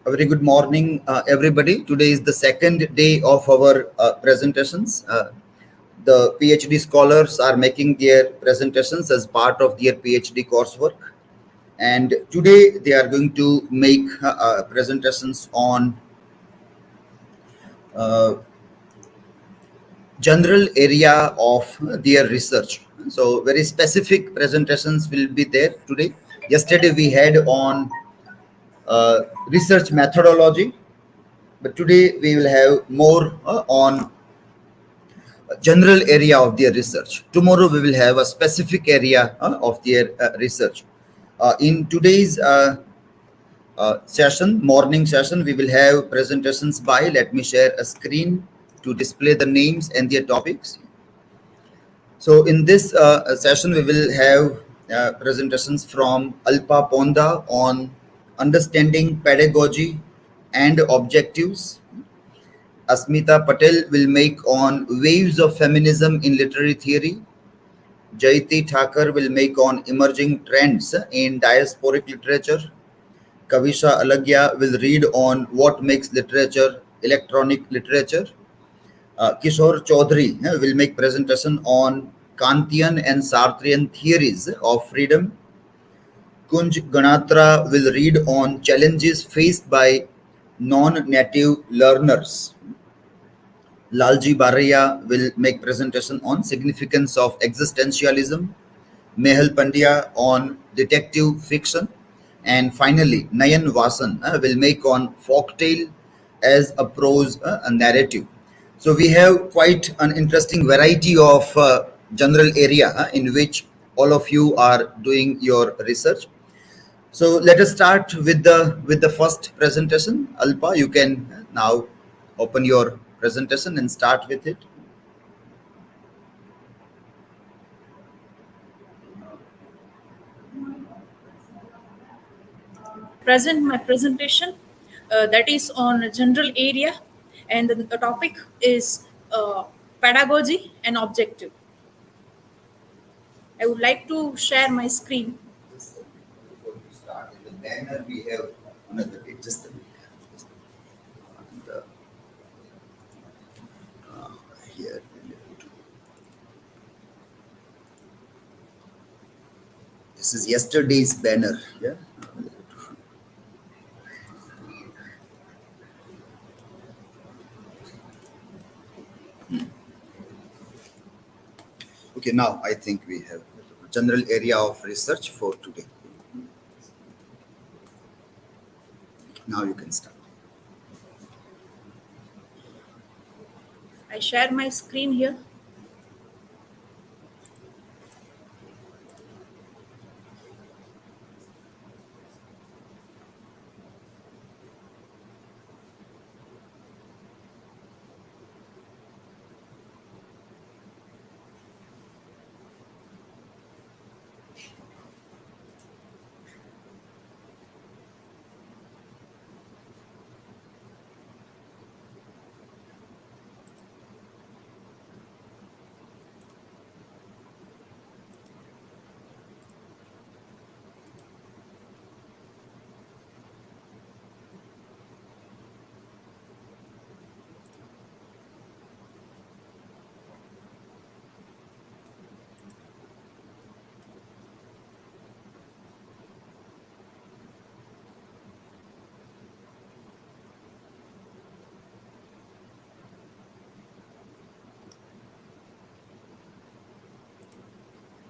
A very good morning, everybody. Today is the second day of our presentations. The PhD scholars are making their presentations as part of their PhD coursework. And today they are going to make presentations on uh, general area of their research. So very specific presentations will be there today. Yesterday we had on research methodology, but today we will have more on general area of their research. Tomorrow we will have a specific area of their research. In today's session, morning session, we will have presentations by, let me share a screen to display the names and their topics. So in this session, we will have presentations from Alpa Ponda on understanding pedagogy and objectives. Asmita Patel will make on waves of feminism in literary theory. Jayati Thakar will make on emerging trends in diasporic literature. Kavisha Alagiya will read on what makes literature electronic literature. Kishor Chaudhari will make presentation on Kantian and Sartrean theories of freedom. Kunj Ganatra will read on challenges faced by non-native learners. Lalji Baraiya will make presentation on significance of existentialism. Mehal Pandya on detective fiction. And finally, Nayan Vasan will make on Folktale as a prose narrative. So we have quite an interesting variety of general area in which all of you are doing your research. So let us start with the first presentation. Alpa, you can now open your presentation and start with it. Present my presentation that is on a general area, and the topic is pedagogy and objective. I would like to share my screen. Before you start, in the banner we have another bit, just a bit. And, here. This is yesterday's banner. Yeah. Okay, now I think we have general area of research for today. Now you can start. I share my screen here.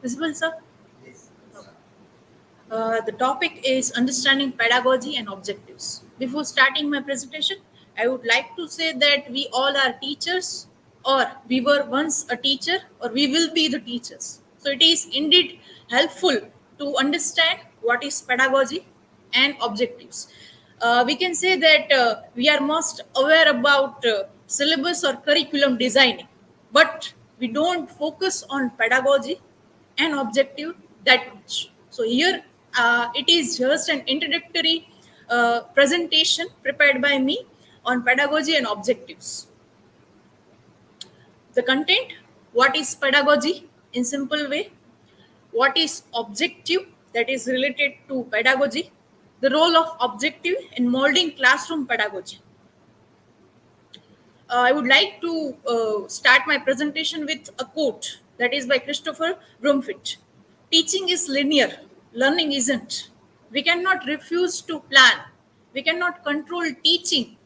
Visible, sir? Yes. The topic is understanding pedagogy and objectives. Before starting my presentation, I would like to say that we all are teachers, or we were once a teacher, or we will be the teachers. So it is indeed helpful to understand what is pedagogy and objectives. We can say that we are most aware about syllabus or curriculum designing, but we don't focus on pedagogy and objective that much. So here it is just an introductory presentation prepared by me on pedagogy and objectives. The content: what is pedagogy in simple way, what is objective that is related to pedagogy, The role of objective in molding classroom pedagogy. I would like to start my presentation with a quote that is by Christopher Brumfitt. Teaching is linear, learning isn't. We cannot refuse to plan. We cannot control teaching.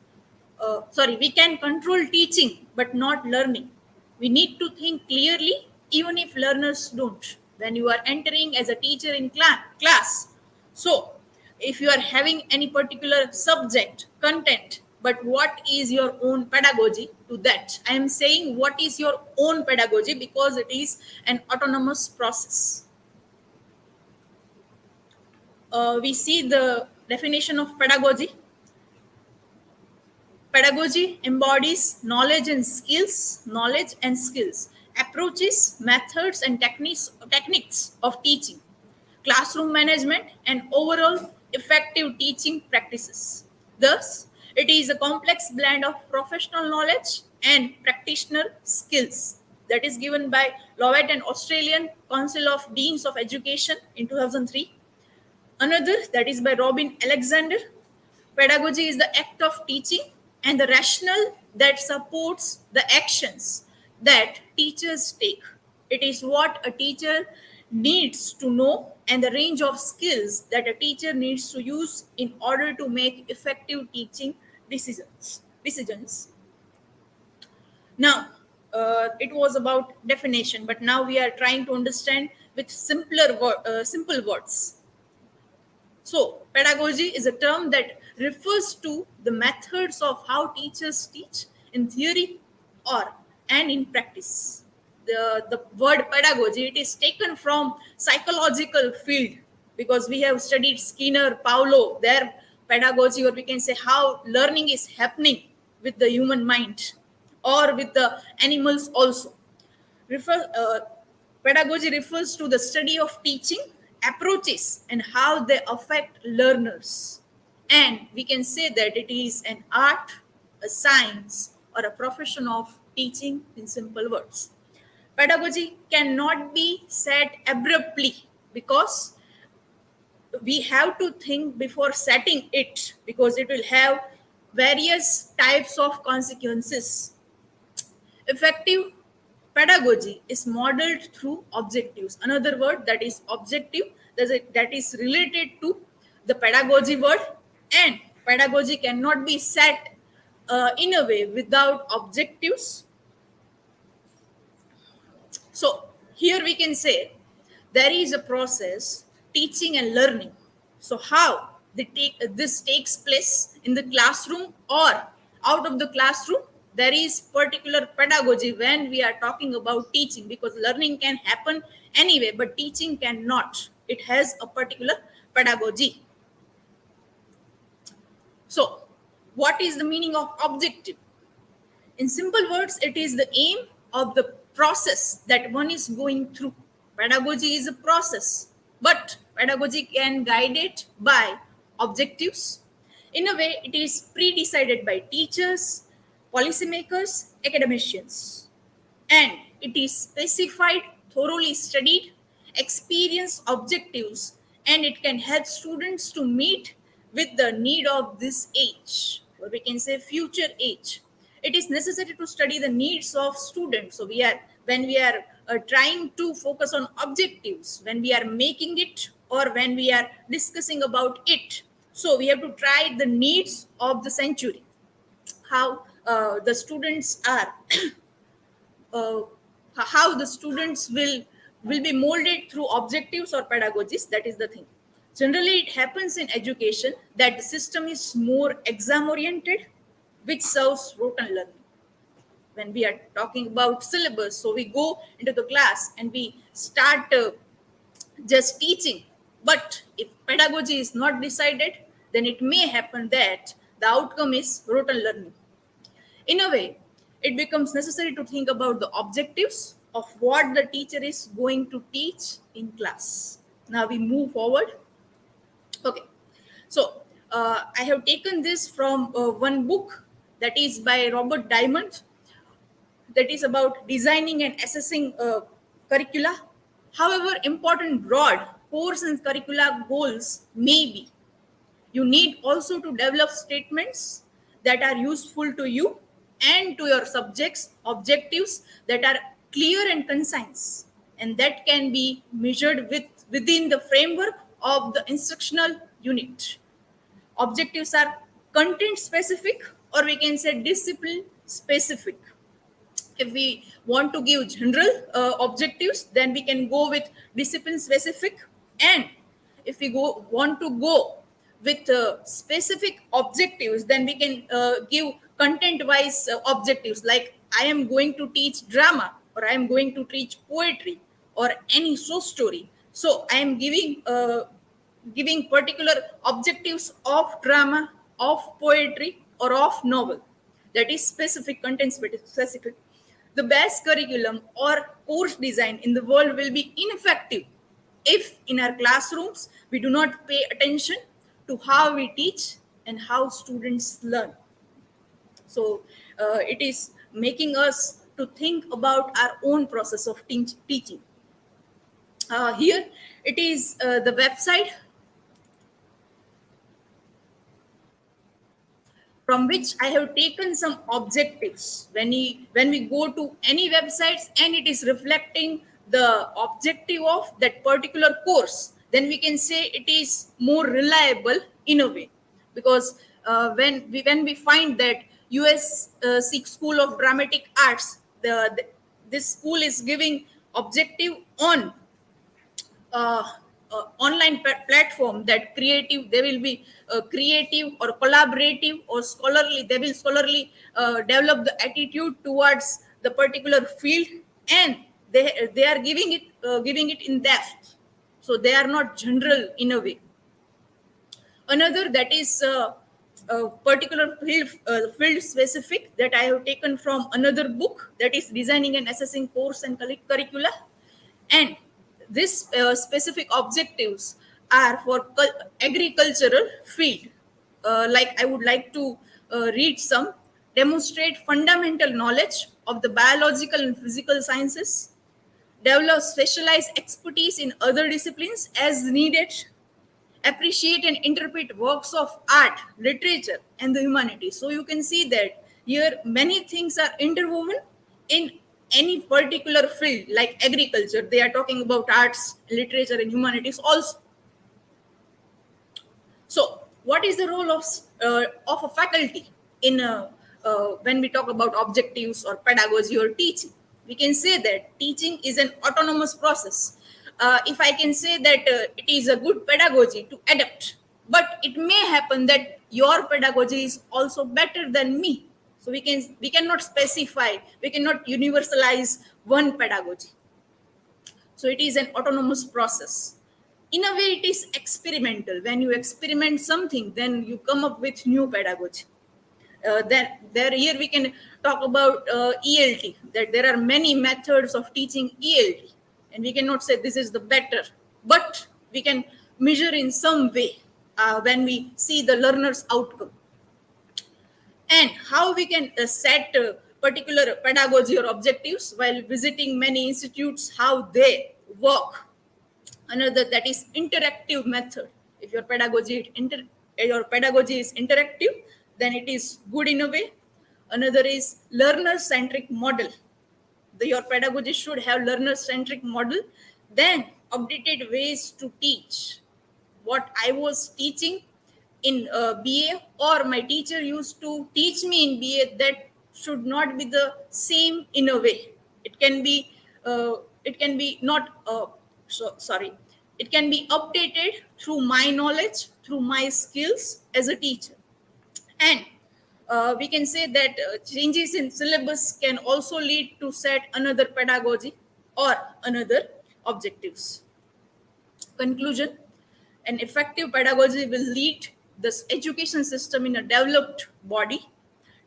We can control teaching but not learning. We need to think clearly even if learners don't. When you are entering as a teacher in class, so if you are having any particular subject content, but what is your own pedagogy to that? I am saying what is your own pedagogy because it is an autonomous process. We see the definition of pedagogy. Pedagogy embodies knowledge and skills, approaches, methods, and techniques of teaching, classroom management, and overall effective teaching practices. Thus, it is a complex blend of professional knowledge and practitioner skills that is given by Lovett and Australian Council of Deans of Education in 2003. Another that is by Robin Alexander. Pedagogy is the act of teaching and the rationale that supports the actions that teachers take. It is what a teacher needs to know and the range of skills that a teacher needs to use in order to make effective teaching decisions. Now, it was about definition, but now we are trying to understand with simple words. So, pedagogy is a term that refers to the methods of how teachers teach in theory or and in practice. The word pedagogy, it is taken from psychological field because we have studied Skinner, Paulo, their pedagogy, or we can say how learning is happening with the human mind or with the animals also. Refer, uh, Pedagogy refers to the study of teaching approaches and how they affect learners. And we can say that it is an art, a science, or a profession of teaching in simple words. Pedagogy cannot be said abruptly because we have to think before setting it because it will have various types of consequences. Effective pedagogy is modeled through objectives. Another word that is objective, that is related to the pedagogy word, and pedagogy cannot be set in a way without objectives. So here we can say there is a process, teaching and learning. So how this takes place in the classroom or out of the classroom, there is particular pedagogy when we are talking about teaching because learning can happen anyway, but teaching cannot. It has a particular pedagogy. So what is the meaning of objective? In simple words, it is the aim of the process that one is going through. Pedagogy is a process, but pedagogy can guide it by objectives. In a way, it is pre-decided by teachers, policymakers, academicians, and it is specified, thoroughly studied, experience objectives, and it can help students to meet with the need of this age, or we can say future age. It is necessary to study the needs of students. So when we are trying to focus on objectives, when we are making it or when we are discussing about it, so we have to try the needs of the century, how the students are uh, how the students will be molded through objectives or pedagogies. That is the thing. Generally it happens in education that the system is more exam oriented, which serves rote learning. When we are talking about syllabus, so we go into the class and we start just teaching, but if pedagogy is not decided, then it may happen that the outcome is rote learning. In a way, it becomes necessary to think about the objectives of what the teacher is going to teach in class. Now we move forward. Okay, so I have taken this from one book that is by Robert Diamond, that is about designing and assessing curricula. However important broad course and curricula goals may be, You need also to develop statements that are useful to you and to your subjects objectives that are clear and concise, and that can be measured within the framework of the instructional unit. Objectives are content specific, or we can say discipline specific. If we want to give general objectives, then we can go with discipline specific. And if we go want to go with specific objectives, then we can give content wise objectives, like I am going to teach drama, or I am going to teach poetry, or any short story. So I am giving particular objectives of drama, of poetry, or of novel. That is specific, content specific. The best curriculum or course design in the world will be ineffective if in our classrooms we do not pay attention to how we teach and how students learn. So it is making us to think about our own process of teaching. Here it is the website from which I have taken some objectives. When we go to any websites and it is reflecting the objective of that particular course, then we can say it is more reliable in a way, because when we find that USC School of Dramatic Arts, this school is giving objective on uh, online platform, that creative, they will be creative or collaborative or scholarly, they will scholarly develop the attitude towards the particular field, and they are giving it in depth, so they are not general in a way. Another, that is particular field specific, that I have taken from another book, that is Designing and Assessing Course and Curricula. And this specific objectives are for agricultural field. Like I would like to read some. Demonstrate fundamental knowledge of the biological and physical sciences, develop specialized expertise in other disciplines as needed, appreciate and interpret works of art, literature, and the humanities. So you can see that here many things are interwoven in any particular field, like agriculture. They are talking about arts, literature, and humanities also. So, what is the role of a faculty in when we talk about objectives or pedagogy or teaching? We can say that teaching is an autonomous process. If I can say that it is a good pedagogy to adapt, but it may happen that your pedagogy is also better than me. So we cannot specify, we cannot universalize one pedagogy. So it is an autonomous process. In a way, it is experimental. When you experiment something, then you come up with new pedagogy. Then there here we can talk about ELT, that there are many methods of teaching ELT, and we cannot say this is the better, but we can measure in some way when we see the learner's outcome, and how we can set particular pedagogy or objectives while visiting many institutes, how they work. Another, that is interactive method. If your pedagogy is interactive, then it is good in a way. Another is learner centric model. Your pedagogy should have learner centric model. Then updated ways to teach. What I was teaching in BA, or my teacher used to teach me in BA, that should not be the same in a way. It can be not sorry, it can be updated through my knowledge, through my skills as a teacher. And we can say that changes in syllabus can also lead to set another pedagogy or another objectives. Conclusion: an effective pedagogy will lead this education system in a developed body.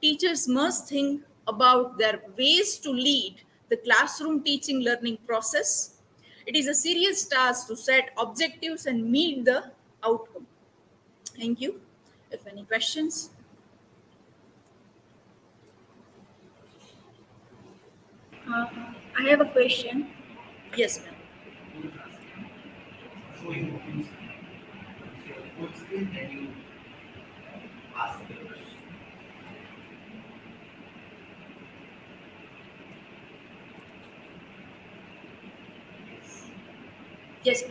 Teachers must think about their ways to lead the classroom teaching learning process. It is a serious task to set objectives and meet the outcome. Thank you. If any questions? Uh, I have a question. Yes, ma'am. So you use full screen and you Yes.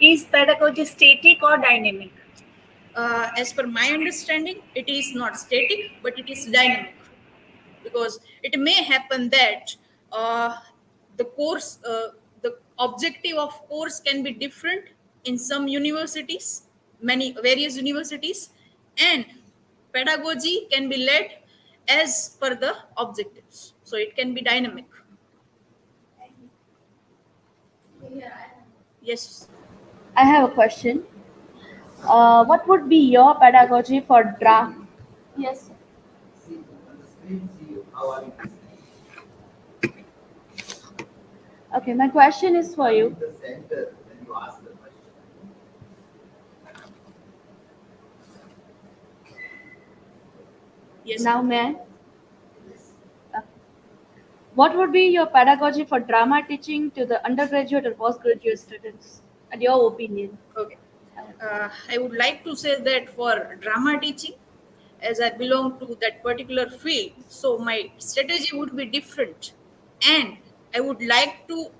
Is pedagogy static or dynamic? As per my understanding, it is not static, but it is dynamic, because it may happen that the course, the objective of course can be different in some universities, many various universities, and pedagogy can be led as per the objectives. So it can be dynamic. Yes. I have a question. What would be your pedagogy for drama? Yes. See on the screen, see how are you Okay, my question is for you. in the center when you ask the question. Yes. Now, may I? What would be your pedagogy for drama teaching to the undergraduate or postgraduate students, in your opinion? Okay. I would like to say that for drama teaching, as I belong to that particular field, so my strategy would be different. And I would like to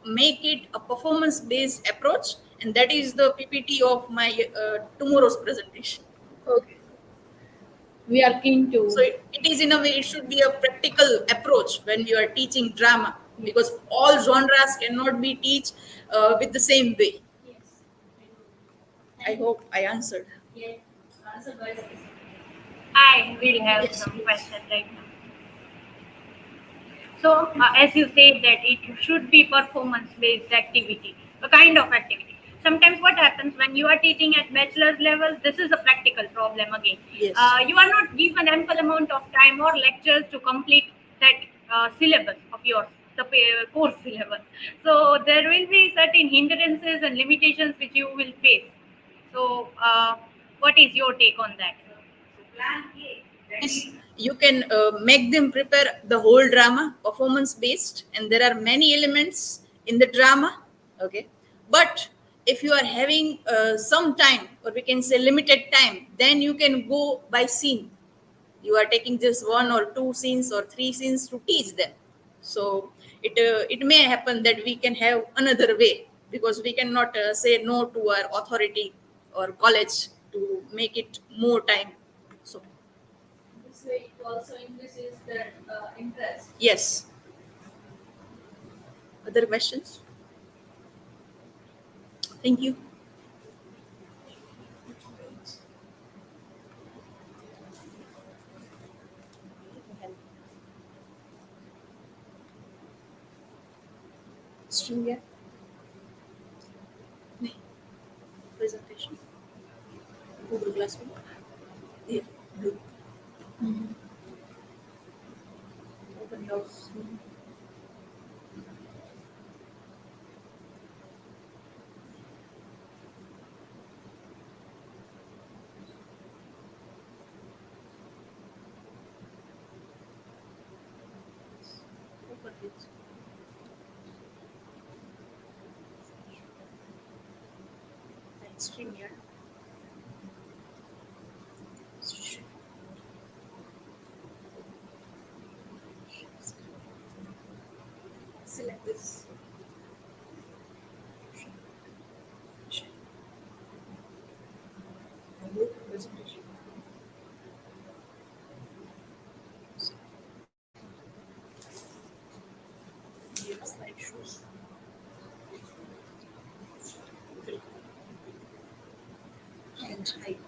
make it a performance based approach, and that is the PPT of my tomorrow's presentation. Okay. We are keen So to. it is, in a way, it should be a practical approach when you are teaching drama, because all genres cannot be teach with the same way. I hope I answered. I will have Yes, some please. questions right now. So, as you said that it should be performance-based activity, a kind of activity. Sometimes what happens when you are teaching at bachelor's level, this is a practical problem again. Yes. You are not given ample amount of time or lectures to complete that syllabus of yours, the course syllabus. So there will be certain hindrances and limitations which you will face. So, what is your take on that? Yes, you can make them prepare the whole drama performance based, and there are many elements in the drama. Okay, but if you are having some time, or we can say limited time, then you can go by scene. You are taking just one or two scenes or three scenes to teach them. So it may happen that we can have another way, because we cannot say no to our authority or college to make it more time. So This way, it also increases their interest. yes. Other questions? Thank you. Stream here. Presentation. Google Classroom. Yeah. Blue. Open your Zoom. Open it. And stream here. Select this. Remove presentation. Give slideshows. And hide.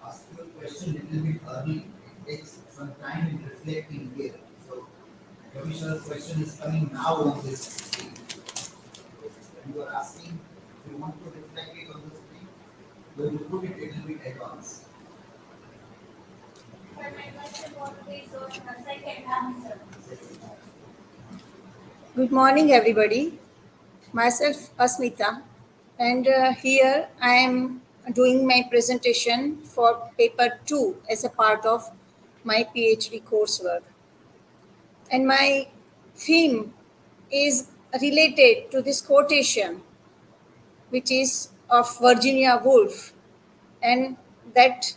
Ask your question a little bit early. It takes some time in reflecting here. So, Kavisha's question is coming now on this screen. When you are asking, if you want to reflect it on the screen, you will put it a little bit advanced. Good morning, everybody. Myself, Asmita, and here I am doing my presentation for paper 2 as a part of my PhD coursework. And my theme is related to this quotation which is of Virginia Woolf, and that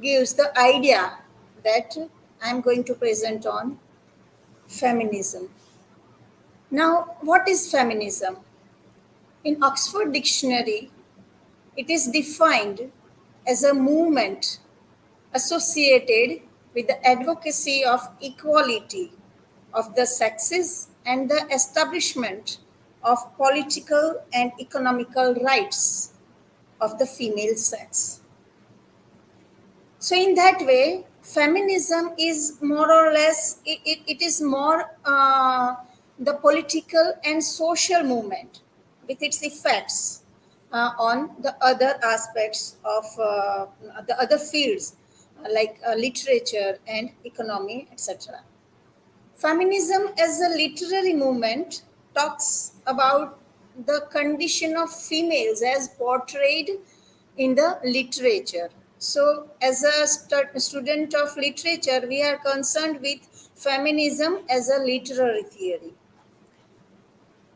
gives the idea that I'm going to present on feminism. Now, what is feminism? In Oxford Dictionary, it is defined as a movement associated with the advocacy of equality of the sexes and the establishment of political and economical rights of the female sex. So, in that way, feminism is more or less, it is more the political and social movement with its effects on the other aspects of the other fields like literature and economy, etc. Feminism as a literary movement talks about the condition of females as portrayed in the literature. So, as a student of literature, we are concerned with feminism as a literary theory.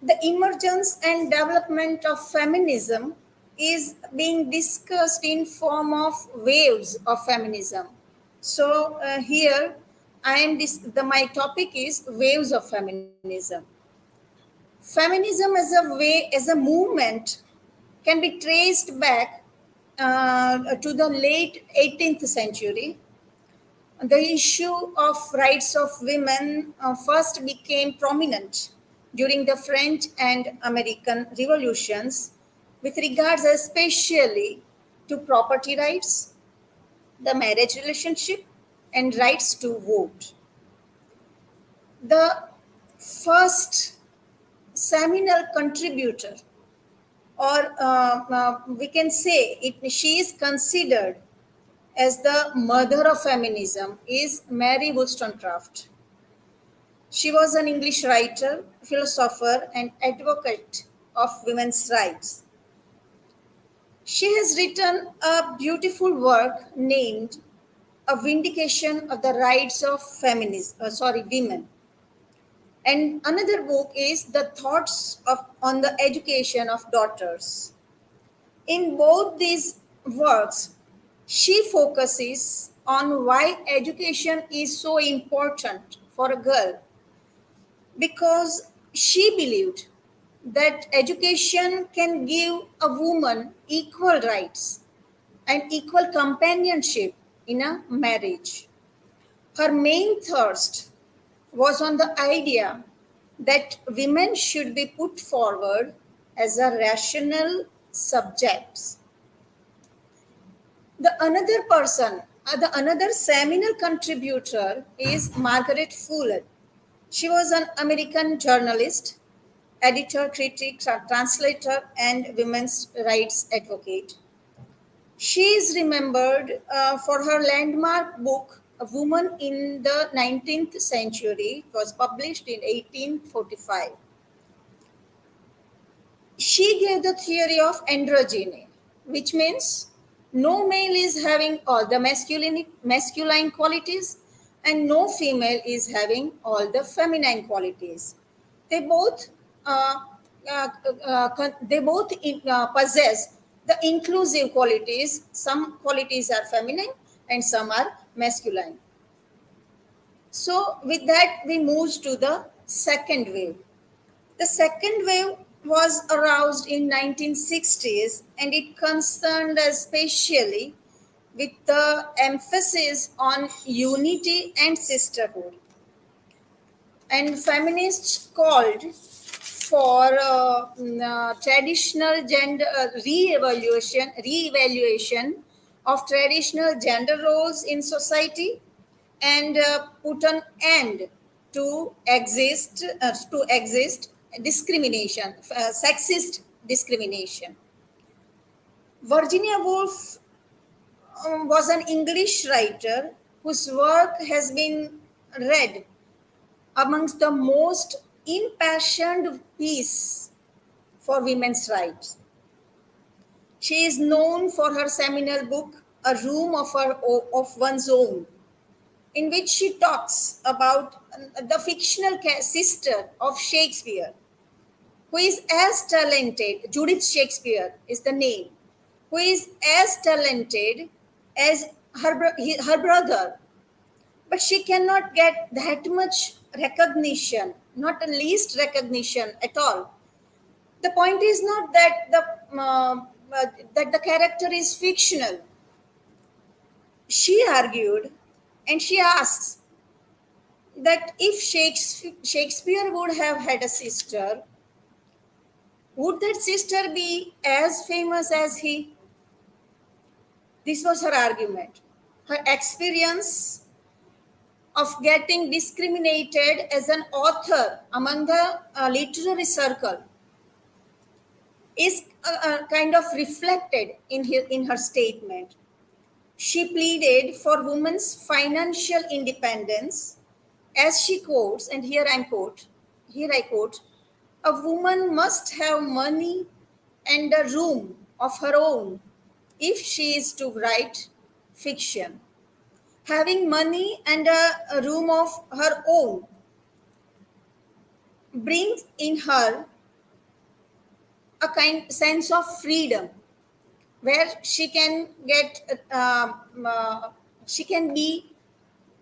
The emergence and development of feminism is being discussed in form of waves of feminism. So here I am my topic is waves of feminism. Feminism as a movement can be traced back to the late 18th century. The issue of rights of women first became prominent during the French and American revolutions with regards especially to property rights, the marriage relationship, and rights to vote. The first seminal contributor, or we can say she is considered as the mother of feminism, is Mary Wollstonecraft. She was an English writer, philosopher, and advocate of women's rights. She has written a beautiful work named A Vindication of the Rights of Women. And another book is The Thoughts on the Education of Daughters. In both these works, she focuses on why education is so important for a girl, because she believed that education can give a woman equal rights and equal companionship in a marriage. Her main thirst was on the idea that women should be put forward as a rational subjects. The another seminal contributor is Margaret Fuller. She was an American journalist, editor, critic, translator, and women's rights advocate. She is remembered for her landmark book, A Woman in the 19th Century. It was published in 1845. She gave the theory of androgyny, which means no male is having all the masculine qualities and no female is having all the feminine qualities. They both possess the inclusive qualities. Some qualities are feminine and some are masculine. So with that, we move to the second wave. The second wave was aroused in 1960s, and it concerned especially with the emphasis on unity and sisterhood. And feminists called for traditional gender re-evaluation of traditional gender roles in society, and put an end to exist discrimination, sexist discrimination. Virginia Woolf was an English writer whose work has been read amongst the most impassioned piece for women's rights. She is known for her seminal book, A Room of One's Own, in which she talks about the fictional sister of Shakespeare, who is as talented, Judith Shakespeare is the name, who is as talented as her brother, but she cannot get that much recognition, not the least recognition at all. The point is not that the character is fictional. She argued, and she asks that if Shakespeare would have had a sister, would that sister be as famous as he? This was her argument. Her experience of getting discriminated as an author among the literary circle is kind of reflected in her statement. She pleaded for women's financial independence, as she quotes, and here I quote, a woman must have money and a room of her own if she is to write fiction. Having money and a room of her own brings in her a kind sense of freedom, where she can she can be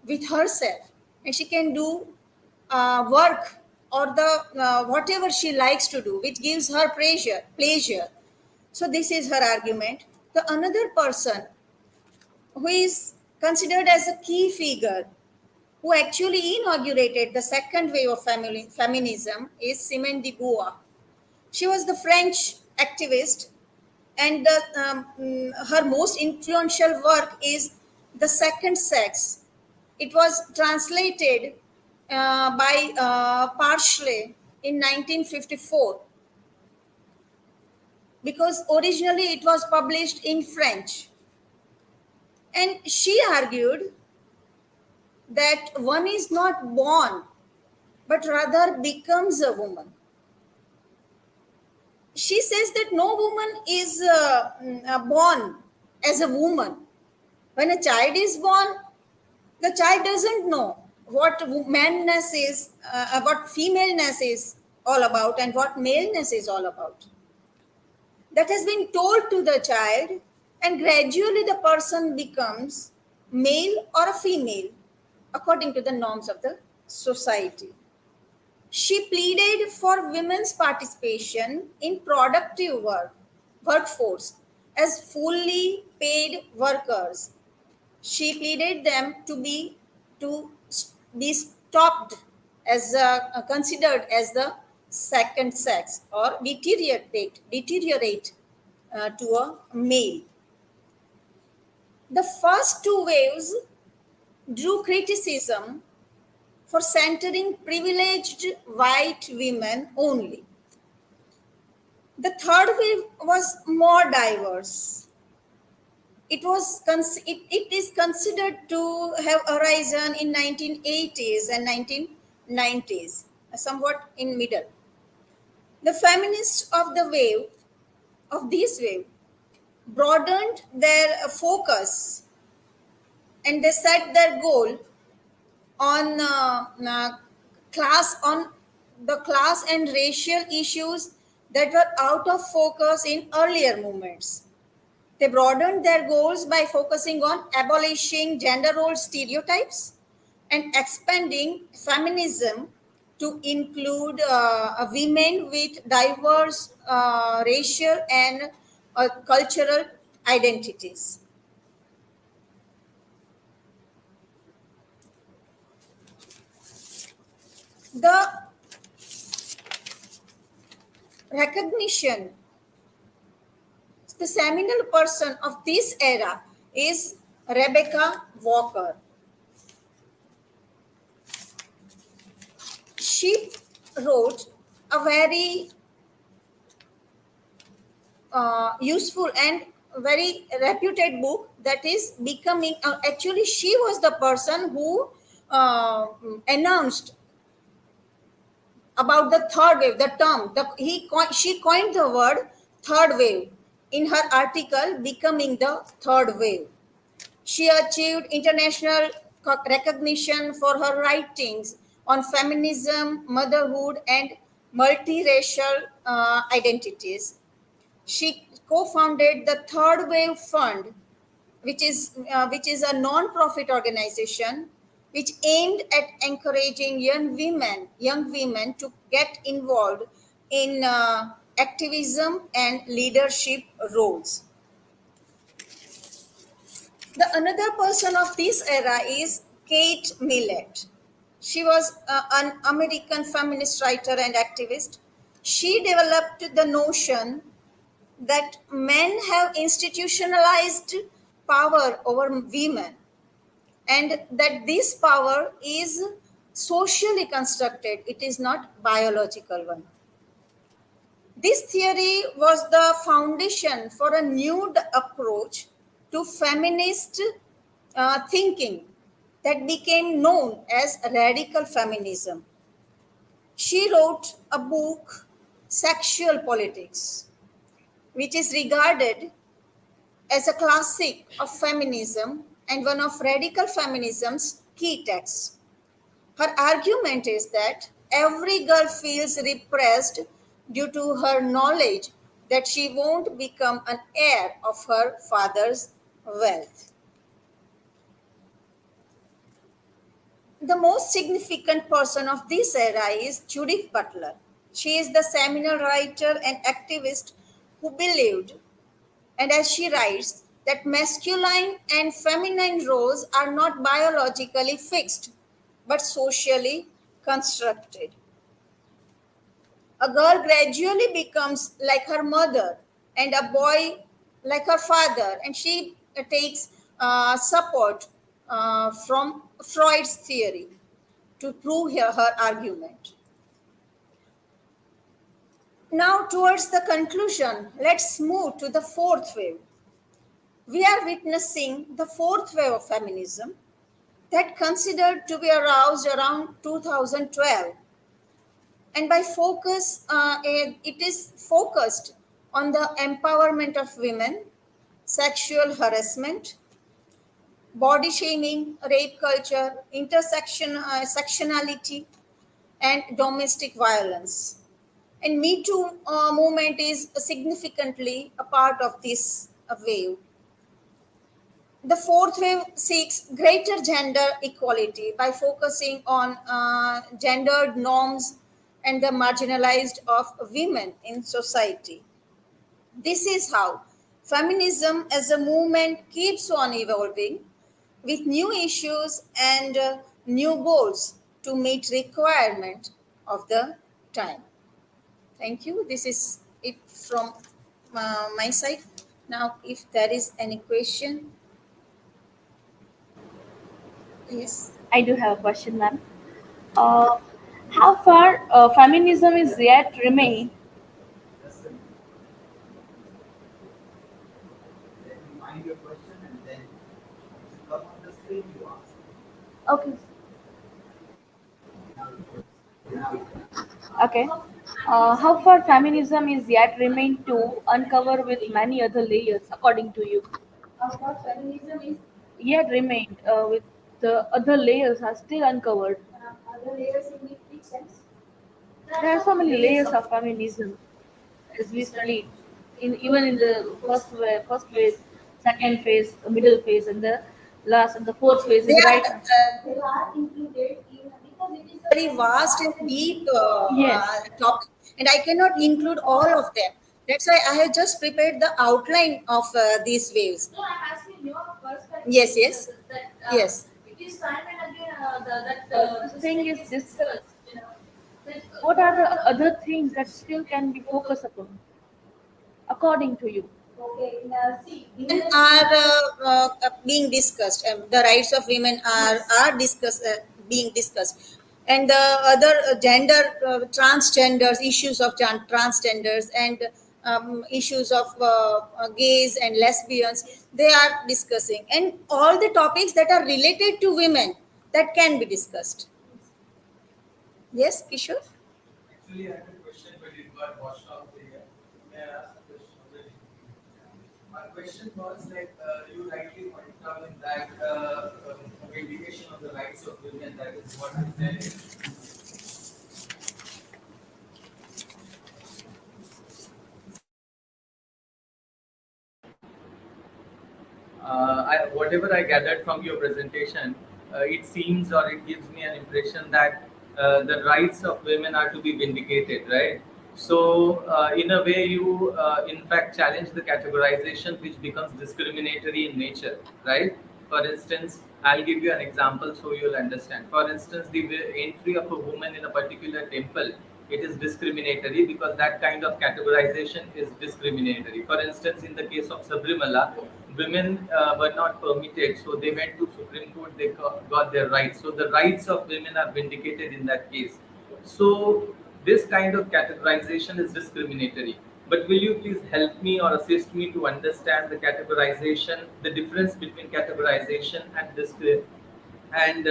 with herself, and she can do work or the whatever she likes to do, which gives her pleasure. So this is her argument. The another person who is considered as a key figure, who actually inaugurated the second wave of feminism, is Simone de Beauvoir. She was the French activist, and her most influential work is The Second Sex. It was translated by Parsley in 1954, because originally it was published in French. And she argued that one is not born, but rather becomes a woman. She says that no woman is born as a woman. When a child is born, the child doesn't know what manness is, what femaleness is all about, and what maleness is all about. That has been told to the child, and gradually the person becomes male or a female according to the norms of the society. She pleaded for women's participation in productive workforce as fully paid workers. She pleaded them to be stopped as considered as the second sex, or deteriorate to a male. The first two waves drew criticism for centering privileged white women only. The third wave was more diverse. It is considered to have arisen in 1980s and 1990s, somewhat in middle. The feminists of this wave broadened their focus, and they set their goal on the class and racial issues that were out of focus in earlier movements. They broadened their goals by focusing on abolishing gender role stereotypes and expanding feminism to include women with diverse racial and cultural identities. The recognition, the seminal person of this era is Rebecca Walker. She wrote a very useful and very reputed book that is becoming, actually she was the person who announced about the third wave, the term. She coined the word third wave in her article, Becoming the Third Wave. She achieved international recognition for her writings on feminism, motherhood, and multiracial identities. She co-founded the Third Wave Fund, which is a non-profit organization which aimed at encouraging young women to get involved in activism and leadership roles. The another person of this era is Kate Millett. She was an American feminist writer and activist. She developed the notion that men have institutionalized power over women and that this power is socially constructed, it is not biological one. This theory was the foundation for a new approach to feminist thinking that became known as radical feminism. She wrote a book, Sexual Politics, which is regarded as a classic of feminism and one of radical feminism's key texts. Her argument is that every girl feels repressed due to her knowledge that she won't become an heir of her father's wealth. The most significant person of this era is Judith Butler. She is the seminal writer and activist who believed, and as she writes, that masculine and feminine roles are not biologically fixed but socially constructed. A girl gradually becomes like her mother and a boy like her father, and she takes support from Freud's theory to prove her argument. Now, towards the conclusion, let's move to the fourth wave. We are witnessing the fourth wave of feminism that considered to be aroused around 2012, and by focus it is focused on the empowerment of women, sexual harassment, body shaming, rape culture, intersectionality, and domestic violence. And Me Too movement is significantly a part of this wave. The fourth wave seeks greater gender equality by focusing on gendered norms and the marginalized of women in society. This is how feminism as a movement keeps on evolving with new issues and new goals to meet requirement of the time. Thank you. This is it from my side. Now, if there is any question, yes. I do have a question, ma'am. Uh, how far feminism is yet remain? Let me find your question and then come on the screen you ask. Okay. Now it works. Now it works. Okay. How far feminism is yet remain to uncover with many other layers, according to you? How far feminism is yet remained with the other layers are still uncovered. Other layers in which sense? There are so many layers of feminism as we studied, in even in the first phase, second phase, the middle phase, and the last and the fourth phase They is are right now. they are included in because it is a very vast and deep Yes. topic, and I cannot include all of them. That's why I have just prepared the outline of these waves. So I'm asking your perspective. Yes, yes, That yes. it is time and again this thing is discussed. That what are the other things that still can be focused upon, according to you? Okay, now see, Women are being discussed. The rights of women are being discussed, and the other gender transgenders issues of transgenders and issues of gays and lesbians, they are discussing, and all the topics that are related to women that can be discussed. Yes, Kishor. Actually, I have a question, but it got washed out there. May I ask a question already? My question was like you rightly pointed out in that vindication of the rights of women, that is what is there. whatever I gathered from your presentation, it seems or it gives me an impression that the rights of women are to be vindicated, right? So, in a way, you in fact challenge the categorization which becomes discriminatory in nature, right? For instance, I'll give you an example so you'll understand. For instance, the entry of a woman in a particular temple, it is discriminatory because that kind of categorization is discriminatory. For instance, in the case of Sabrimala, women were not permitted, so they went to Supreme Court, they got their rights. So the rights of women are vindicated in that case. So this kind of categorization is discriminatory. But will you please help me or assist me to understand the categorization, the difference between categorization and and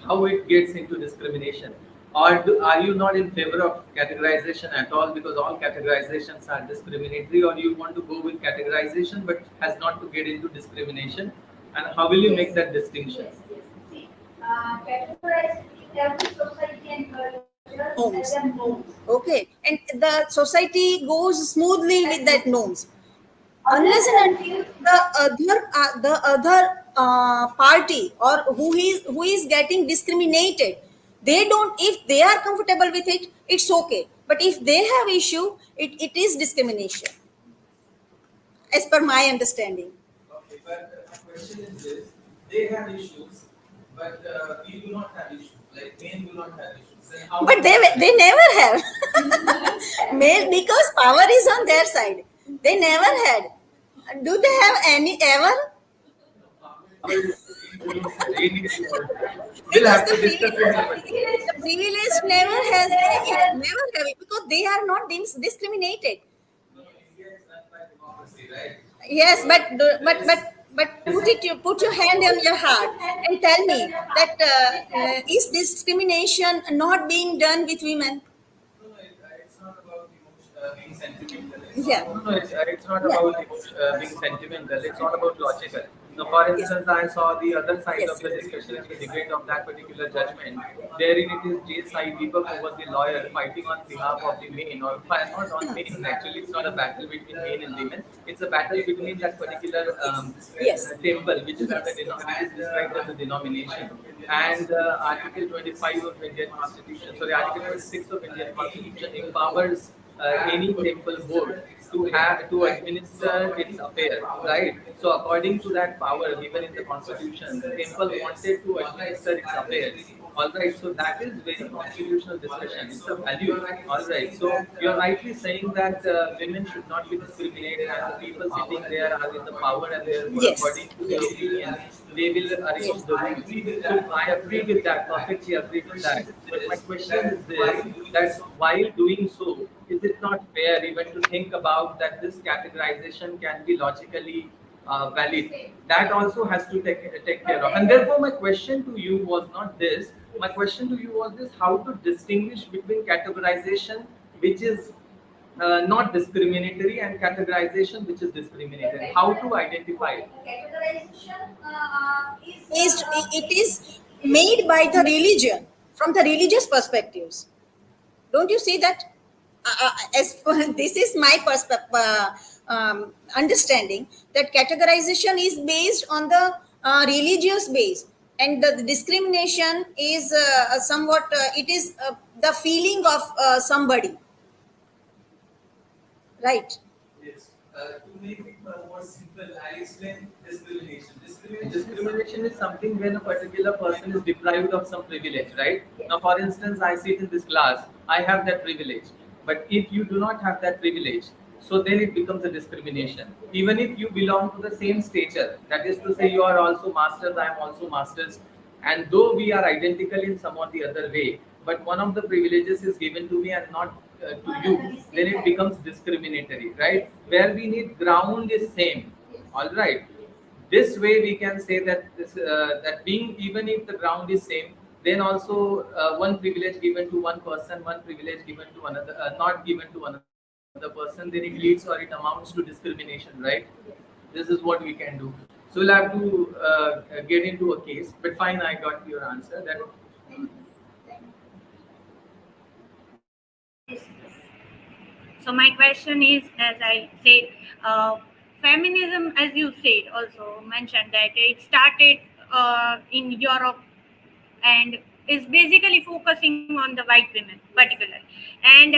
how it gets into discrimination? Or are you not in favor of categorization at all because all categorizations are discriminatory, or you want to go with categorization but has not to get into discrimination? And how will you make that distinction? See, categorized every society and culture homes. Okay, and the society goes smoothly with that norms unless and until the other party or who is getting discriminated, they don't, if they are comfortable with it, it's okay, but if they have issue, it is discrimination as per my understanding. Okay, but my question is this: they have issues, but we do not have issues. Like men do not have issues. Then how? But they never have male, because power is on their side. They never had. Do they have any ever? We'll Because have to discuss it. the privilege never has, never have it, because they are not discriminated. No, India is run by democracy, right? Yes, but put your hand on your heart and tell me that is discrimination not being done with women? No, no, it's not about being sentimental. Yeah. No, no, it's not Yeah. about being sentimental. It's not about logical. Now, for Yes. instance, I saw the other side Yes. of the discussion and the debate of that particular judgment. Therein it is J. Sai Deepak who was the lawyer fighting on behalf of the men, or not on men. Actually, it's not a battle between men and women. It's a battle between that particular Yes. temple, which is Yes. which is described as a denomination. And Article 25 of Indian Constitution, sorry, Article 26 of Indian Constitution empowers any temple board to administer its affairs, right? So according to that power given in the constitution, the temple wanted to administer its affairs. All right, so that is very constitutional discussion. It's a value. All right, so you're rightly saying that women should not be discriminated, and the people sitting there are in the power, and therefore, Yes. according to their Yes. opinion, they will arrange the rules. So I agree with that, perfectly agree with that. But my question is this: that while doing so, is it not fair even to think about that this categorization can be logically valid? That also has to take care of. And therefore, my question to you was not this. My question to you was this: how to distinguish between categorization, which is not discriminatory, and categorization, which is discriminatory? How to identify it? Categorization it is made by the religion from the religious perspectives. Don't you see that? As this is my understanding, that categorization is based on the religious base, and the discrimination is somewhat it is the feeling of somebody, right? Yes. To make it more simple, I'll explain discrimination. Discrimination is something when a particular person is deprived of some privilege, right? Now, for instance, I sit in this class, I have that privilege. But if you do not have that privilege, so then it becomes a discrimination. Even if you belong to the same stature, that is to say, you are also masters, I am also masters, and though we are identical in some or the other way, but one of the privileges is given to me and not to you, then it becomes discriminatory, right? Where we need ground is same. All right, this way we can say that that being, even if the ground is same, then also one privilege given to one person, one privilege given to another, not given to another person, then it leads or it amounts to discrimination, right? This is what we can do. So we'll have to get into a case, but fine, I got your answer. That So my question is, as I said, feminism, as you said, also mentioned that it started in Europe and is basically focusing on the white women particularly and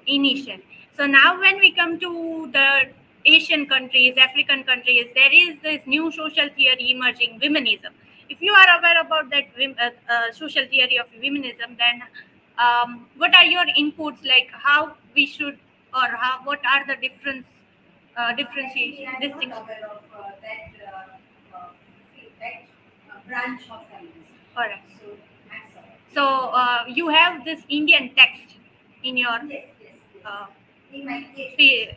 initial. So now when we come to the Asian countries, African countries, there is this new social theory emerging, feminism. If you are aware about that social theory of feminism, then what are your inputs, like how we should, or how, what are the differentiation, I'm not distinctions? aware of that branch of feminism. All right. So I'm sorry. So you have this Indian text in your Yes, yes, yes. In my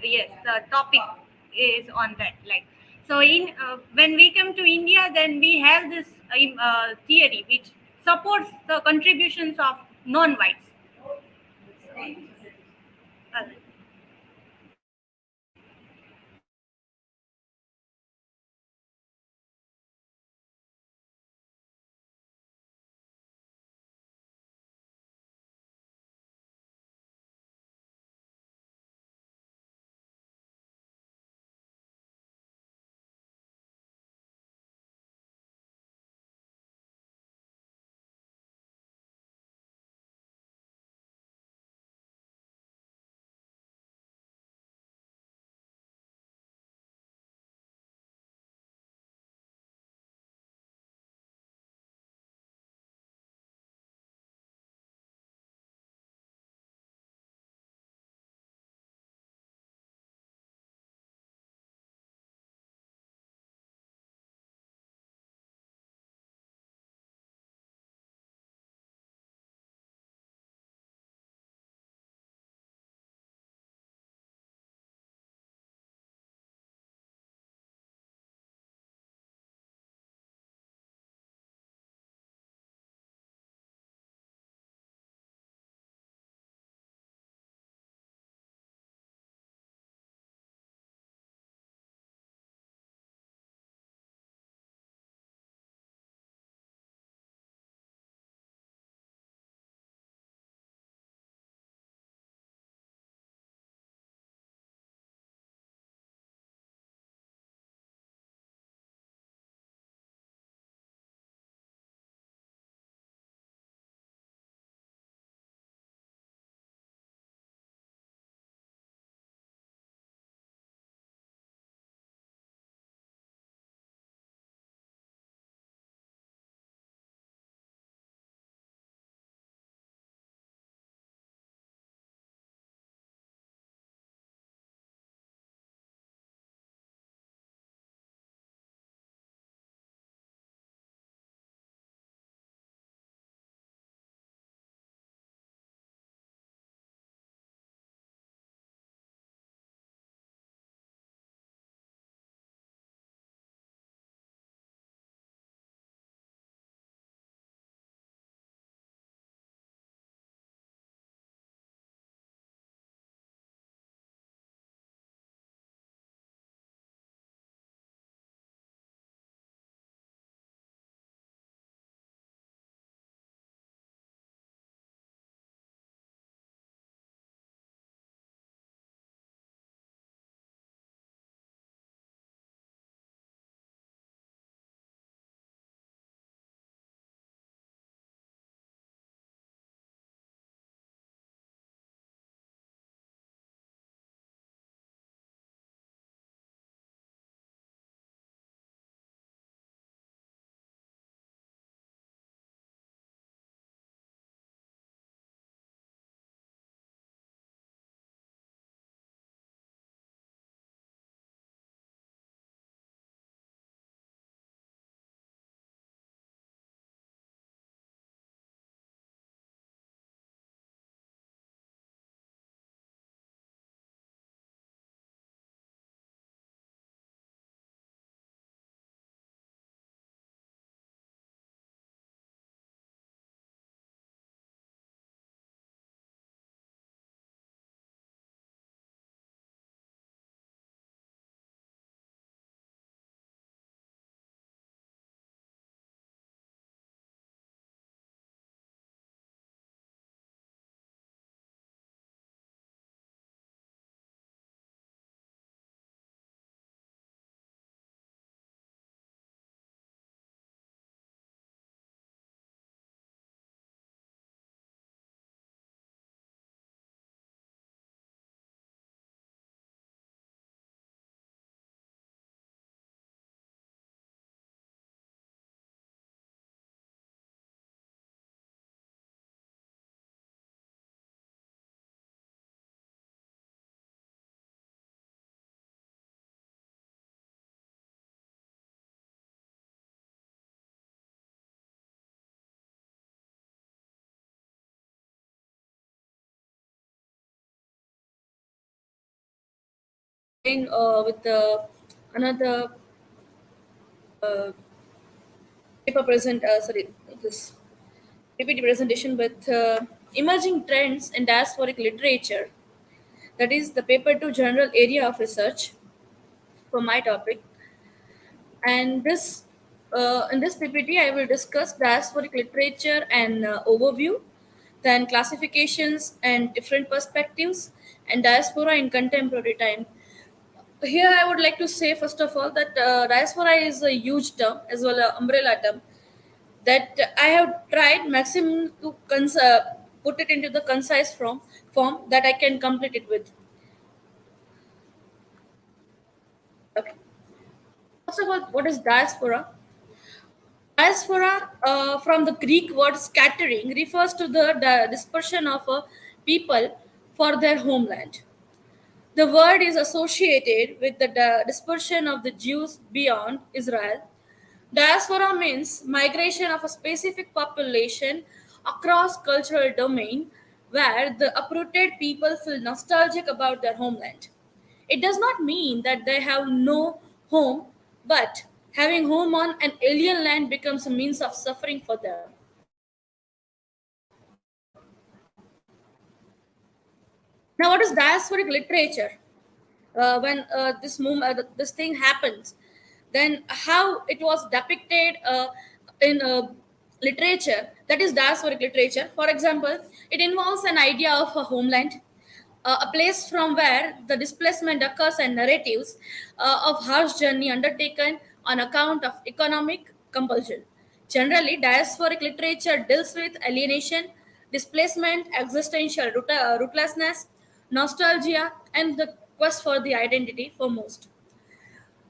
yes, the topic is on that. Like, so in when we come to India, then we have this theory which supports the contributions of non-whites. Thank you. Uh, again with another uh, paper present. Sorry, this PPT presentation with emerging trends in diasporic literature. That is the paper to general area of research for my topic. And this in this PPT, I will discuss diasporic literature and overview, then classifications and different perspectives, and diaspora in contemporary time. Here, I would like to say first of all that diaspora is a huge term as well as umbrella term that I have tried maximum to put it into the concise form that I can complete it with. Okay. First of all, what is diaspora? Diaspora, from the Greek word scattering, refers to the dispersion of a people for their homeland. The word is associated with the dispersion of the Jews beyond Israel. Diaspora means migration of a specific population across cultural domain where the uprooted people feel nostalgic about their homeland. It does not mean that they have no home, but having home on an alien land becomes a means of suffering for them. Now, what is diasporic literature? When this thing happens, then how it was depicted in literature, that is diasporic literature. For example, it involves an idea of a homeland, a place from where the displacement occurs, and narratives of harsh journey undertaken on account of economic compulsion. Generally, diasporic literature deals with alienation, displacement, existential rootlessness, nostalgia, and the quest for the identity for most.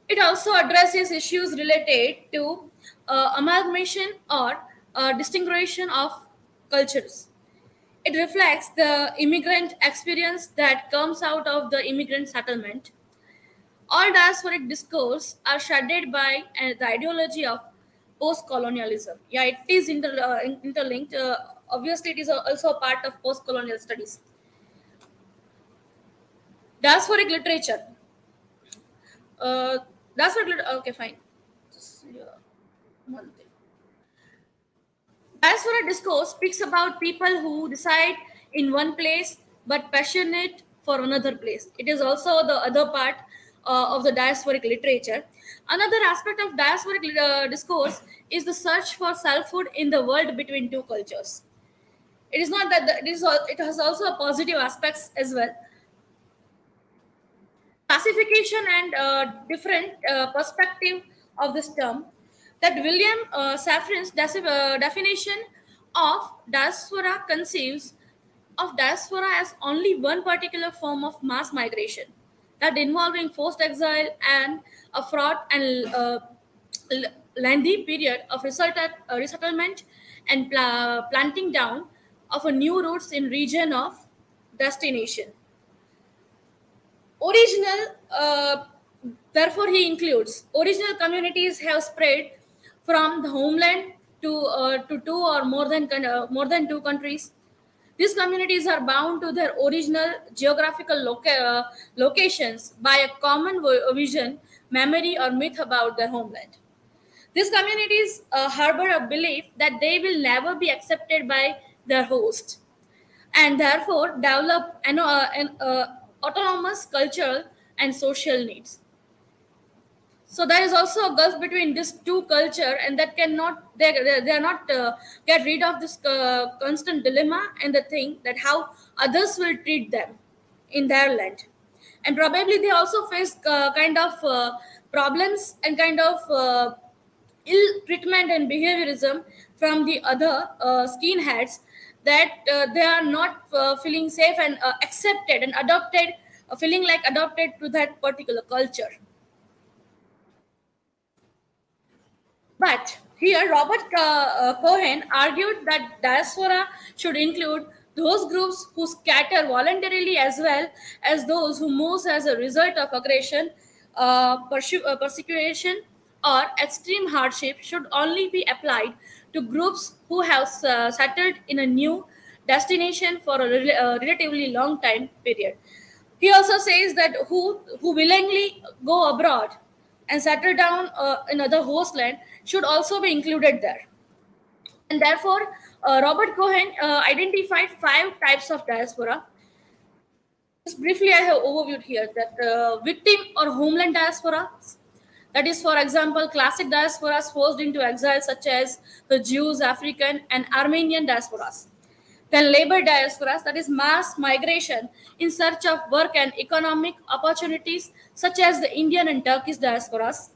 It also addresses issues related to amalgamation or distinguishing of cultures. It reflects the immigrant experience that comes out of the immigrant settlement. All diasporic discourse are shaded by the ideology of post-colonialism. Yeah, it is interlinked. Obviously, it is also a part of post-colonial studies. Diasporic literature. Uh, okay, fine. Just, one thing. Diaspora discourse speaks about people who reside in one place but passionate for another place. It is also the other part of the diasporic literature. Another aspect of diasporic discourse is the search for selfhood in the world between two cultures. It is not that it has also a positive aspects as well. Classification and different perspective of this term, that William Safran's definition of diaspora conceives of diaspora as only one particular form of mass migration that involving forced exile and a fraught and lengthy period of resettlement and planting down of a new roots in region of destination. Original, therefore, he includes original communities have spread from the homeland to two or more than two countries. These communities are bound to their original geographical locations by a common vision, memory, or myth about their homeland. These communities harbor a belief that they will never be accepted by their host and therefore develop an autonomous cultural and social needs. So there is also a gulf between these two culture, and that cannot they are not get rid of this constant dilemma and the thing that how others will treat them in their land, and probably they also face kind of problems and kind of ill treatment and behaviorism from the other skinheads, that they are not feeling safe and accepted and adopted, feeling like adopted to that particular culture. But here, Robert Cohen argued that diaspora should include those groups who scatter voluntarily as well as those who move as a result of aggression, persecution, or extreme hardship should only be applied to groups who have settled in a new destination for a relatively long time period. He also says that who willingly go abroad and settle down in other host land should also be included there. And therefore, Robert Cohen identified 5 types of diaspora. Just briefly, I have overviewed here that victim or homeland diaspora, that is, for example, classic diasporas forced into exile, such as the Jews, African, and Armenian diasporas. Then labor diasporas, that is mass migration in search of work and economic opportunities, such as the Indian and Turkish diasporas.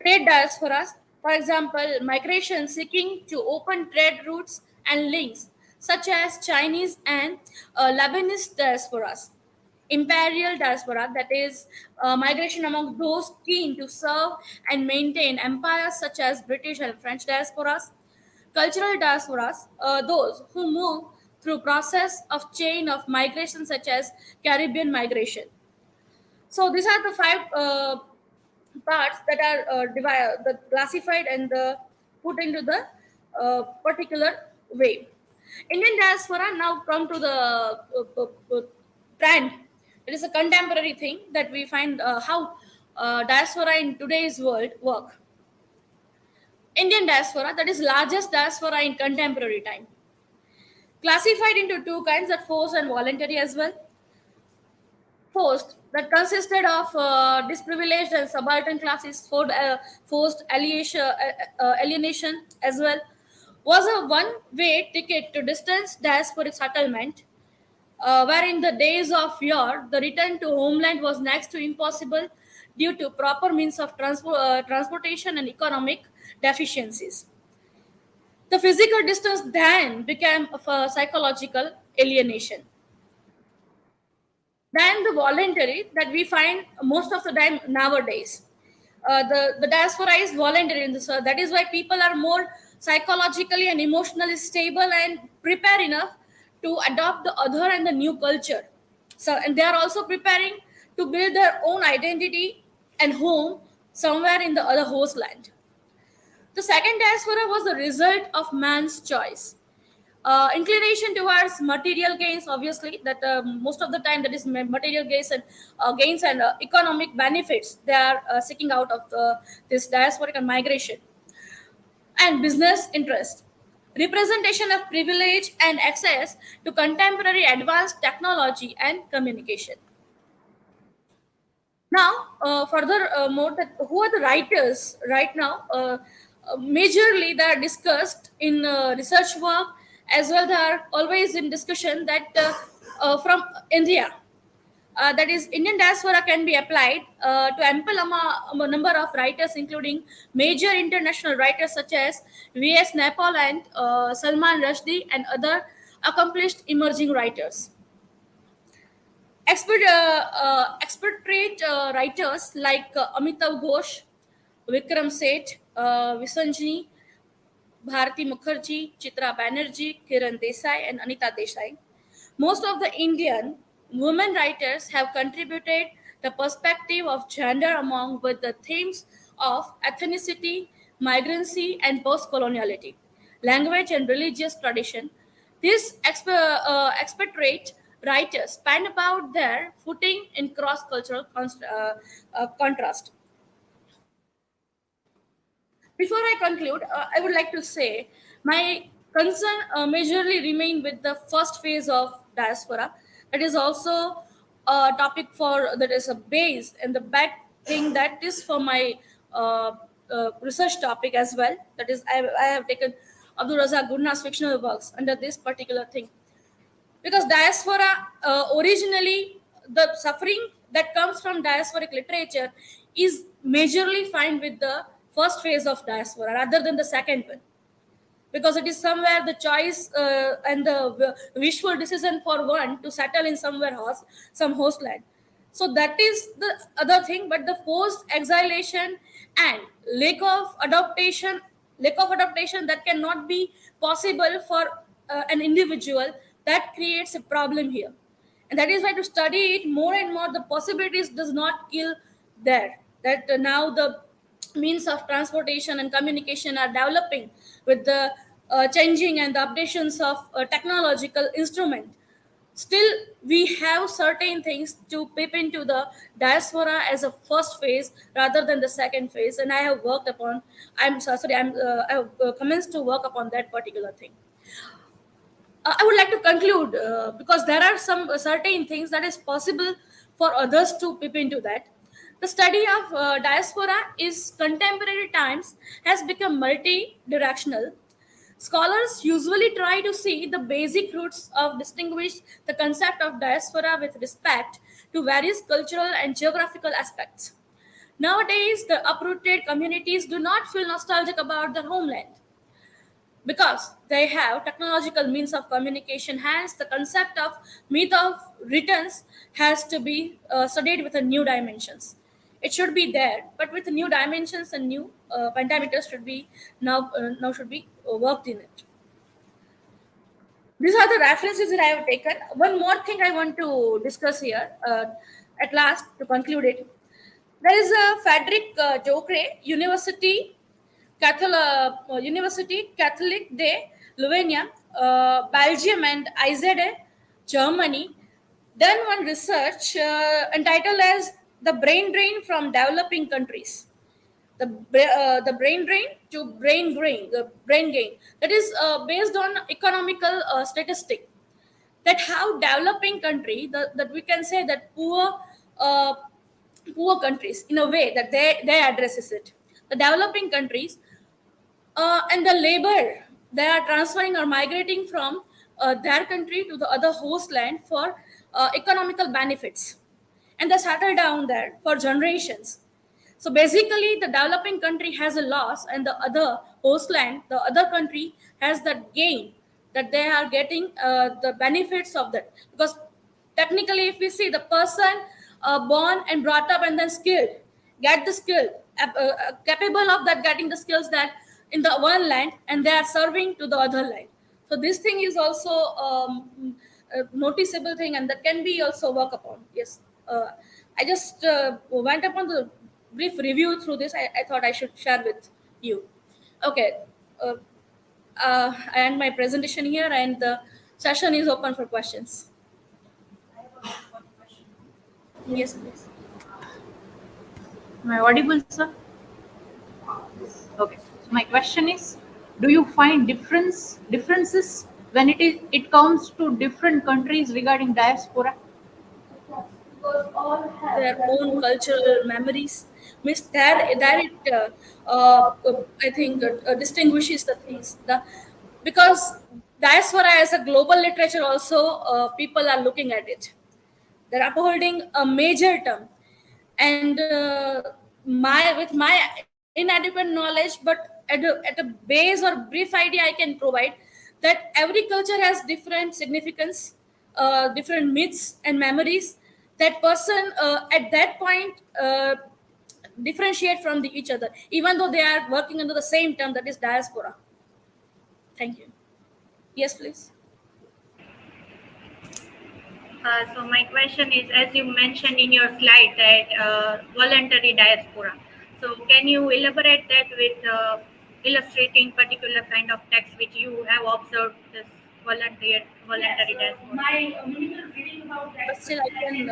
Trade diasporas, for example, migration seeking to open trade routes and links, such as Chinese and Lebanese diasporas. Imperial diaspora, that is migration among those keen to serve and maintain empires, such as British and French diasporas. Cultural diasporas, those who move through process of chain of migration, such as Caribbean migration. So these are the 5 parts that are classified and put into the particular way. Indian diaspora now come to the trend. It is a contemporary thing that we find how diaspora in today's world work. Indian diaspora, that is largest diaspora in contemporary time, classified into 2 kinds, that forced and voluntary as well. Forced, that consisted of disprivileged and subaltern classes, forced alienation as well, was a one-way ticket to distant diasporic settlement, where in the days of yore, the return to homeland was next to impossible due to proper means of transportation and economic deficiencies. The physical distance then became of a psychological alienation. Than the voluntary that we find most of the time nowadays. The diaspora is voluntary in this. That is why people are more psychologically and emotionally stable and prepared enough to adopt the other and the new culture. So, and they are also preparing to build their own identity and home somewhere in the other host land. The second diaspora was the result of man's choice. Inclination towards material gains, obviously, that most of the time that is material gains and economic benefits they are seeking out of this diasporic and migration. And business interest, representation of privilege and access to contemporary advanced technology and communication. Now, more, that who are the writers right now? Majorly, they are discussed in research work, as well. They are always in discussion that from India. That is, Indian diaspora can be applied to ample number of writers, including major international writers such as V.S. Naipaul and Salman Rushdie, and other accomplished emerging writers. Expatriate writers like Amitav Ghosh, Vikram Seth, Visanjani, Bharati Mukherjee, Chitra Banerjee, Kiran Desai, and Anita Desai. Most of the Indian women writers have contributed the perspective of gender among with the themes of ethnicity, migrancy, and post-coloniality, language and religious tradition. These expatriate writers span about their footing in cross-cultural contrast. Before I conclude, I would like to say my concern majorly remain with the first phase of diaspora. That is also a topic for that is a base and the back thing that is for my research topic as well. That is, I have taken Abdul Razak Gurna's fictional works under this particular thing, because diaspora originally the suffering that comes from diasporic literature is majorly found with the first phase of diaspora rather than the second one, because it is somewhere the choice and the wishful decision for one to settle in some host land. So that is the other thing. But the forced exilation and lack of adaptation that cannot be possible for an individual, that creates a problem here. And that is why to study it more and more, the possibilities does not kill there. That now the means of transportation and communication are developing with the changing and the updations of technological instrument. still we have certain things to peep into the diaspora as a first phase rather than the second phase, and I have worked upon, I have commenced to work upon that particular thing. I would like to conclude because there are some certain things that is possible for others to peep into that. The study of diaspora is contemporary times has become multi-directional. Scholars usually try to see the basic roots of distinguish the concept of diaspora with respect to various cultural and geographical aspects. Nowadays, the uprooted communities do not feel nostalgic about their homeland because they have technological means of communication. Hence the concept of myth of returns has to be studied with a new dimensions. It should be there, but with new dimensions and new pentameters should be now should be worked in it. These are the references that I have taken. One more thing I want to discuss here at last to conclude it. There is a Frederick Jocre University Catholic de Louvain, Belgium, and IZE, Germany, done one research entitled as "The Brain Drain from Developing Countries." The brain drain to brain gain. That is based on economical statistic. That how developing country that we can say that uh, poor countries in a way that they addresses it. The developing countries and the labor they are transferring or migrating from their country to the other host land for economical benefits, and they settle down there for generations. So basically the developing country has a loss and the other host land, the other country, has that gain, that they are getting the benefits of that. Because technically if we see the person born and brought up and then skilled, get the skill, capable of that getting the skills that in the one land, and they are serving to the other land. So this thing is also a noticeable thing, and that can be also work upon. Yes, I just went upon the brief review through this. I thought I should share with you. Okay, uh, I end my presentation here, and the session is open for questions. I have one question. Yes, please. Am I audible, sir? Okay. So my question is, do you find differences when it comes to different countries regarding diaspora? Because all have their own cultural memories. Means there it I think distinguishes the things. Because diaspora as a global literature also people are looking at it. They're upholding a major term, and my with my inadequate knowledge, but at a base or brief idea I can provide that every culture has different significance, different myths and memories that person at that point differentiate from each other, even though they are working under the same term, that is diaspora. Thank you. Yes, please. So my question is, as you mentioned in your slide, that voluntary diaspora. So can you elaborate that with illustrating particular kind of text which you have observed this voluntary diaspora? My minimal reading about that, but still I can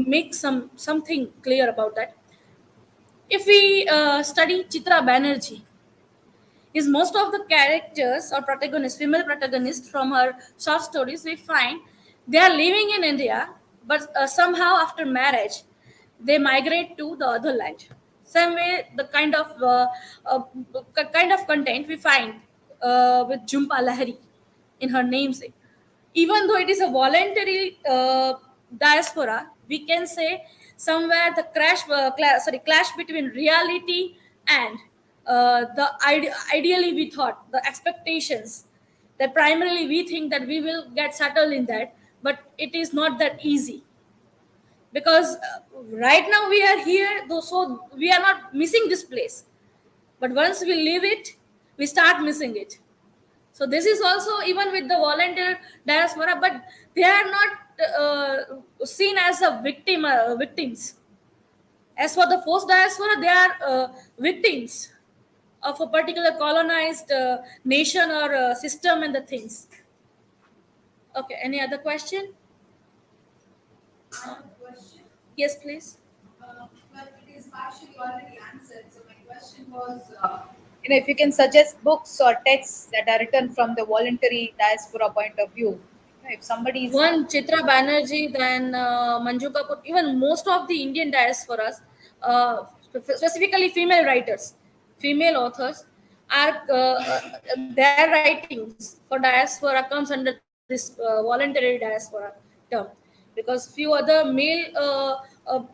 make something clear about that. If we study Chitra Banerjee, is most of the characters or protagonists, female protagonists from her short stories, we find they are living in India, but somehow after marriage, they migrate to the other land. Same way, the uh, kind of content we find with Jhumpa Lahiri in her namesake. Even though it is a voluntary diaspora, we can say somewhere the clash between reality and ideally we thought the expectations, that primarily we think that we will get settled in that, but it is not that easy. Because right now we are here, though, so we are not missing this place, but once we leave it, we start missing it. So this is also even with the volunteer diaspora, but they are not seen as a victims. As for the forced diaspora, they are victims of a particular colonized nation or system and the things. Okay, any other question? I have a question. Yes, please. But it is partially already answered. So my question was, if you can suggest books or texts that are written from the voluntary diaspora point of view. If somebody is One, Chitra Banerjee, then Manju Kapoor, even most of the Indian diasporas, specifically female writers, female authors, are their writings for diaspora comes under this voluntary diaspora term, because few other male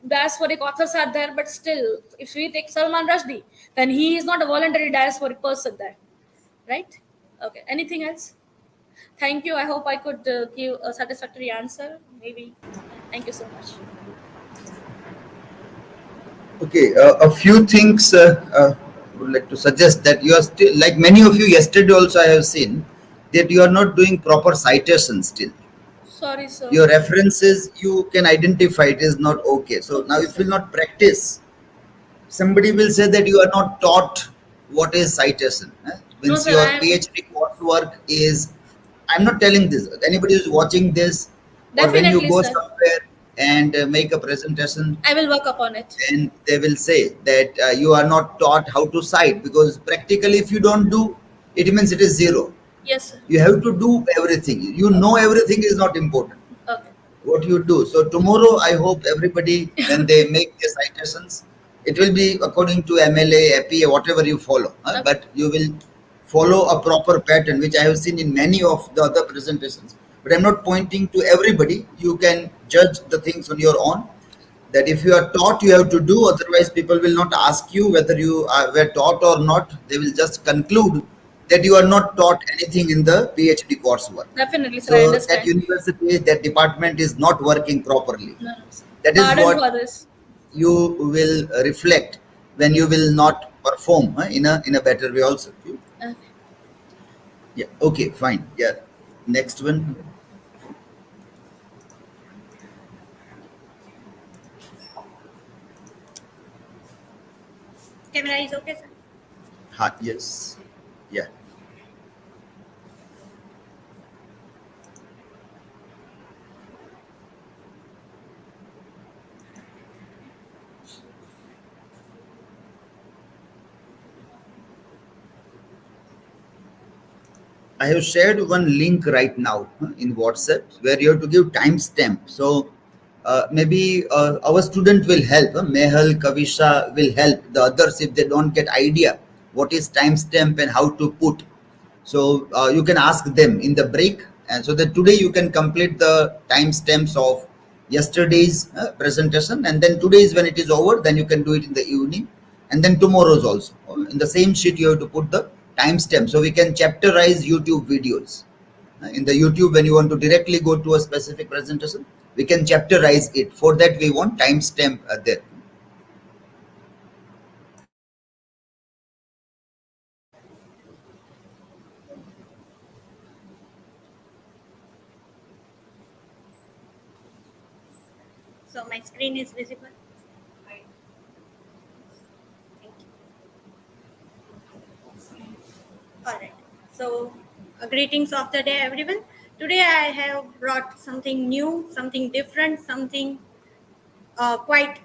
diasporic authors are there, but still, if we take Salman Rushdie, then he is not a voluntary diasporic person there, right? Okay, anything else? Thank you. I hope I could give a satisfactory answer. Maybe. Thank you so much. Okay, a few things I would like to suggest that you are still, like many of you yesterday also I have seen, that you are not doing proper citation still. Sorry, sir. Your references, you can identify it is not okay. So now Okay, if sir. you will not practice, somebody will say that you are not taught what is citation. No, Means sir. I your am PhD coursework is, I'm not telling this, anybody who is watching this, or when you definitely, go sir. somewhere and make a presentation, I will work upon it. and they will say that you are not taught how to cite, because practically if you don't do, it means it is zero. Yes, sir. You have to do everything. You know everything is not important. Okay. What you do. So tomorrow, I hope everybody, when they make the citations, it will be according to MLA, APA, whatever you follow. Okay. But you will follow a proper pattern, which I have seen in many of the other presentations. But I'm not pointing to everybody. You can judge the things on your own. That if you are taught, you have to do. Otherwise, people will not ask you whether you were taught or not. They will just conclude that you are not taught anything in the PhD coursework. Definitely, sir. I So that understand. university, that department is not working properly. No, no, sir. That is Pardon what for this. you will reflect when you will not perform in a better way also. Okay. Yeah. Okay. Fine. Yeah. Next one. Camera is okay, sir. Yes. Yeah. I have shared one link right now in WhatsApp where you have to give timestamp. So maybe our student will help. Mehal, Kavisha will help the others if they don't get idea what is timestamp and how to put. So you can ask them in the break, and so that today you can complete the timestamps of yesterday's presentation, and then today's when it is over, then you can do it in the evening, and then tomorrow's also. In the same sheet, you have to put the timestamp, so we can chapterize YouTube videos. In the YouTube, when you want to directly go to a specific presentation, we can chapterize it. For that, we want timestamp there. So my screen is visible. Thank you. All right. So, greetings of the day, everyone. Today I have brought something new, something different, something quite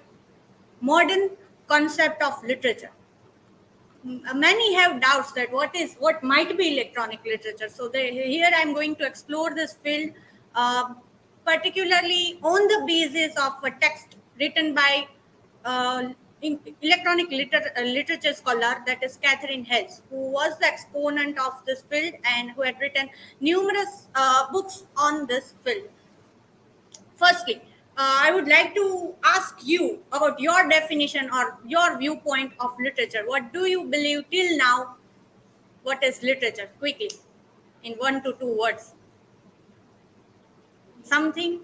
modern concept of literature. Many have doubts that what might be electronic literature. So here I'm going to explore this field, particularly on the basis of a text written by electronic literature scholar, that is Catherine Hales, who was the exponent of this field and who had written numerous books on this field. Firstly, I would like to ask you about your definition or your viewpoint of literature. What do you believe till now? What is literature? Quickly, in 1 to 2 words. Something?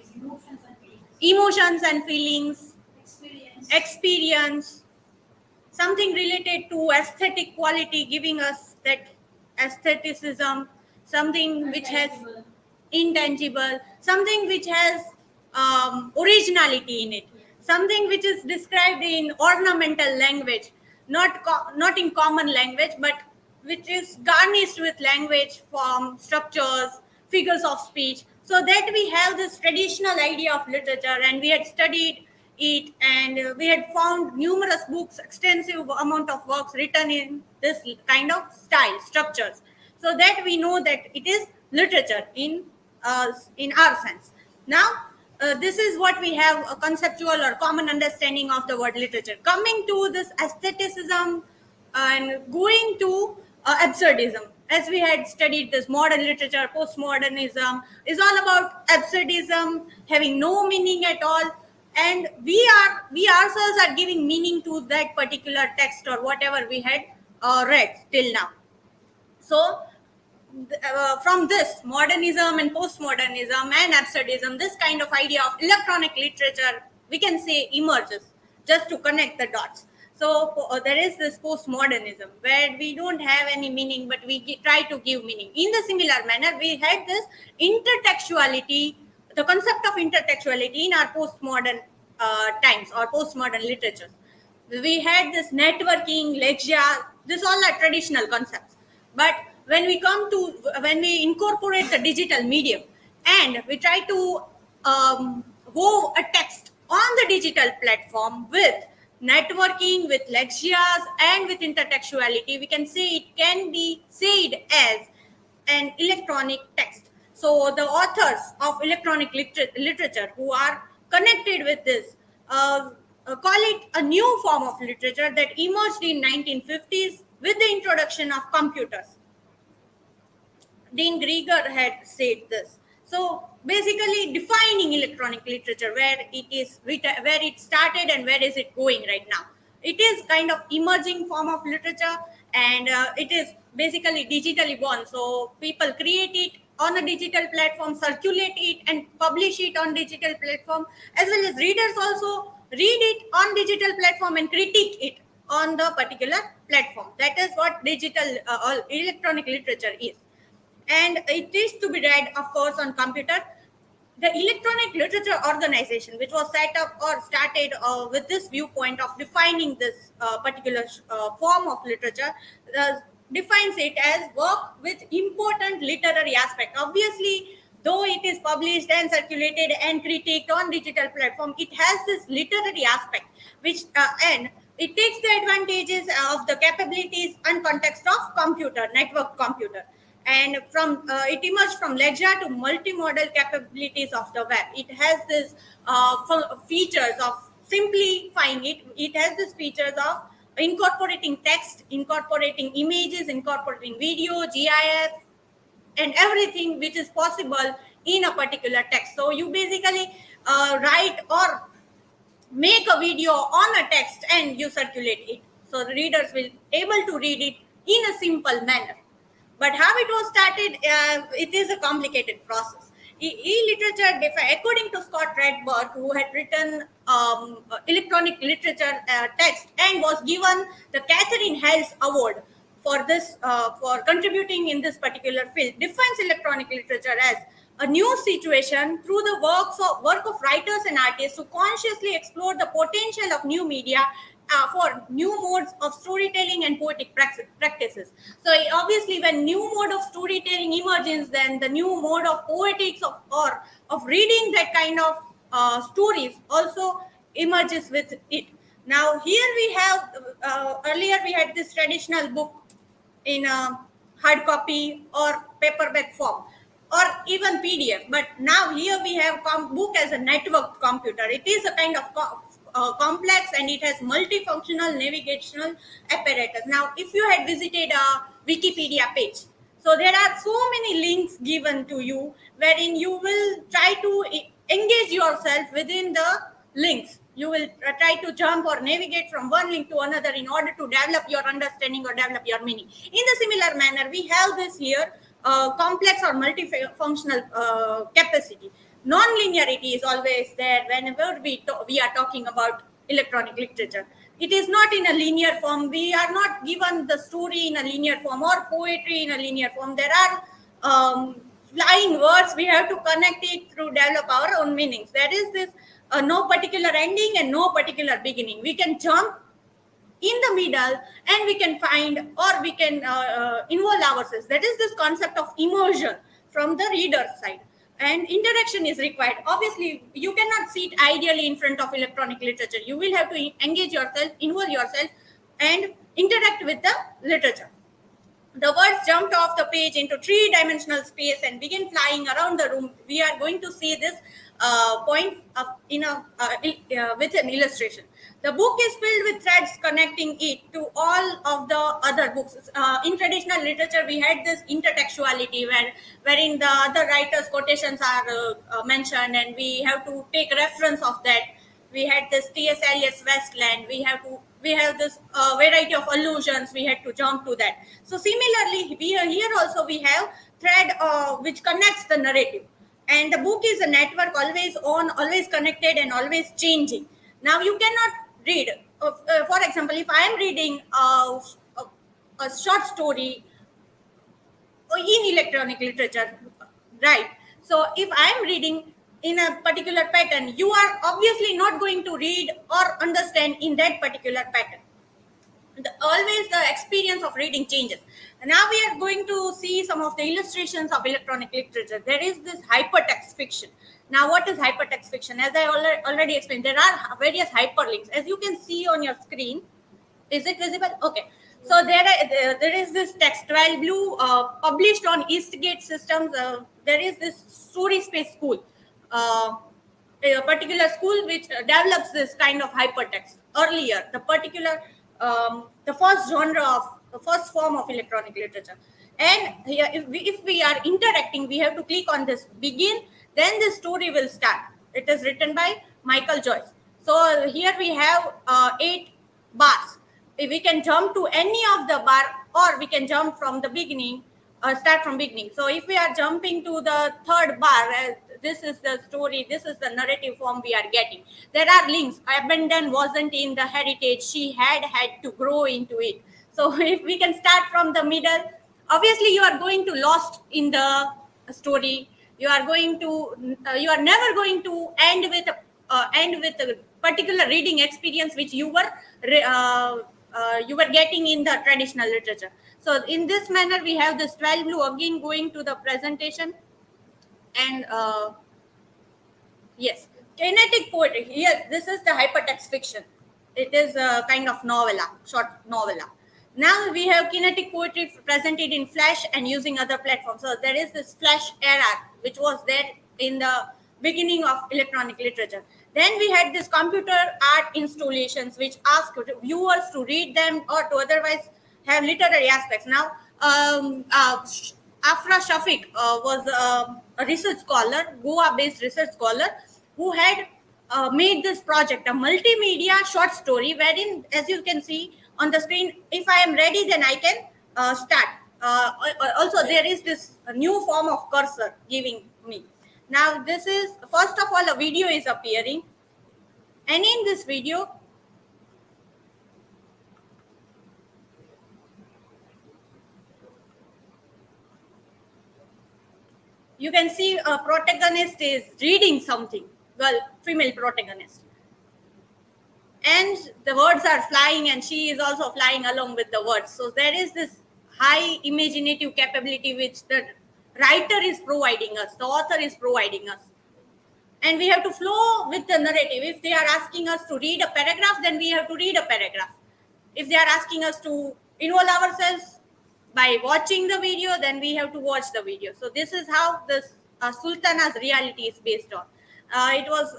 is emotions and feelings, Emotions and feelings, experience, experience, something related to aesthetic quality, giving us that aestheticism, something which has intangible, something which has originality in it, something which is described in ornamental language, not in common language, but which is garnished with language, form, structures, figures of speech, so that we have this traditional idea of literature, and we had studied it, and we had found numerous books, extensive amount of works written in this kind of style structures, so that we know that it is literature in our sense. Now this is what we have, a conceptual or common understanding of the word literature. Coming to this aestheticism and going to absurdism, as we had studied this modern literature, postmodernism is all about absurdism, having no meaning at all, and we ourselves are giving meaning to that particular text or whatever we had read till now. So from this modernism and postmodernism and absurdism, this kind of idea of electronic literature, we can say, emerges, just to connect the dots. So there is this postmodernism where we don't have any meaning, but we try to give meaning. In the similar manner, we had this intertextuality, the concept of intertextuality in our postmodern times or postmodern literatures. We had this networking, Alagiya, this all are traditional concepts. But when we incorporate the digital medium and we try to go a text on the digital platform with networking, with Alagiyas and with intertextuality, we can say it can be said as an electronic text. So the authors of electronic literature who are connected with this call it a new form of literature that emerged in 1950s with the introduction of computers. Dean Grieger had said this. So basically defining electronic literature, where it started and where is it going right now. It is kind of emerging form of literature, and it is basically digitally born. So people create it on a digital platform, circulate it and publish it on digital platform, as well as readers also read it on digital platform and critique it on the particular platform. That is what digital electronic literature is. And it is to be read, of course, on computer. The Electronic Literature Organization, which was set up or started with this viewpoint of defining this particular form of literature, defines it as work with important literary aspect. Obviously, though it is published and circulated and critiqued on digital platform, it has this literary aspect, which and it takes the advantages of the capabilities and context of computer, network computer. And from it emerged from Alagiyya to multimodal capabilities of the web. It has this features of simplifying it. It has these features of incorporating text, incorporating images, incorporating video, GIF, and everything which is possible in a particular text. So you basically write or make a video on a text and you circulate it. So the readers will able to read it in a simple manner. But how it was started, it is a complicated process. E-literature, according to Scott Redberg, who had written electronic literature text and was given the Catherine Hales Award for this, for contributing in this particular field, defines electronic literature as a new situation through the work of writers and artists who consciously explore the potential of new media for new modes of storytelling and poetic practices. So obviously, when new mode of storytelling emerges, then the new mode of poetics of reading that kind of stories also emerges with it. Now here we have earlier we had this traditional book in a hard copy or paperback form, or even PDF. But now here we have book as a networked computer. It is a kind of complex, and it has multifunctional navigational apparatus. Now, if you had visited a Wikipedia page, so there are so many links given to you, wherein you will try to engage yourself within the links. You will try to jump or navigate from one link to another in order to develop your understanding or develop your meaning. In the similar manner, we have this here complex or multifunctional capacity. Non-linearity is always there whenever we are talking about electronic literature. It is not in a linear form. We are not given the story in a linear form or poetry in a linear form. There are flying words. We have to connect it through develop our own meanings. There is this no particular ending and no particular beginning. We can jump in the middle and we can find, or we can involve ourselves. That is this concept of immersion. from the reader's side. And interaction is required. Obviously, you cannot sit ideally in front of electronic literature. You will have to engage yourself, involve yourself, and interact with the literature. The words jumped off the page into three-dimensional space and began flying around the room. We are going to see this point with an illustration. The book is filled with threads connecting it to all of the other books. In traditional literature, we had this intertextuality wherein the other writers' quotations are mentioned, and we have to take reference of that. We had this T.S. Eliot's Westland. We have this variety of allusions. We had to jump to that. So similarly, here also we have thread which connects the narrative, and the book is a network, always on, always connected, and always changing. Now you cannot read. For example, if I am reading a short story in electronic literature, right? So if I am reading in a particular pattern, you are obviously not going to read or understand in that particular pattern. Always the experience of reading changes. And now we are going to see some of the illustrations of electronic literature. There is this hypertext fiction. Now, what is hypertext fiction? As I already explained, there are various hyperlinks. As you can see on your screen, is it visible? Okay. So there is this text, 12 Blue, published on Eastgate Systems. There is this story space school, a particular school which develops this kind of hypertext. Earlier, the first the first form of electronic literature. And here, if we are interacting, we have to click on this begin, then the story will start. It is written by Michael Joyce. So here we have 8 bars. We can jump to any of the bar, or we can jump from the beginning, start from beginning. So if we are jumping to the third bar, this is the story, this is the narrative form we are getting. There are links. Abandon wasn't in the heritage. She had to grow into it. So if we can start from the middle, obviously you are going to lost in the story. You are never going to end with a particular reading experience which you were getting in the traditional literature. So in this manner, we have this 12 Blue again going to the presentation. And yes, kinetic poetry. Here, this is the hypertext fiction. It is a kind of novella, short novella. Now we have kinetic poetry presented in Flash and using other platforms. So there is this Flash era, which was there in the beginning of electronic literature. Then we had this computer art installations, which ask viewers to read them or to otherwise have literary aspects. Now, Afra Shafiq was a research scholar, Goa-based research scholar, who had made this project, a multimedia short story, wherein, as you can see on the screen, if I am ready, then I can start. Also, there is this new form of cursor giving me. Now, this is, first of all, a video is appearing. And in this video, you can see a protagonist is reading something. Well, female protagonist. And the words are flying, and she is also flying along with the words. So there is this high imaginative capability which the writer is providing us, the author is providing us. And we have to flow with the narrative. If they are asking us to read a paragraph, then we have to read a paragraph. If they are asking us to involve ourselves by watching the video, then we have to watch the video. So this is how this Sultana's reality is based on. It was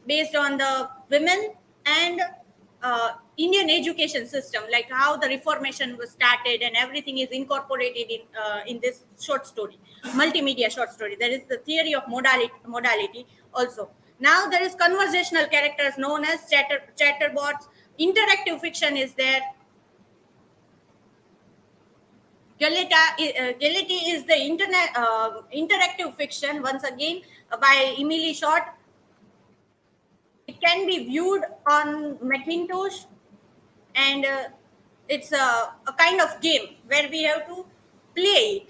based on the women and Indian education system, like how the Reformation was started, and everything is incorporated in this short story, multimedia short story. There is the theory of modality also. Now there is conversational characters known as chatterbots. Interactive fiction is there. Galati is the interactive fiction, once again by Emily Short. It can be viewed on Macintosh, and it's a kind of game where we have to play it.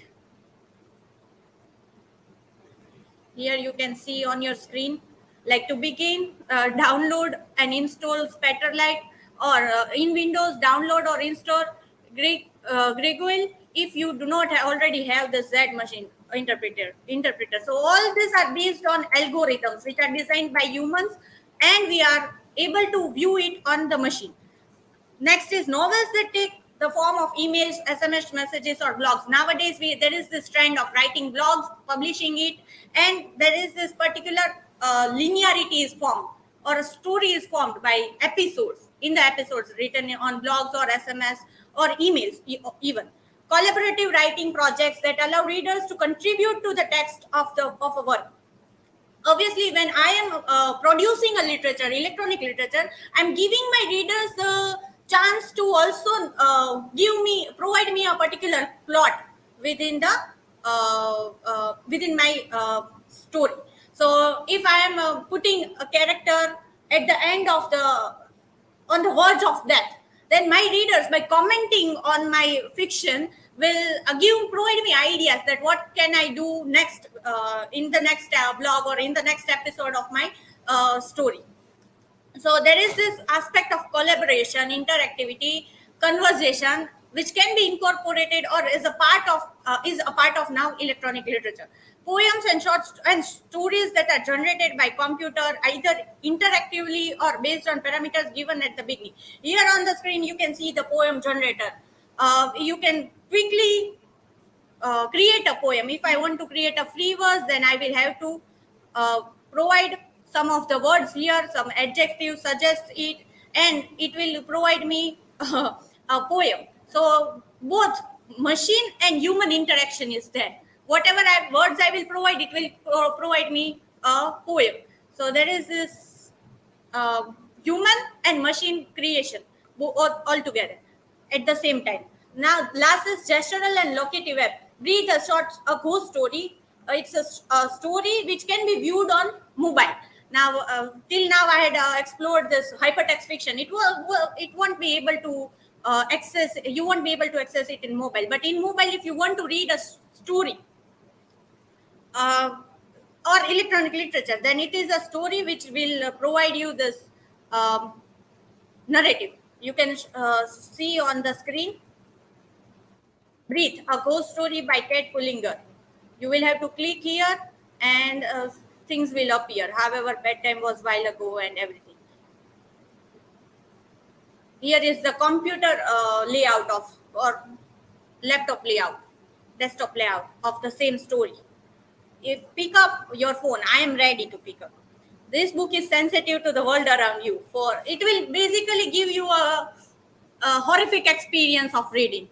Here you can see on your screen, like to begin, download and install Spatterlight, or in Windows, download or install Gregoil if you do not already have the Z machine. interpreter. So all these are based on algorithms which are designed by humans, and we are able to view it on the machine. Next is novels that take the form of emails, SMS messages, or blogs. Nowadays, there is this trend of writing blogs, publishing it, and there is this particular linearity is formed, or a story is formed by episodes. In the episodes written on blogs or SMS or emails, even collaborative writing projects that allow readers to contribute to the text of a work. Obviously, when I am producing a literature, electronic literature, I'm giving my readers the chance to also provide me a particular plot within the within my story. So if I am putting a character at the end of on the verge of death, then my readers, by commenting on my fiction, will provide me ideas that what can I do next in the next blog or in the next episode of my story. So there is this aspect of collaboration, interactivity, conversation, which can be incorporated or is a part of now electronic literature. Poems and and stories that are generated by computer, either interactively or based on parameters given at the beginning. Here on the screen, you can see the poem generator. You can quickly create a poem. If I want to create a free verse, then I will have to provide some of the words here, some adjectives, suggest it, and it will provide me a poem. So both machine and human interaction is there. Whatever words I will provide, it will provide me a poem. So there is this human and machine creation all together at the same time. Now, last is gestural and locative web. Breathe a ghost story. It's a story which can be viewed on mobile. Now, till now, I had explored this hypertext fiction. It won't be able to access. You won't be able to access it in mobile. But in mobile, if you want to read a story or electronic literature, then it is a story which will provide you this narrative. You can see on the screen. Breathe, a ghost story by Ted Pullinger. You will have to click here and things will appear. However, bedtime was while ago and everything. Here is the computer layout or laptop layout, desktop layout of the same story. If pick up your phone, I am ready to pick up. This book is sensitive to the world around you. For it will basically give you a horrific experience of reading,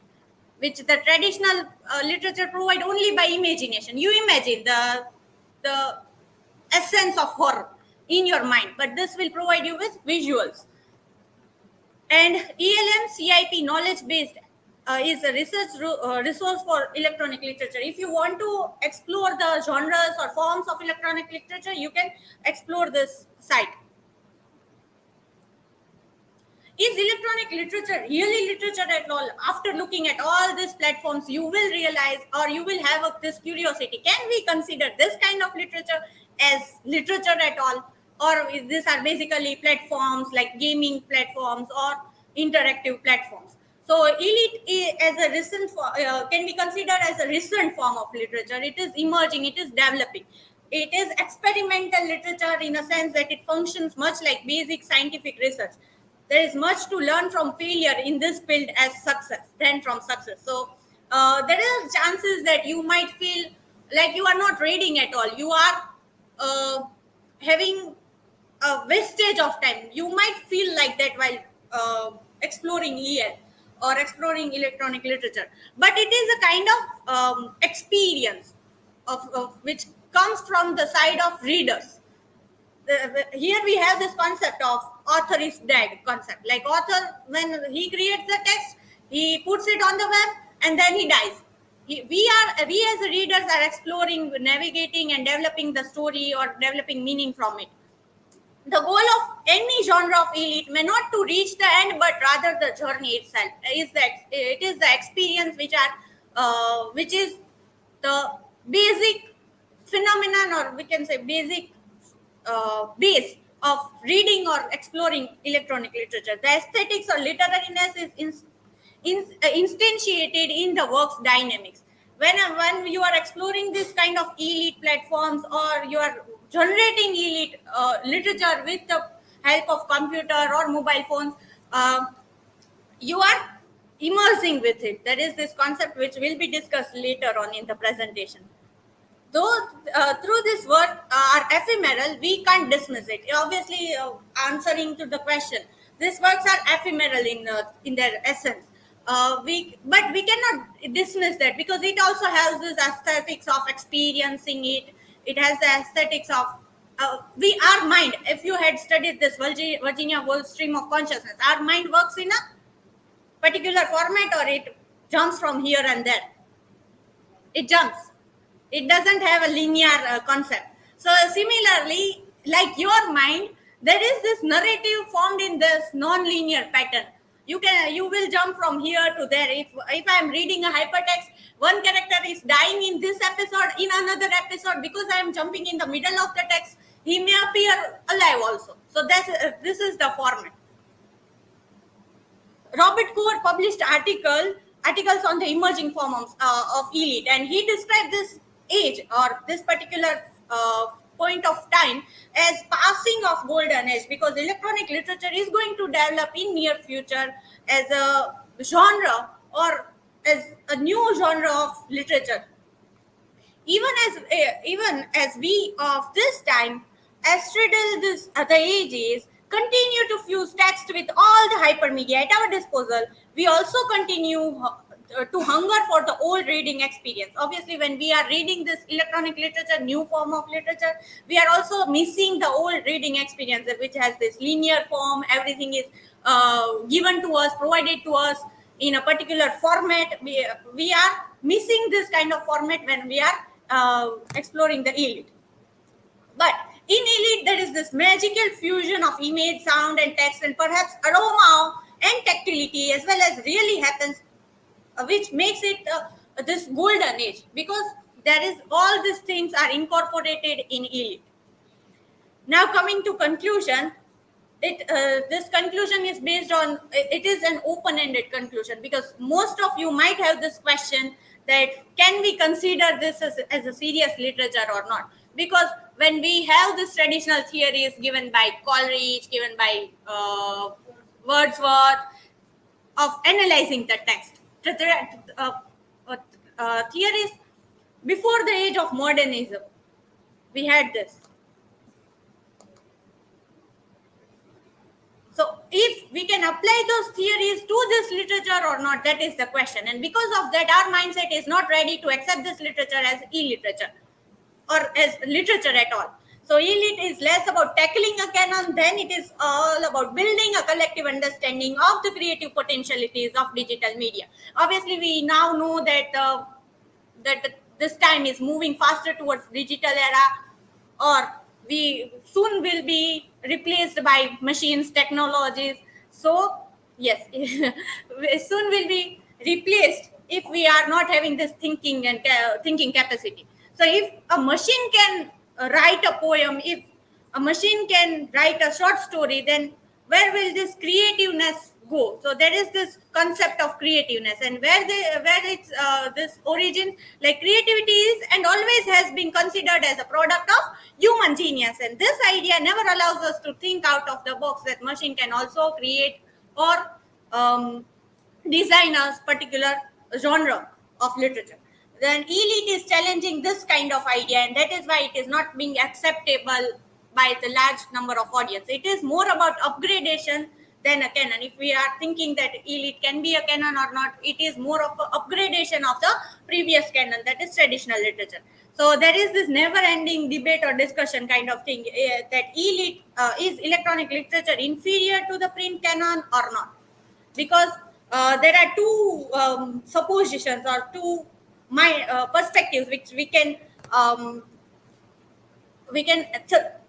which the traditional literature provide only by imagination. You imagine the essence of horror in your mind, but this will provide you with visuals. And ELM CIP knowledge based is a resource for electronic literature. If you want to explore the genres or forms of electronic literature, you can explore this site. Is electronic literature really literature at all? After looking at all these platforms, you will realize, or you will have this curiosity, can we consider this kind of literature as literature at all? Or these are basically platforms like gaming platforms or interactive platforms. So Elite as a recent can be considered as a recent form of literature. It is emerging, it is developing. It is experimental literature in a sense that it functions much like basic scientific research. There is much to learn from failure in this field as success than from success. So there are chances that you might feel like you are not reading at all. You are having a wastage of time. You might feel like that while exploring EL or exploring electronic literature. But it is a kind of experience of which comes from the side of readers. Here we have this concept of author is dead concept. Like author, when he creates the text, he puts it on the web and then he dies. We as readers are exploring, navigating and developing the story or developing meaning from it. The goal of any genre of elite may not to reach the end, but rather the journey itself. It is the experience which is the basic phenomenon, or we can say basic base of reading or exploring electronic literature. The aesthetics or literariness is instantiated in the work's dynamics. when you are exploring this kind of elite platforms, or you are generating elite literature with the help of computer or mobile phones, you are immersing with it. There is this concept which will be discussed later on in the presentation. Though through this work are ephemeral, we can't dismiss it. Obviously, answering to the question, these works are ephemeral in their essence. But we cannot dismiss that, because it also has this aesthetics of experiencing it. It has the aesthetics of our mind. If you had studied this Virginia Woolf stream of consciousness, our mind works in a particular format, or it jumps from here and there. It jumps. It doesn't have a linear concept. So similarly, like your mind, there is this narrative formed in this non-linear pattern. You will jump from here to there. If I am reading a hypertext, one character is dying in this episode, in another episode, because I am jumping in the middle of the text, he may appear alive also. So this is the format. Robert Coor published articles on the emerging forms of elite, and he described this age, or this particular point of time, as passing of golden age, because electronic literature is going to develop in near future as a genre, or as a new genre of literature. Even as we of this time, as straddle this the ages, continue to fuse text with all the hypermedia at our disposal, we also continue to hunger for the old reading experience. Obviously, when we are reading this electronic literature, new form of literature, we are also missing the old reading experience, which has this linear form. Everything is given to us, provided to us in a particular format. We are missing this kind of format when we are exploring the elite. But in elite, there is this magical fusion of image, sound, and text, and perhaps aroma and tactility, as well as really happens, which makes it this golden age, because there is all these things are incorporated in elite. Now, coming to conclusion, this conclusion is based on, it is an open-ended conclusion, because most of you might have this question that can we consider this as a serious literature or not? Because when we have this traditional theories given by Coleridge, given by Wordsworth, of analyzing the text, theories before the age of modernism, we had this. So if we can apply those theories to this literature or not, that is the question. And because of that, our mindset is not ready to accept this literature as e-literature or as literature at all. So elite is less about tackling a canon than it is all about building a collective understanding of the creative potentialities of digital media. Obviously, we now know that this time is moving faster towards digital era, or we soon will be replaced by machines, technologies. So yes, soon will be replaced if we are not having this thinking and thinking capacity. So if a machine can write a poem, if a machine can write a short story, then where will this creativeness go? So there is this concept of creativeness, and where it's this origin, like creativity is and always has been considered as a product of human genius, and this idea never allows us to think out of the box that machine can also create or design a particular genre of literature. Then elite is challenging this kind of idea, and that is why it is not being acceptable by the large number of audience. It is more about upgradation than a canon. If we are thinking that elite can be a canon or not, it is more of an upgradation of the previous canon, that is traditional literature. So there is this never-ending debate or discussion kind of thing, that elite is electronic literature inferior to the print canon or not? Because there are two suppositions or two perspectives which we can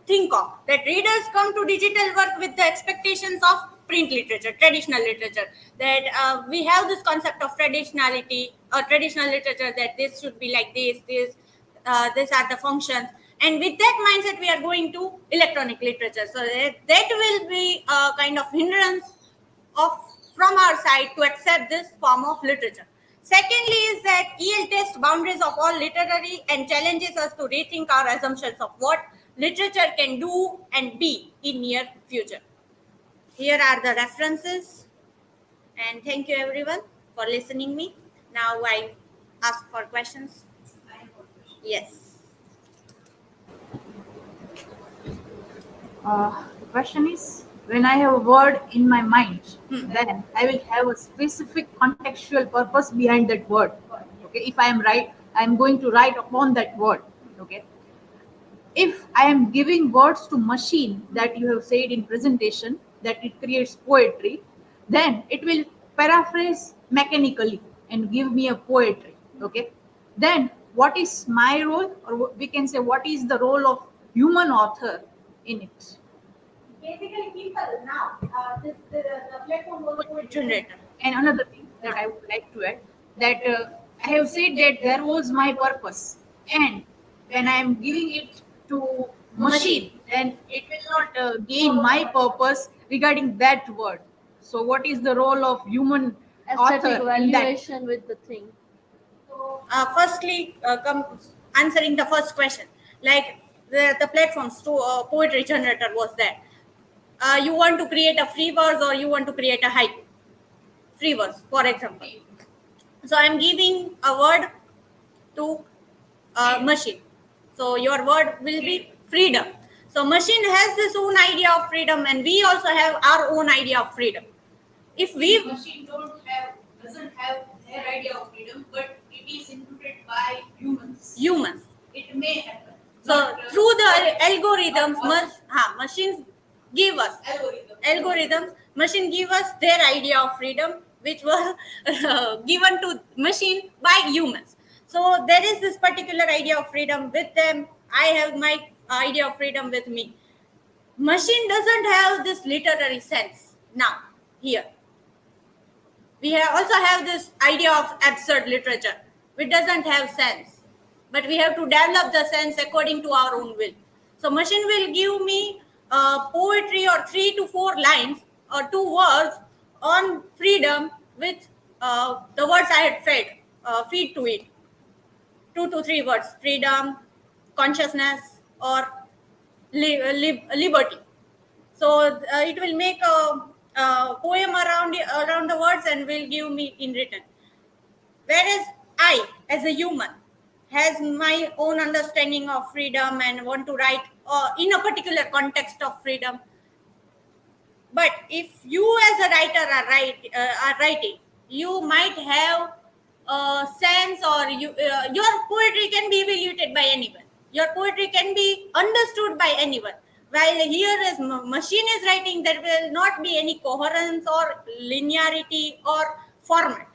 think of, that readers come to digital work with the expectations of print literature, traditional literature, that we have this concept of traditionality or traditional literature, that this should be like this these are the functions, and with that mindset we are going to electronic literature. So that will be a kind of hindrance from our side to accept this form of literature. Secondly is that EL tests boundaries of all literary and challenges us to rethink our assumptions of what literature can do and be in near future. Here are the references, and thank you everyone for listening me. Now I ask for questions. Yes. The question is, when I have a word in my mind, then I will have a specific contextual purpose behind that word. Okay, if I am right, I am going to write upon that word. Okay, if I am giving words to machine that you have said in presentation that it creates poetry, then it will paraphrase mechanically and give me a poetry. Okay, then what is my role, or we can say what is the role of human author in it? Basically, people now, the platform was Generator. And another thing that I would like to add, that I have said that there was my purpose, and when I am giving it to machine, then it will not gain my purpose regarding that word. So what is the role of human Aesthetic author in that? valuation with the thing. Firstly, answering the first question, like the platform's poetry generator was there. You want to create a free verse or you want to create a haiku? Free verse, for example. So I'm giving a word to machine. So your word will be freedom. So machine has this own idea of freedom, and we also have our own idea of freedom. If we Machine doesn't have their idea of freedom, but it is included by humans, It may happen. so Not, through the algorithms, machines give us algorithm. machine give us their idea of freedom, which was given to machine by humans. So there is this particular idea of freedom with them. I have my idea of freedom with me. Machine doesn't have this literary sense. Now here we also have this idea of absurd literature, which doesn't have sense, but we have to develop the sense according to our own will. So machine will give me poetry or 3 to 4 lines or 2 words on freedom with the words I had feed to it. 2 to 3 words: freedom, consciousness, or liberty. So it will make a poem around the words and will give me in written. Whereas I, as a human, has my own understanding of freedom and want to write in a particular context of freedom. But if you as a writer are writing, you might have a sense, or your poetry can be evaluated by anyone. Your poetry can be understood by anyone. While here as machine is writing, there will not be any coherence or linearity or format.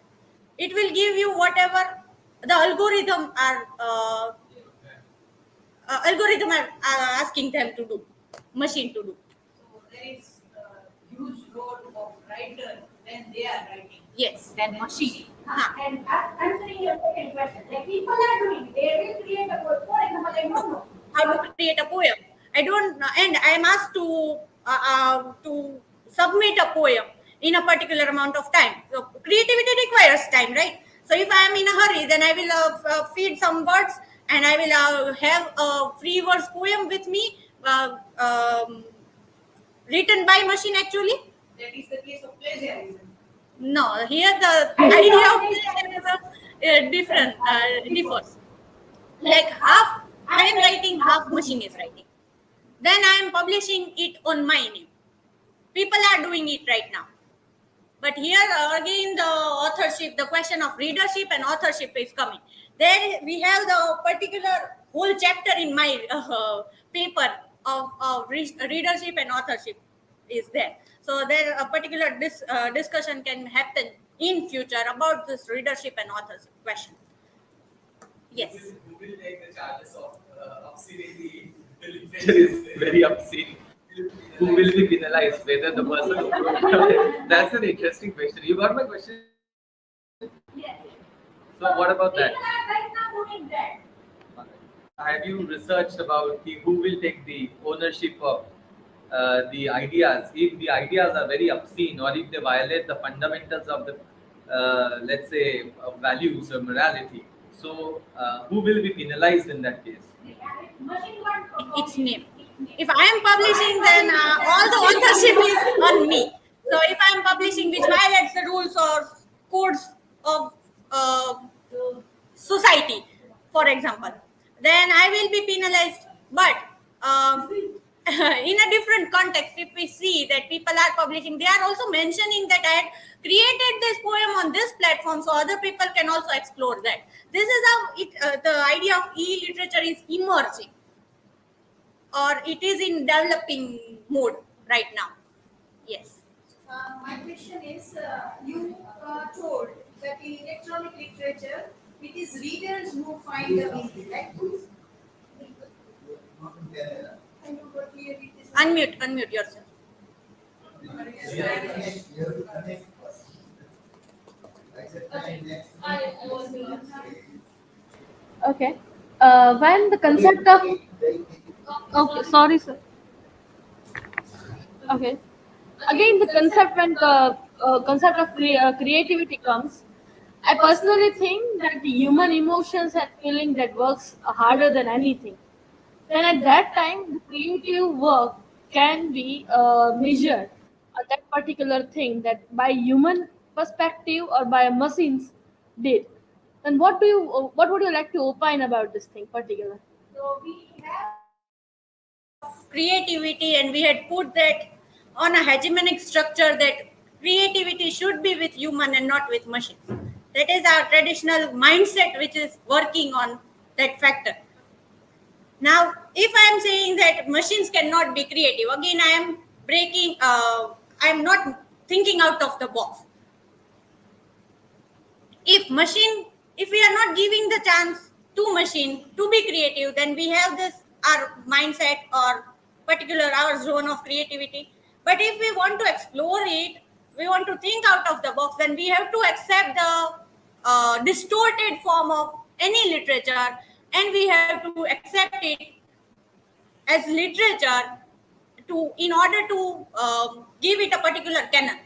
It will give you whatever the algorithm are asking them to do, machine to do. So there is a huge role of writer when they are writing. Yes. Then machine. And answering your second question, like people are doing, they will create a poem. For example, I don't know how to create a poem. I don't know, and I am asked to submit a poem in a particular amount of time. So creativity requires time, right? So if I am in a hurry, then I will feed some words, and I will have a free verse poem with me, written by machine actually. That is the case of plagiarism. No, here the idea of plagiarism differs. Like half I am writing, half machine is writing. Then I am publishing it on my name. People are doing it right now. But here again, the authorship, the question of readership and authorship is coming. There we have the particular whole chapter in my paper of readership and authorship is there. So there a particular discussion can happen in future about this readership and authorship question. Yes. Who will take the charges of obscenity? The literature is very obscene. Who will be penalized? Whether the person. That's an interesting question. You got my question? Yes. So what about that? People are right now doing that. Have you researched about who will take the ownership of the ideas? If the ideas are very obscene, or if they violate the fundamentals of the let's say, values or morality. So, who will be penalized in that case? Its name. If I am publishing, then all the authorship is on me. So if I am publishing which violates the rules or codes of society, for example, then I will be penalized. But in a different context, if we see that people are publishing, they are also mentioning that I had created this poem on this platform, so other people can also explore that. This is how the idea of e-literature is emerging, or it is in developing mode right now. Yes. My question is, you told that in electronic literature, it is readers who find the meaning, right? Unmute yourself. Okay. When the concept of okay, sorry, sir. Okay. Again, the concept when concept of creativity comes, I personally think that the human emotions and feeling that works harder than anything. Then at that time, the creative work can be measured on that particular thing that by human perspective or by machines did. Then what would you like to opine about this thing particular? So we have creativity, and we had put that on a hegemonic structure that creativity should be with human and not with machines. That is our traditional mindset, which is working on that factor. Now, if I am saying that machines cannot be creative, again I am breaking. I am not thinking out of the box. If we are not giving the chance to machine to be creative, then we have this our mindset or particular our zone of creativity. But if we want to explore it, we want to think out of the box, then we have to accept the distorted form of any literature, and we have to accept it as literature to in order to give it a particular canon.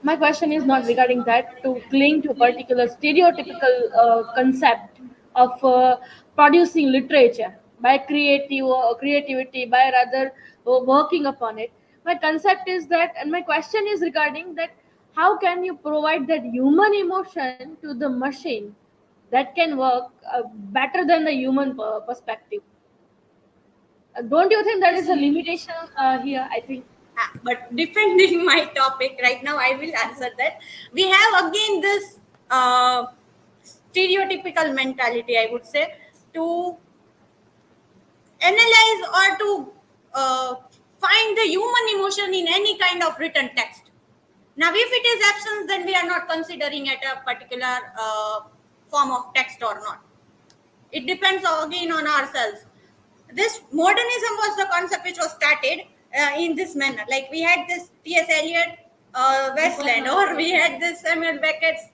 My question is not regarding that to cling to a particular stereotypical concept of producing literature by creativity by rather working upon it. My concept is that, and my question is regarding that: how can you provide that human emotion to the machine that can work better than the human perspective? Don't you think that is a limitation here? I think. But defending my topic right now, I will answer that. We have again this stereotypical mentality, I would say, to analyze or to find the human emotion in any kind of written text. Now, if it is absence, then we are not considering it a particular form of text or not. It depends again on ourselves. This modernism was the concept which was started in this manner. Like we had this T.S. Eliot, Westland, or we had this Samuel Beckett's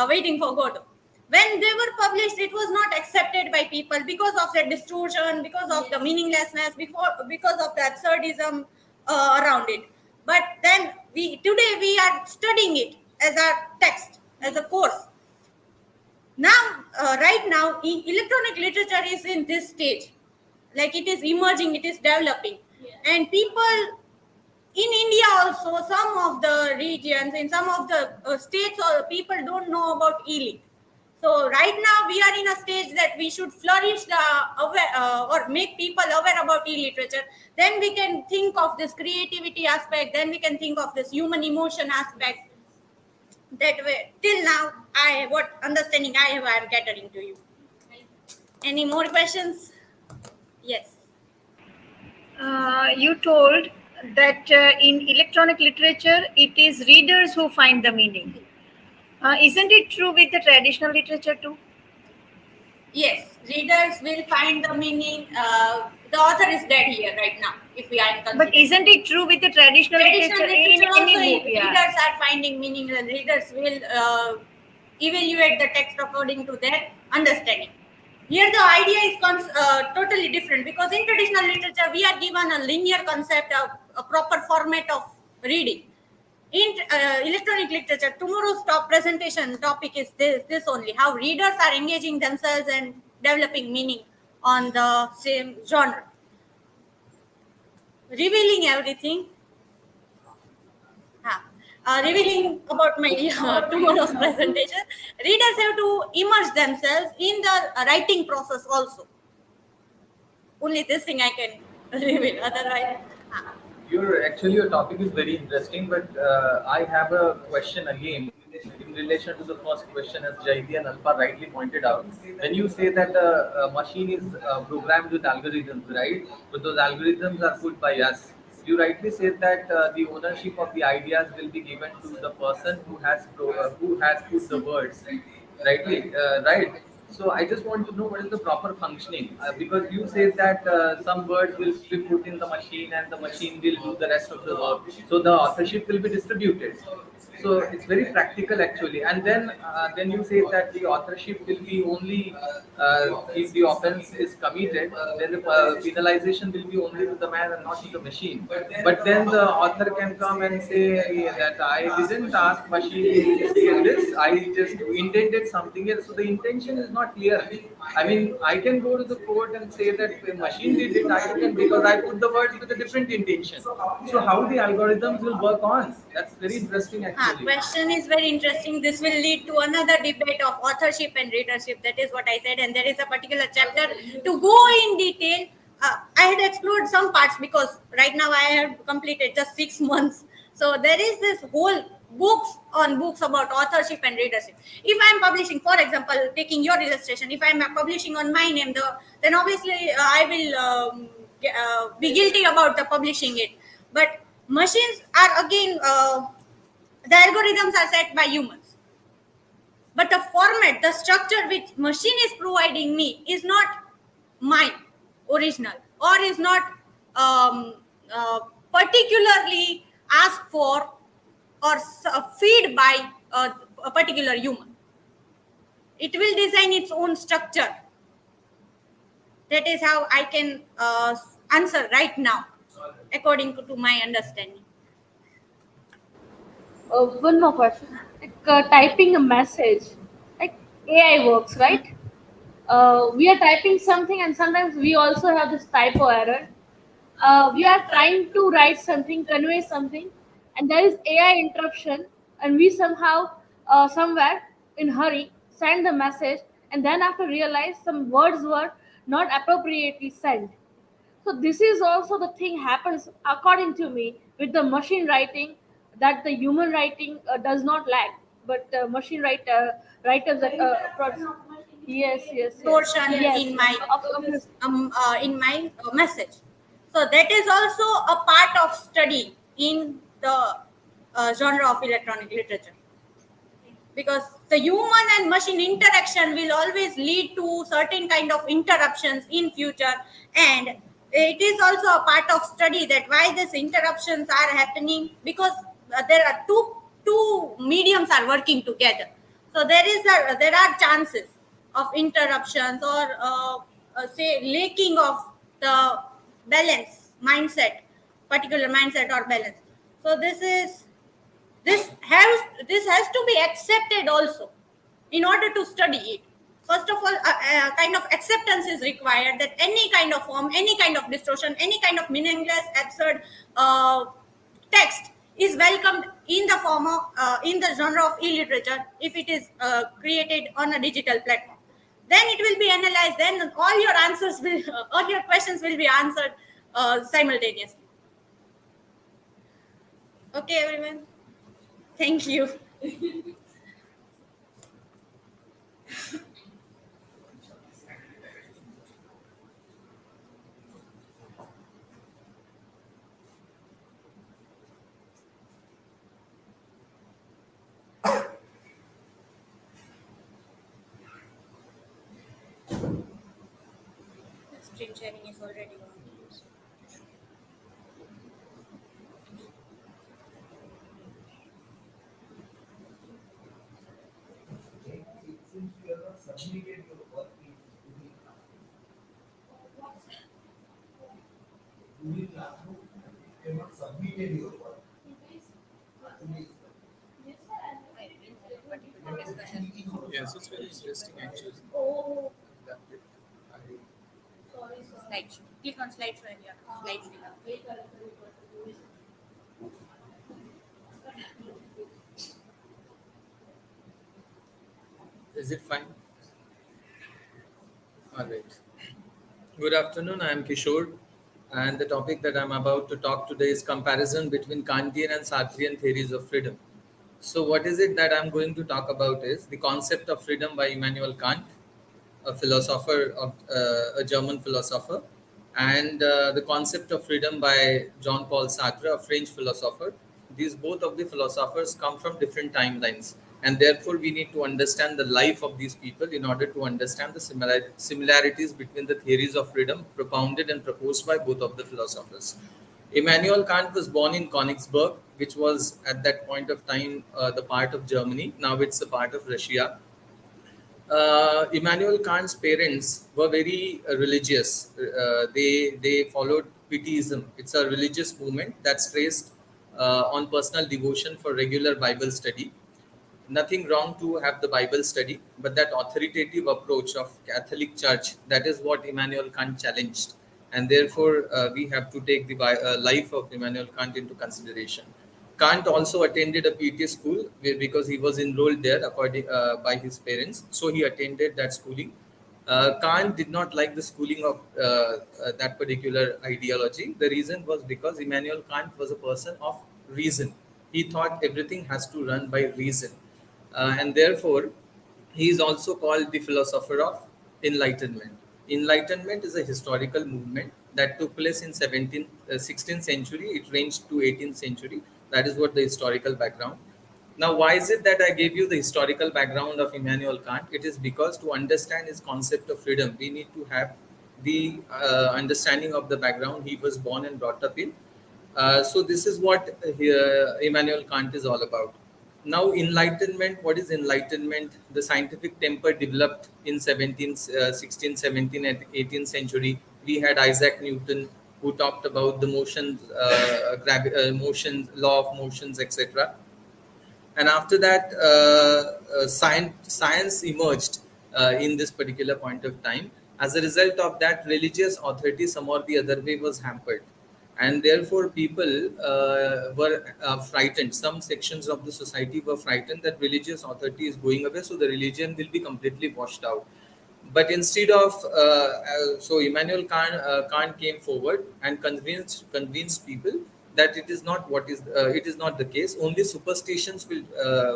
Waiting for Godot. When they were published, it was not accepted by people because of the distortion, because of the meaninglessness, because of the absurdism around it. But then today we are studying it as a text, as a course. Now, right now, electronic literature is in this stage. Like it is emerging, it is developing. And people in India also, some of the regions, in some of the states, or people don't know about e-lit. So right now we are in a stage that we should flourish or make people aware about e-literature. Then we can think of this creativity aspect. Then we can think of this human emotion aspect. That way, till now, what understanding I am catering to you. Any more questions? Yes. You told that in electronic literature, it is readers who find the meaning. Isn't it true with the traditional literature too? Yes, readers will find the meaning. The author is dead here right now. If we are But isn't it true with the traditional literature? also, Any book, readers are finding meaning. And readers will evaluate the text according to their understanding. Here, the idea is totally different because in traditional literature, we are given a linear concept of a proper format of reading. In electronic literature, tomorrow's top presentation topic is this only: how readers are engaging themselves and developing meaning on the same genre. Revealing everything. Revealing about my tomorrow's presentation. Readers have to immerse themselves in the writing process also. Only this thing I can reveal. Otherwise, Your topic is very interesting, but I have a question again in relation to the first question, as Jayati and Alpa rightly pointed out. When you say that a machine is programmed with algorithms, right? But those algorithms are put by us. You rightly said that the ownership of the ideas will be given to the person who has put the words, rightly, right? So I just want to know what is the proper functioning, because you say that some words will be put in the machine and the machine will do the rest of the work. So the authorship will be distributed. So it's very practical actually. And then you say that the authorship will be only if the offense is committed, then the penalization will be only to the man and not to the machine. But then the author can come and say that I didn't ask machine to do this, I just intended something else. So the intention is not clear. I mean, I can go to the court and say that the machine did it, I didn't, because I put the words with a different intention. So how the algorithms will work on? That's very interesting actually. question is very interesting. This will lead to another debate of authorship and readership. That is what I said, and there is a particular chapter to go in detail. I had explored some parts because right now I have completed just 6 months. So there is this whole books about authorship and readership. If I am publishing, for example, taking your illustration, if I am publishing on my name, then obviously I will be guilty about the publishing it. But machines are again. The algorithms are set by humans, but the format, the structure which machine is providing me is not mine original, or is not particularly asked for or feed by a particular human. It will design its own structure. That is how I can answer right now according to my understanding. One more question. Like typing a message, like AI works, right? We are typing something, and sometimes we also have this typo error. We are trying to write something, convey something, and there is AI interruption, and we somehow, somewhere in hurry, send the message, and then after realize some words were not appropriately sent. So this is also the thing happens according to me with the machine writing, that the human writing does not lack, but writers that yes, Portion yes, in yes. my message. So that is also a part of study in the genre of electronic literature, because the human and machine interaction will always lead to certain kind of interruptions in future, and it is also a part of study that why these interruptions are happening, because there are two mediums are working together. So there are chances of interruptions, or say lacking of the balance mindset, particular mindset or balance. So this has to be accepted also in order to study it. First of all, a kind of acceptance is required that any kind of form, any kind of distortion, any kind of meaningless absurd text is welcomed in the form of in the genre of e-literature if it is created on a digital platform. Then it will be analyzed, then all your answers will all your questions will be answered simultaneously. Okay, everyone, thank you. Screen sharing is already on. It seems you have not submitted your work in Google Classroom. You have not submitted your work. Actually, Yes, it's very interesting actually. Oh, That bit, slideshow. Click on slideshow and your slides will appear. Is it fine? All right. Good afternoon. I am Kishor, and the topic that I'm about to talk today is comparison between Kantian and Sartrean theories of freedom. So, what is it that I'm going to talk about is the concept of freedom by Immanuel Kant, a philosopher of a German philosopher, and the concept of freedom by Jean-Paul Sartre, a French philosopher. These both of the philosophers come from different timelines, and therefore we need to understand the life of these people in order to understand the similarities between the theories of freedom propounded and proposed by both of the philosophers. Immanuel Kant was born in Königsberg, which was at that point of time the part of Germany. Now it's a part of Russia. Immanuel Kant's parents were very religious. They followed Pietism. It's a religious movement that's based on personal devotion for regular Bible study. Nothing wrong to have the Bible study, but that authoritative approach of Catholic Church, that is what Immanuel Kant challenged, and therefore we have to take the life of Immanuel Kant into consideration. Kant also attended a PT school because he was enrolled there according by his parents, so he attended that schooling. Kant did not like the schooling of that particular ideology. The reason was because Immanuel Kant was a person of reason. He thought everything has to run by reason, and therefore he is also called the philosopher of enlightenment. Enlightenment is a historical movement that took place in 16th century. It ranged to 18th century. That is what the historical background. Now, why is it that I gave you the historical background of Immanuel Kant? It is because to understand his concept of freedom, we need to have the understanding of the background he was born and brought up in. So this is what Immanuel Kant is all about. Now, enlightenment, what is enlightenment? The scientific temper developed in 16th, 17th, and 18th century. We had Isaac Newton, who talked about the motions, motions, law of motions, etc. And after that, science emerged in this particular point of time. As a result of that, religious authority some or the other way was hampered, and therefore people were frightened. Some sections of the society were frightened that religious authority is going away, so the religion will be completely washed out. But instead of so Immanuel Kant came forward and convinced people that it is not it is not the case. Only superstitions will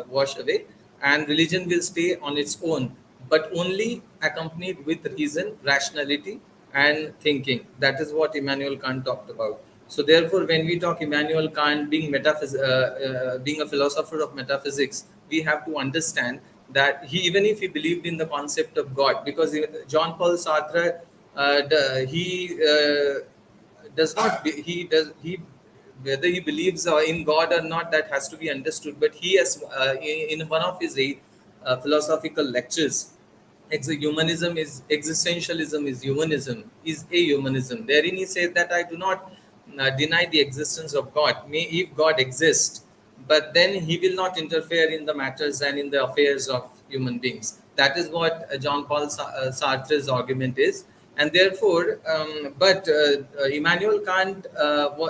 wash away, and religion will stay on its own, but only accompanied with reason, rationality, and thinking. That is what Immanuel Kant talked about. So therefore, when we talk Immanuel Kant being being a philosopher of metaphysics, we have to understand that even if he believed in the concept of God, because John Paul Sartre, he does not, he whether he believes in God or not, that has to be understood. But he has, in one of his philosophical lectures, humanism is existentialism is humanism, is a humanism. Therein he said that I do not deny the existence of God. May if God exists, but then he will not interfere in the matters and in the affairs of human beings. That is what John Paul Sartre's argument is. And therefore, Immanuel Kant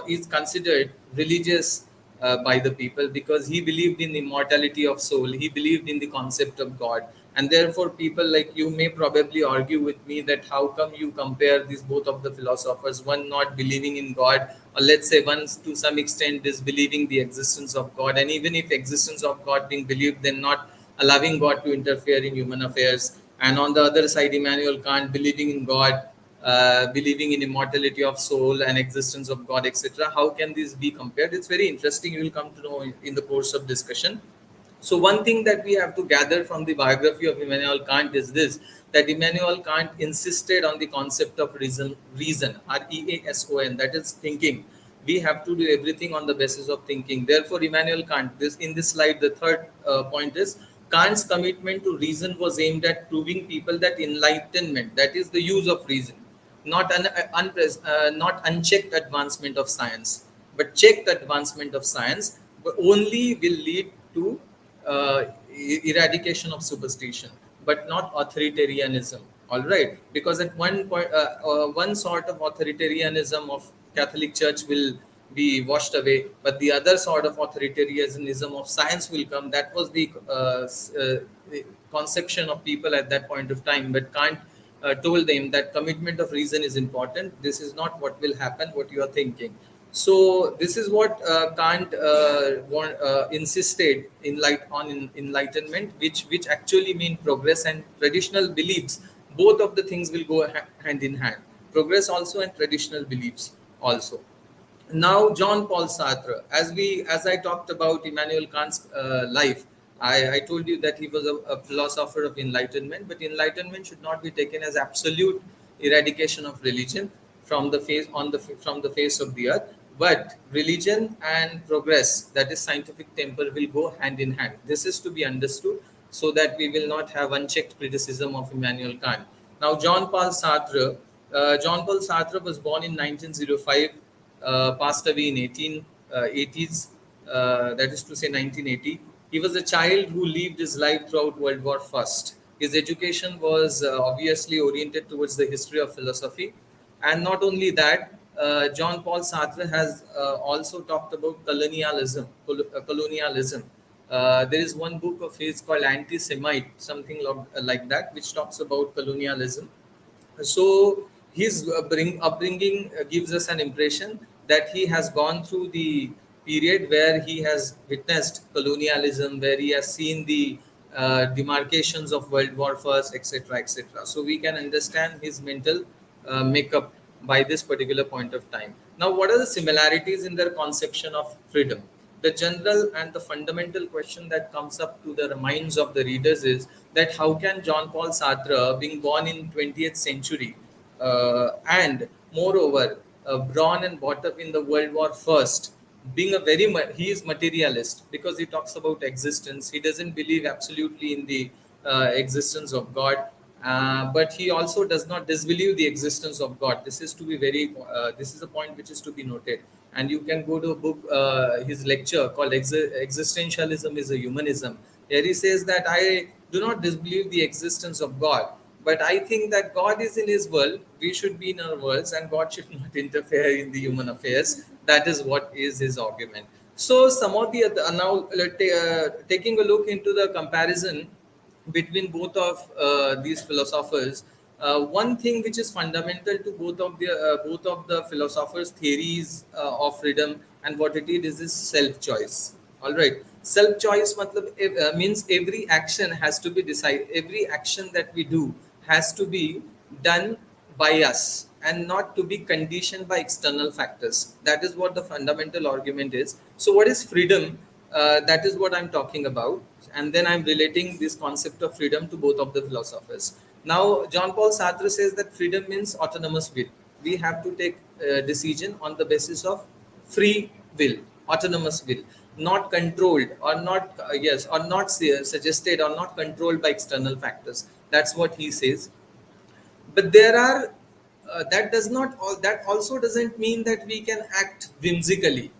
is considered religious by the people because he believed in the immortality of soul. He believed in the concept of God. And therefore, people like you may probably argue with me that how come you compare these both of the philosophers, one not believing in God, or let's say one to some extent disbelieving the existence of God. And even if existence of God being believed, then not allowing God to interfere in human affairs. And on the other side, Immanuel Kant believing in God, believing in immortality of soul and existence of God, etc. How can these be compared? It's very interesting. You will come to know in the course of discussion. So one thing that we have to gather from the biography of Immanuel Kant is this, that Immanuel Kant insisted on the concept of reason, R-E-A-S-O-N, that is thinking. We have to do everything on the basis of thinking. Therefore, Immanuel Kant, in this slide, the third point is, Kant's commitment to reason was aimed at proving people that enlightenment, that is the use of reason, not not unchecked advancement of science, but checked advancement of science, but only will lead to eradication of superstition, but not authoritarianism. All right, because at one point, one sort of authoritarianism of Catholic Church will be washed away, but the other sort of authoritarianism of science will come. That was the conception of people at that point of time. But Kant told them that commitment of reason is important. This is not what will happen, what you are thinking. So this is what Kant insisted on enlightenment, which actually mean progress and traditional beliefs. Both of the things will go hand in hand. Progress also and traditional beliefs also. Now John Paul Sartre, as I talked about Immanuel Kant's life, I told you that he was a philosopher of enlightenment, but enlightenment should not be taken as absolute eradication of religion from the face of the earth. But religion and progress, that is scientific temper, will go hand in hand. This is to be understood so that we will not have unchecked criticism of Immanuel Kant. Now, John Paul Sartre was born in 1905, passed away in 1880s, that is to say 1980. He was a child who lived his life throughout World War I. His education was obviously oriented towards the history of philosophy. And not only that, John Paul Sartre has also talked about colonialism. There is one book of his called Anti-Semite, something like that, which talks about colonialism. So his upbringing gives us an impression that he has gone through the period where he has witnessed colonialism, where he has seen the demarcations of World War I, etc., etc. So we can understand his mental makeup by this particular point of time. Now, what are the similarities in their conception of freedom? The general and the fundamental question that comes up to the minds of the readers is that how can John Paul Sartre, being born in 20th century, and moreover born and brought up in the World War First, being he is materialist because he talks about existence. He doesn't believe absolutely in the existence of God. But he also does not disbelieve the existence of God. This is to be this is a point which is to be noted. And you can go to a book, his lecture called Existentialism is a Humanism. Here he says that I do not disbelieve the existence of God, but I think that God is in his world. We should be in our worlds, and God should not interfere in the human affairs. That is what is his argument. So some of the now taking a look into the comparison between both of these philosophers, one thing which is fundamental to both of the philosophers' theories of freedom and what it is self-choice. All right, self-choice means every action has to be decided. Every action that we do has to be done by us and not to be conditioned by external factors. That is what the fundamental argument is. So, what is freedom? That is what I'm talking about. And then I'm relating this concept of freedom to both of the philosophers. Now, John Paul Sartre says that freedom means autonomous will. We have to take a decision on the basis of free will, autonomous will, not controlled or not, or not suggested or not controlled by external factors. That's what he says. But there are, that also doesn't mean that we can act whimsically.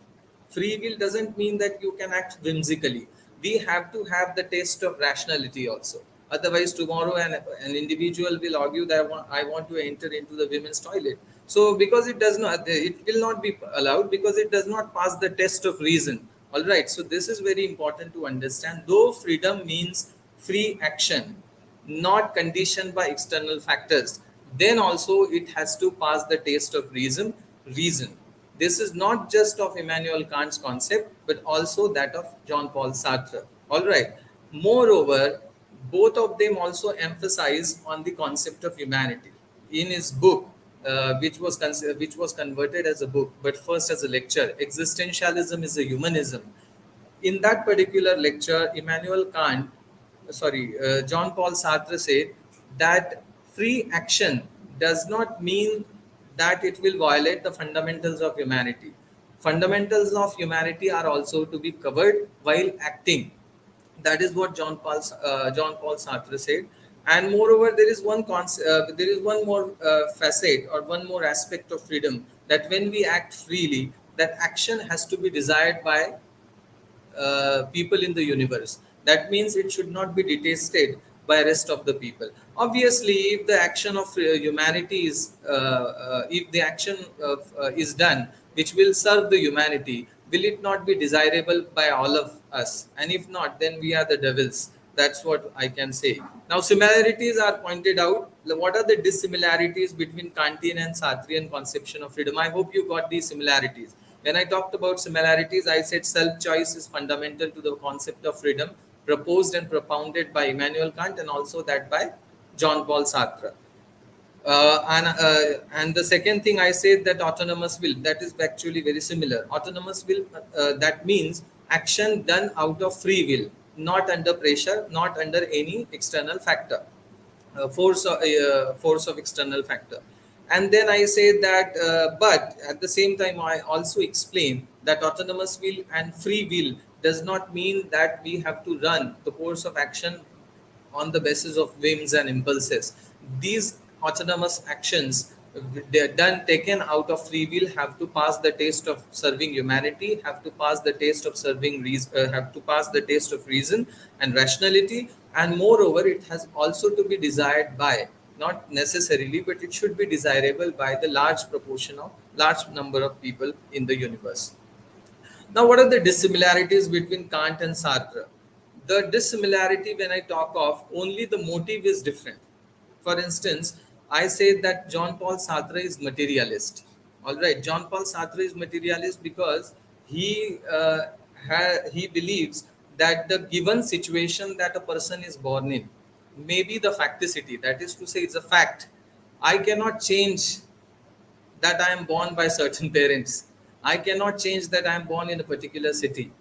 Free will doesn't mean that you can act whimsically. We have to have the taste of rationality also. Otherwise, tomorrow an individual will argue that I want to enter into the women's toilet. So, because it will not be allowed because it does not pass the test of reason. All right. So, this is very important to understand. Though freedom means free action, not conditioned by external factors, then also it has to pass the taste of reason. This is not just of Immanuel Kant's concept, but also that of John Paul Sartre. All right. Moreover, both of them also emphasize on the concept of humanity. In his book, which was converted as a book, but first as a lecture, Existentialism is a Humanism. In that particular lecture, John Paul Sartre said that free action does not mean that it will violate the fundamentals of humanity. Fundamentals of humanity are also to be covered while acting. That is what John Paul Sartre said. And moreover, there is one more facet or one more aspect of freedom, that when we act freely, that action has to be desired by people in the universe. That means it should not be detested by rest of the people. Obviously, if the action of humanity is if the action is done which will serve the humanity, will it not be desirable by all of us? And if not, then we are the devils. That's what I can say. Now, similarities are pointed out. What are the dissimilarities between Kantian and Sartrean conception of freedom? I hope you got these similarities. When I talked about similarities, I said self-choice is fundamental to the concept of freedom, proposed and propounded by Immanuel Kant, and also that by John Paul Sartre. And the second thing I said, that autonomous will, that is actually very similar. Autonomous will, that means action done out of free will, not under pressure, not under any external factor, force of external factor. And then I say that, but at the same time, I also explain that autonomous will and free will does not mean that we have to run the course of action on the basis of whims and impulses. These autonomous actions, they're done, taken out of free will, have to pass the test of serving humanity, have to pass the test of serving reason, have to pass the test of reason and rationality, and moreover, it has also to be desired by, not necessarily, but it should be desirable by the large number of people in the universe. Now, what are the dissimilarities between Kant and Sartre? The dissimilarity, when I talk of, only the motive is different. For instance, I say that John Paul Sartre is materialist. All right, John Paul Sartre is materialist because he believes that the given situation that a person is born in, maybe the facticity, that is to say, it's a fact. I cannot change that I am born by certain parents. I cannot change that I am born in a particular city.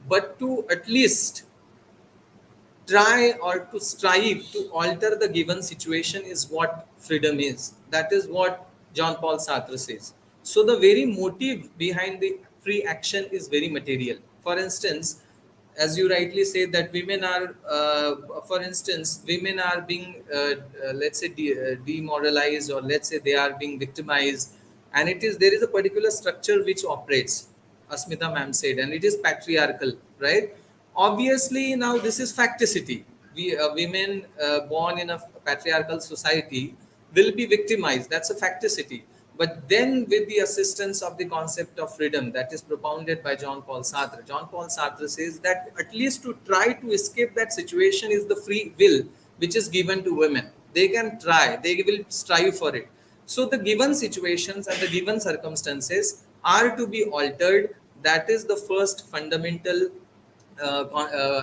But to at least try or to strive to alter the given situation is what freedom is. That is what John Paul Sartre says. So the very motive behind the free action is very material. For instance, as you rightly say, that women are, for instance, women are being, let's say, demoralized, or let's say they are being victimized, and there is a particular structure which operates. Asmita ma'am said, and it is patriarchal, right? Obviously, now this is facticity. Women born in a patriarchal society will be victimized. That's a facticity. But then, with the assistance of the concept of freedom that is propounded by John Paul Sartre, John Paul Sartre says that at least to try to escape that situation is the free will which is given to women. They can try, they will strive for it. So the given situations and the given circumstances are to be altered. That is the first fundamental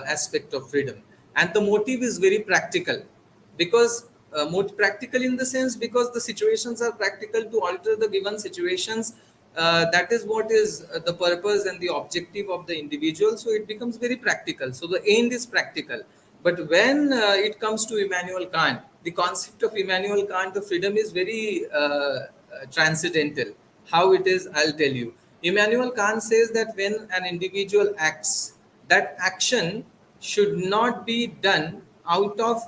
aspect of freedom. And the motive is very practical, because more practical in the sense, because the situations are practical to alter the given situations. That is what is the purpose and the objective of the individual. So it becomes very practical. So the end is practical. But when it comes to Immanuel Kant, the concept of Immanuel Kant of freedom is very transcendental. How it is, I'll tell you. Immanuel Kant says that when an individual acts, that action should not be done out of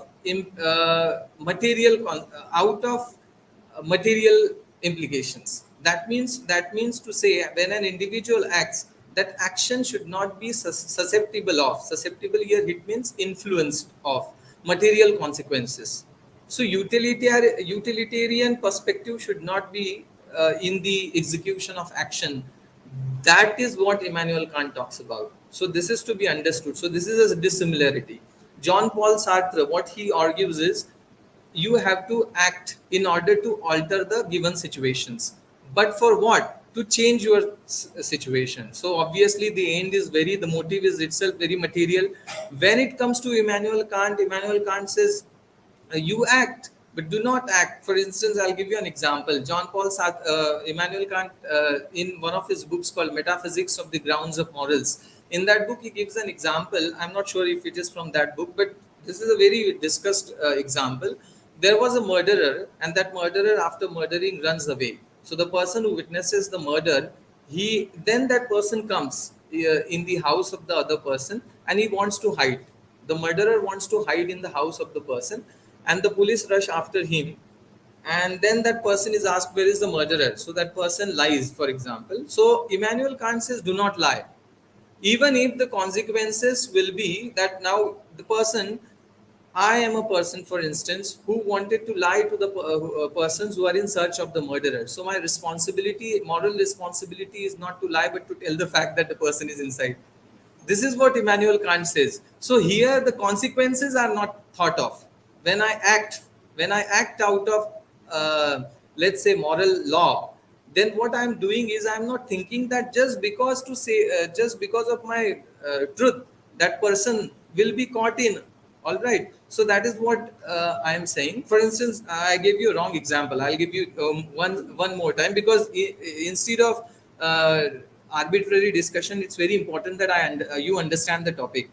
material implications. That means to say, when an individual acts, that action should not be susceptible of. Susceptible here, it means influenced of material consequences. So utilitarian perspective should not be in the execution of action. That is what Immanuel Kant talks about. So this is to be understood. So this is a dissimilarity. John Paul Sartre, what he argues is, you have to act in order to alter the given situations. But for what? To change your situation. So obviously the end is the motive is itself very material. When it comes to Immanuel Kant says, you act, but do not act. For instance, I'll give you an example. Immanuel Kant, in one of his books called Metaphysics of the Grounds of Morals, in that book, he gives an example. I'm not sure if it is from that book, but this is a very discussed example. There was a murderer, and that murderer, after murdering, runs away. So the person who witnesses the murder, then that person comes in the house of the other person, and he wants to hide. The murderer wants to hide in the house of the person, and the police rush after him. And then that person is asked, where is the murderer? So that person lies, for example. So Immanuel Kant says, do not lie. even if the consequences will be that now the person, I am a person, for instance, who wanted to lie to the persons who are in search of the murderer. So my responsibility, moral responsibility, is not to lie, but to tell the fact that the person is inside. This is what Immanuel Kant says. So here the consequences are not thought of. When I act out of, let's say, moral law, then what I'm doing is I'm not thinking that just because of my truth, that person will be caught in. All right. So that is what I am saying. For instance, I gave you a wrong example. I'll give you one more time, because instead of arbitrary discussion, it's very important that you understand the topic.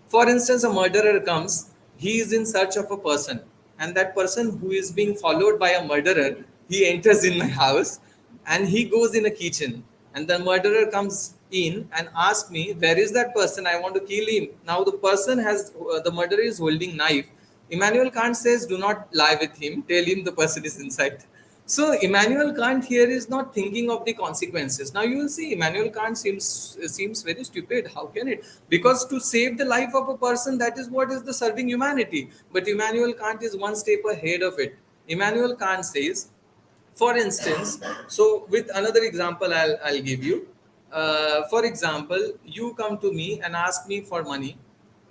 For instance, a murderer comes, he is in search of a person, and that person who is being followed by a murderer, he enters in my house and he goes in a kitchen. And the murderer comes in and asks me, where is that person? I want to kill him. Now the murderer is holding knife. Immanuel Kant says, do not lie with him, tell him the person is inside. So Immanuel Kant here is not thinking of the consequences. Now you will see Immanuel Kant seems very stupid. How can it? Because to save the life of a person, that is what is the serving humanity. But Immanuel Kant is one step ahead of it. Immanuel Kant says, for instance, so with another example I'll give you. For example, you come to me and ask me for money.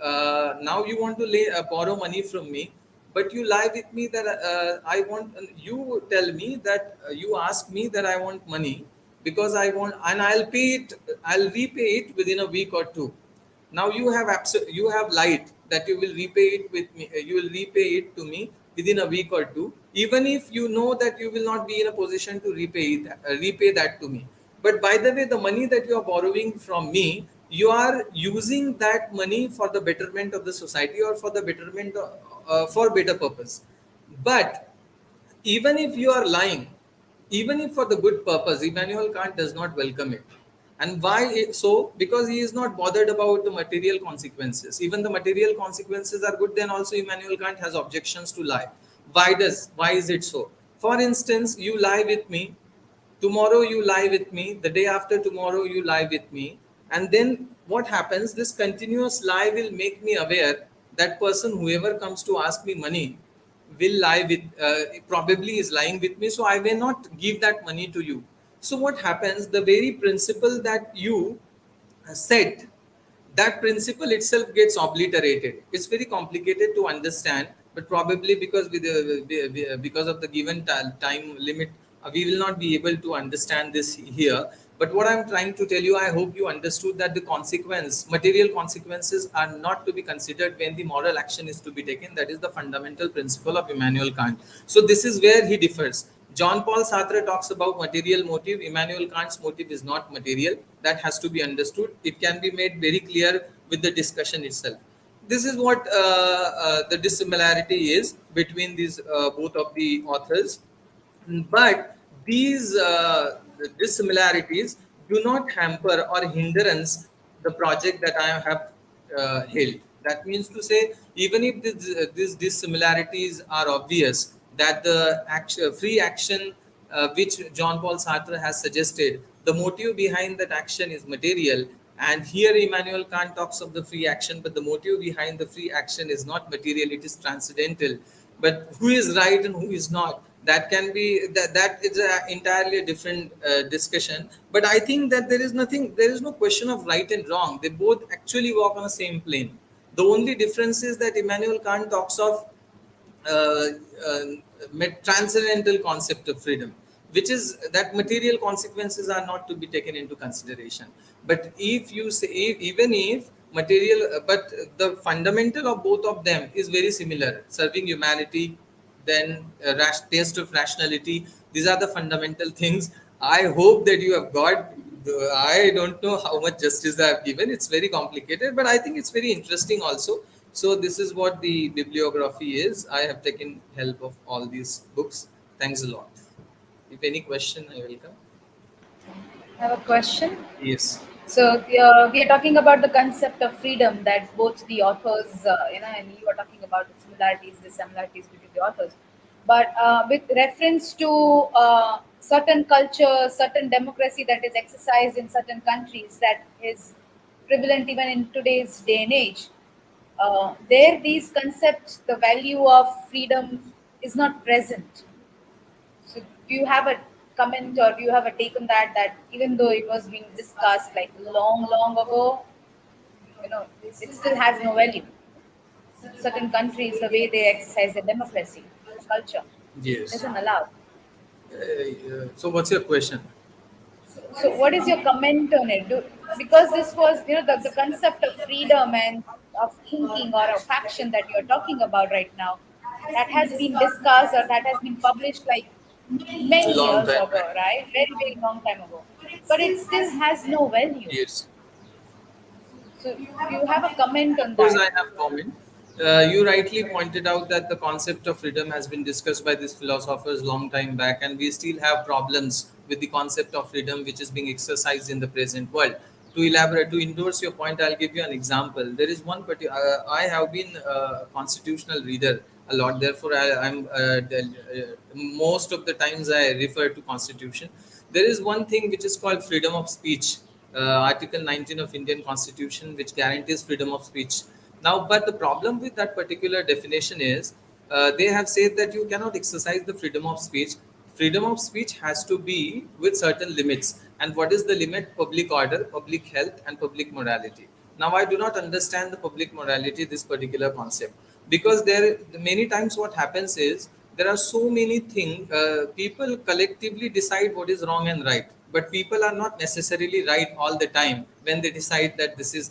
Now you want to borrow money from me, but you lie with me that you tell me that you ask me that I want money because I want, and I'll repay it within a week or two. Now you have lied that you will repay it with me, you will repay it to me within a week or two, even if you know that you will not be in a position to repay that to me. But by the way, the money that you are borrowing from me, you are using that money for the betterment of the society, or for the betterment for better purpose. But even if you are lying, even if for the good purpose, Immanuel Kant does not welcome it. And so? Because he is not bothered about the material consequences. Even the material consequences are good, then also Immanuel Kant has objections to lie. Why is it so? For instance, you lie with me, tomorrow you lie with me, the day after tomorrow you lie with me, and then what happens? This continuous lie will make me aware that person, whoever comes to ask me money, will lie with probably is lying with me, so I may not give that money to you. So what happens? The very principle that you said, that principle itself gets obliterated. It's very complicated to understand, but probably because of the given time limit, we will not be able to understand this here. But what I'm trying to tell you, I hope you understood that the material consequences are not to be considered when the moral action is to be taken. That is the fundamental principle of Immanuel Kant. So this is where he differs. John Paul Sartre talks about material motive. Immanuel Kant's motive is not material. That has to be understood. It can be made very clear with the discussion itself. This is what the dissimilarity is between these both of the authors. But these dissimilarities do not hamper or hindrance the project that I have held. That means to say, even if these dissimilarities are obvious, that the free action which John Paul Sartre has suggested, the motive behind that action is material. And here Immanuel Kant talks of the free action, but the motive behind the free action is not material, it is transcendental. But who is right and who is not, that can be that is entirely a different discussion. But I think that there is no question of right and wrong. They both actually walk on the same plane. The only difference is that Immanuel Kant talks of transcendental concept of freedom, which is that material consequences are not to be taken into consideration. But if you say, even if material, but the fundamental of both of them is very similar: serving humanity, then taste of rationality. These are the fundamental things. I hope that you have got. I don't know how much justice I have given. It's very complicated, but I think it's very interesting also. So this is what the bibliography is. I have taken help of all these books. Thanks a lot. If any question, I welcome. I have a question. Yes. So we are talking about the concept of freedom that both the authors, and you are talking about the similarities, dissimilarities between the authors. But with reference to certain culture, certain democracy that is exercised in certain countries, that is prevalent even in today's day and age. There, these concepts, the value of freedom is not present. So, do you have a comment or do you have a take on that? That even though it was being discussed like long, long ago, it still has no value. Certain countries, the way they exercise their democracy, culture, Yes. doesn't allow. So what's your question? So, what is your comment on it? Because this was, the concept of freedom and of thinking or of action that you're talking about right now, that has been discussed or that has been published like many Long years time ago, back. right? Very, very long time ago. But it still has no value. Yes. So, do you have a comment on Of course, that? I have comment. You rightly pointed out that the concept of freedom has been discussed by these philosophers long time back, and we still have problems with the concept of freedom which is being exercised in the present world. To elaborate, to endorse your point, I'll give you an example. There is one particular. I have been a constitutional reader a lot. Therefore, most of the times I refer to constitution. There is one thing which is called freedom of speech. Article 19 of Indian Constitution, which guarantees freedom of speech. Now, but the problem with that particular definition is they have said that you cannot exercise the freedom of speech. Freedom of speech has to be with certain limits. And what is the limit? Public order, public health, and public morality. Now, I do not understand the public morality, this particular concept, because there many times what happens is there are so many things. People collectively decide what is wrong and right, but people are not necessarily right all the time when they decide that this is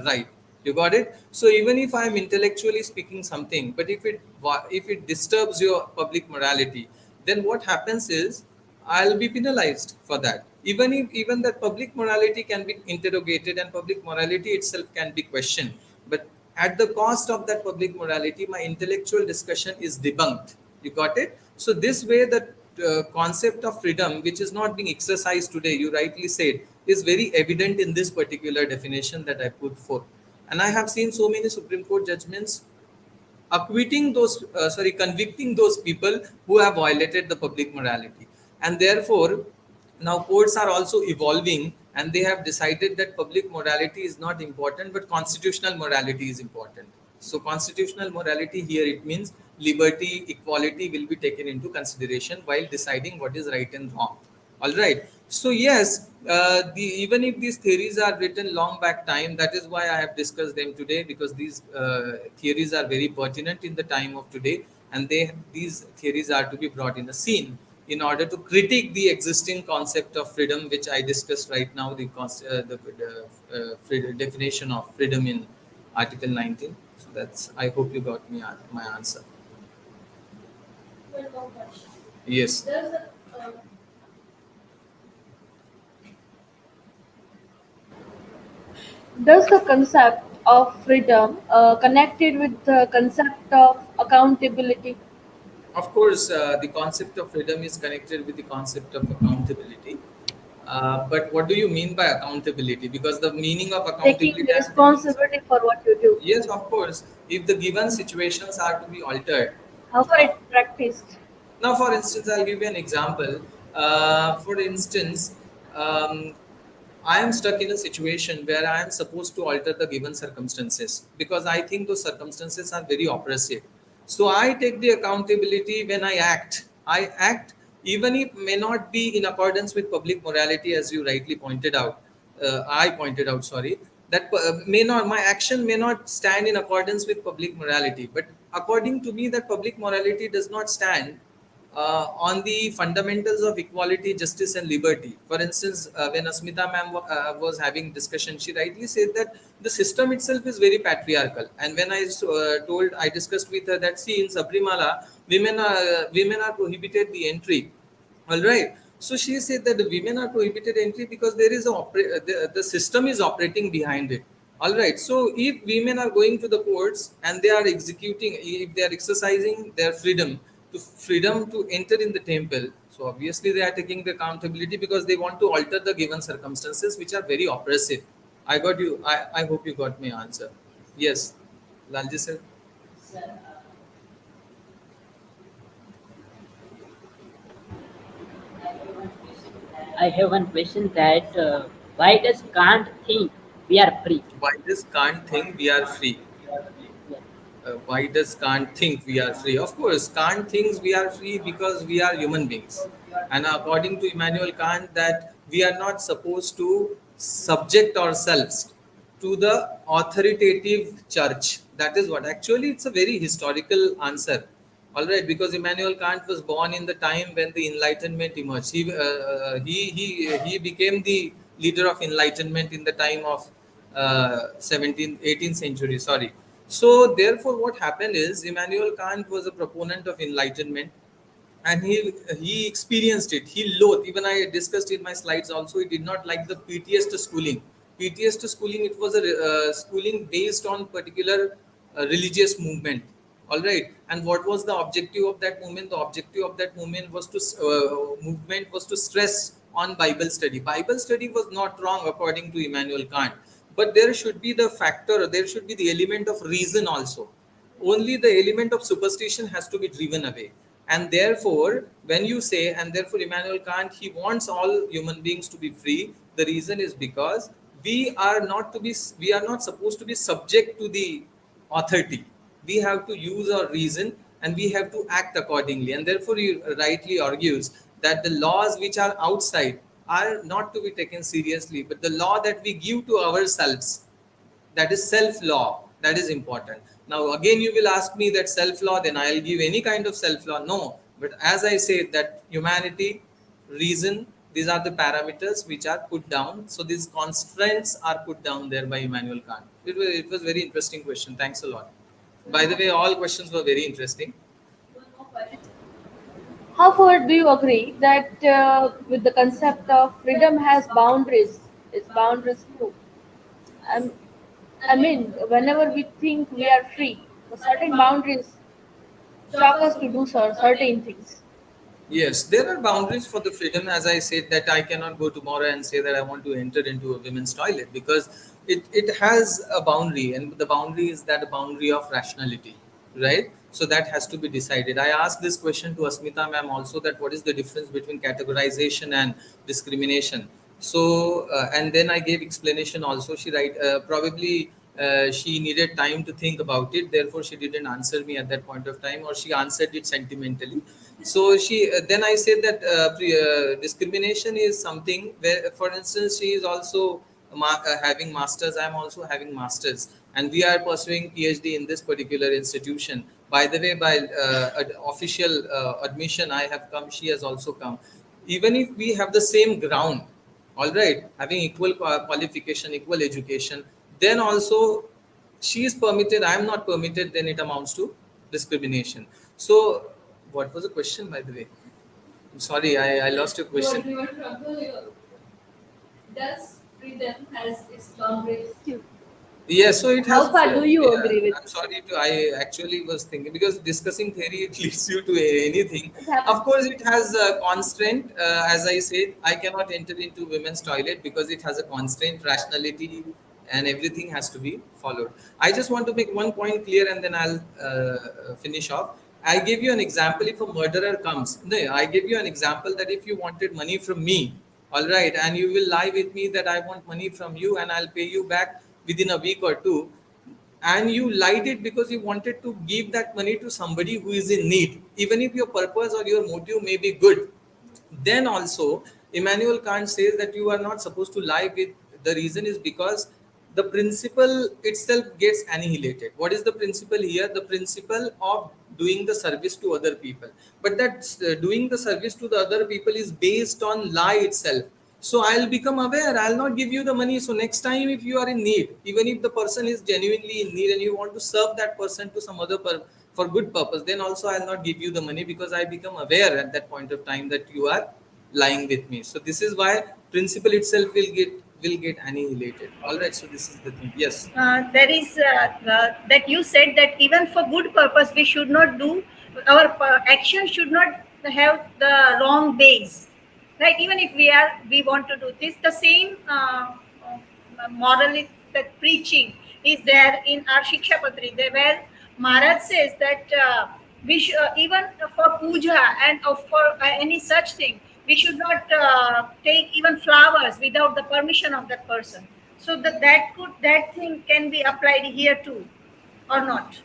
right. You got it? So even if I am intellectually speaking something, but if it disturbs your public morality, then what happens is I'll be penalized for that. Even that public morality can be interrogated and public morality itself can be questioned. But at the cost of that public morality, my intellectual discussion is debunked. You got it? So this way, the concept of freedom, which is not being exercised today, you rightly said, is very evident in this particular definition that I put forth. And I have seen so many Supreme Court judgments convicting those people who have violated the public morality. And therefore, now courts are also evolving and they have decided that public morality is not important, but constitutional morality is important. So constitutional morality here, it means liberty, equality will be taken into consideration while deciding what is right and wrong. All right. So yes, even if these theories are written long back time, that is why I have discussed them today, because these theories are very pertinent in the time of today, and these theories are to be brought in a scene in order to critique the existing concept of freedom, which I discussed right now, the definition of freedom in Article 19. So that's. I hope you got me my answer. Yes. Does the concept of freedom connected with the concept of accountability? Of course, the concept of freedom is connected with the concept of accountability. But what do you mean by accountability? Because the meaning of Taking accountability, responsibility for what you do. yes, of course, if the given situations are to be altered. How far it practiced? Now, for instance, I'll give you an example. For instance, um, I am stuck in a situation where I am supposed to alter the given circumstances because I think those circumstances are very oppressive. So I take the accountability when I act. I act even if may not be in accordance with public morality, as you rightly pointed out. I pointed out, sorry, that may not my action may not stand in accordance with public morality, but according to me, that public morality does not stand on the fundamentals of equality, justice, and liberty. For instance, when Asmita ma'am was having discussion, she rightly said that the system itself is very patriarchal. And when I discussed with her that see in Sabrimala, women are prohibited the entry. All right. So she said that the women are prohibited entry because there is the system is operating behind it. All right. So if women are going to the courts and they are if they are exercising their freedom to enter in the temple, so obviously they are taking the accountability because they want to alter the given circumstances which are very oppressive. I got you. I hope you got my answer. Yes, Lalji sir. I have one question that why does Kant think we are free. Why does Kant think we are free? Why does Kant think we are free? Of course, Kant thinks we are free because we are human beings. And according to Immanuel Kant, that we are not supposed to subject ourselves to the authoritative church. That is what. Actually, it's a very historical answer. All right, because Immanuel Kant was born in the time when the Enlightenment emerged. He became the leader of Enlightenment in the time of 17th, 18th century. Sorry. So therefore, what happened is Immanuel Kant was a proponent of Enlightenment, and he experienced it. He loathed. Even I discussed in my slides also. He did not like the pettiest schooling. Pettiest schooling. It was a schooling based on particular religious movement. All right. And what was the objective of that movement? The objective of that movement was to stress on Bible study. Bible study was not wrong according to Immanuel Kant, but there should be the factor. There should be the element of reason also. Only the element of superstition has to be driven away. And therefore, when you say, and therefore Immanuel Kant, he wants all human beings to be free. The reason is because we are not supposed to be subject to the authority. We have to use our reason and we have to act accordingly. And therefore, he rightly argues that the laws which are outside are not to be taken seriously, but the law that we give to ourselves, that is self-law, that is important. Now, again, you will ask me that self-law, then I'll give any kind of self-law. No, but as I said, that humanity, reason, these are the parameters which are put down. So these constraints are put down there by Immanuel Kant. It was very interesting question. Thanks a lot. By the way, all questions were very interesting. How far do you agree that with the concept of freedom has boundaries? It's boundaries too. Um, I mean, whenever we think we are free, certain boundaries shock us to do certain things. Yes, there are boundaries for the freedom. As I said, that I cannot go tomorrow and say that I want to enter into a women's toilet, because it has a boundary, and the boundary is that boundary of rationality, right? So that has to be decided. I asked this question to Asmita ma'am also, that what is the difference between categorization and discrimination. So and then I gave explanation also. She probably she needed time to think about it, therefore she didn't answer me at that point of time, or she answered it sentimentally. So she then I said that discrimination is something where, for instance, she is also having masters, I am also having masters, and we are pursuing PhD in this particular institution. By the way, by official admission I have come, she has also come. Even if we have the same ground, all right, having equal qualification, equal education, then also she is permitted, I am not permitted, then it amounts to discrimination. So what was the question, by the way? I'm sorry, I lost your question. Does freedom has its boundaries too? Yes, so it has. How far do you agree with? I'm sorry to. I actually was thinking, because discussing theory, it leads you to anything. It happens. Of course, it has a constraint. As I said, I cannot enter into women's toilet because it has a constraint, rationality, and everything has to be followed. I just want to make one point clear, and then I'll finish off. I give you an example. If a murderer comes, no, I give you an example that if you wanted money from me, all right, and you will lie with me that I want money from you and I'll pay you back within a week or two, and you lied it because you wanted to give that money to somebody who is in need, even if your purpose or your motive may be good, then also Immanuel Kant says that you are not supposed to lie. With the reason is because the principle itself gets annihilated. What is the principle here? The principle of doing the service to other people, but that doing the service to the other people is based on lie itself. So I'll become aware, I'll not give you the money. So next time if you are in need, even if the person is genuinely in need and you want to serve that person to some other for good purpose, then also I'll not give you the money, because I become aware at that point of time that you are lying with me. So this is why principle itself will get annihilated. All right, so this is the thing. Yes. There is that you said that even for good purpose we should not do, our action should not have the wrong base, right? Even if we want to do this, the same morally, that preaching is there in our Shiksha Patri, there where Maharaj says that we should, even for puja and for any such thing, we should not take even flowers without the permission of that person. So that thing can be applied here too, or not?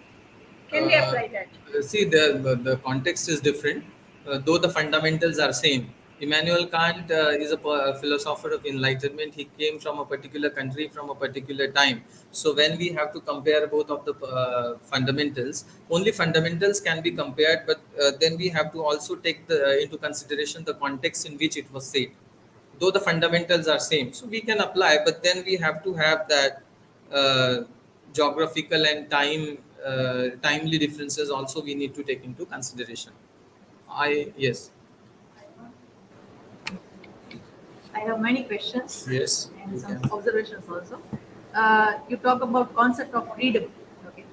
Can we apply that? See, the context is different, though the fundamentals are same. Immanuel Kant is a philosopher of enlightenment. He came from a particular country from a particular time. So when we have to compare both of the fundamentals, only fundamentals can be compared, but then we have to also take into consideration the context in which it was said. Though the fundamentals are same, so we can apply, but then we have to have that uh, geographical and timely differences also we need to take into consideration. Yes. I have many questions Yes, and you some can. observations also. You talk about concept of freedom. Okay.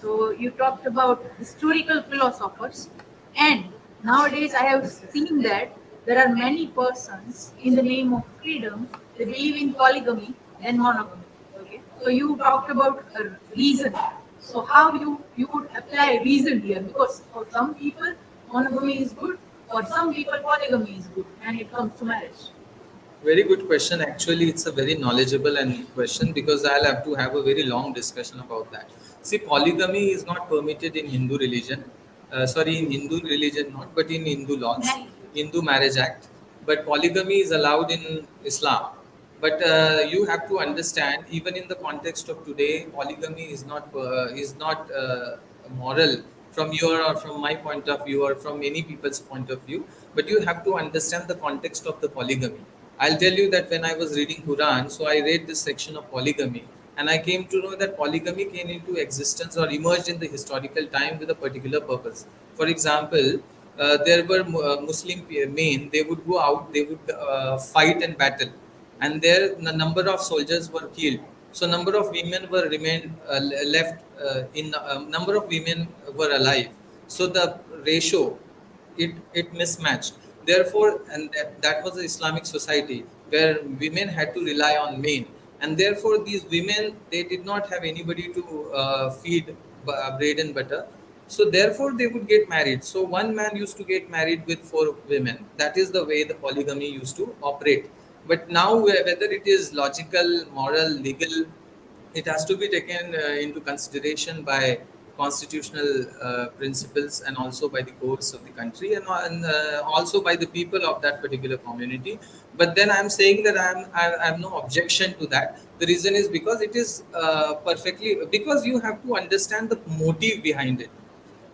So you talked about historical philosophers, and nowadays I have seen that there are many persons in the name of freedom they believe in polygamy and monogamy. Okay. So you talked about reason. So how you would apply reason here? Because for some people monogamy is good, for some people polygamy is good, and it comes to marriage. Very good question. Actually, it's a very knowledgeable and question because I'll have to have a very long discussion about that. See, polygamy is not permitted in Hindu religion. Sorry, in Hindu religion not, but in Hindu laws, Hindu Marriage Act. But polygamy is allowed in Islam. But you have to understand, even in the context of today, polygamy is not moral from your or from my point of view or from many people's point of view. But you have to understand the context of the polygamy. I'll tell you that when I was reading Quran, so I read this section of polygamy, and I came to know that polygamy came into existence or emerged in the historical time with a particular purpose. For example, there were Muslim men. They would go out, they would fight and battle, and there the number of soldiers were killed. So number of women were remained left in number of women were alive. So the ratio it mismatched. Therefore, and that was the Islamic society where women had to rely on men, and therefore these women they did not have anybody to feed bread and butter. So therefore they would get married. So one man used to get married with four women. That is the way the polygamy used to operate. But now whether it is logical, moral, legal, it has to be taken into consideration by constitutional principles and also by the courts of the country and also by the people of that particular community. But then I'm saying that I have no objection to that. The reason is because it is perfectly, because you have to understand the motive behind it.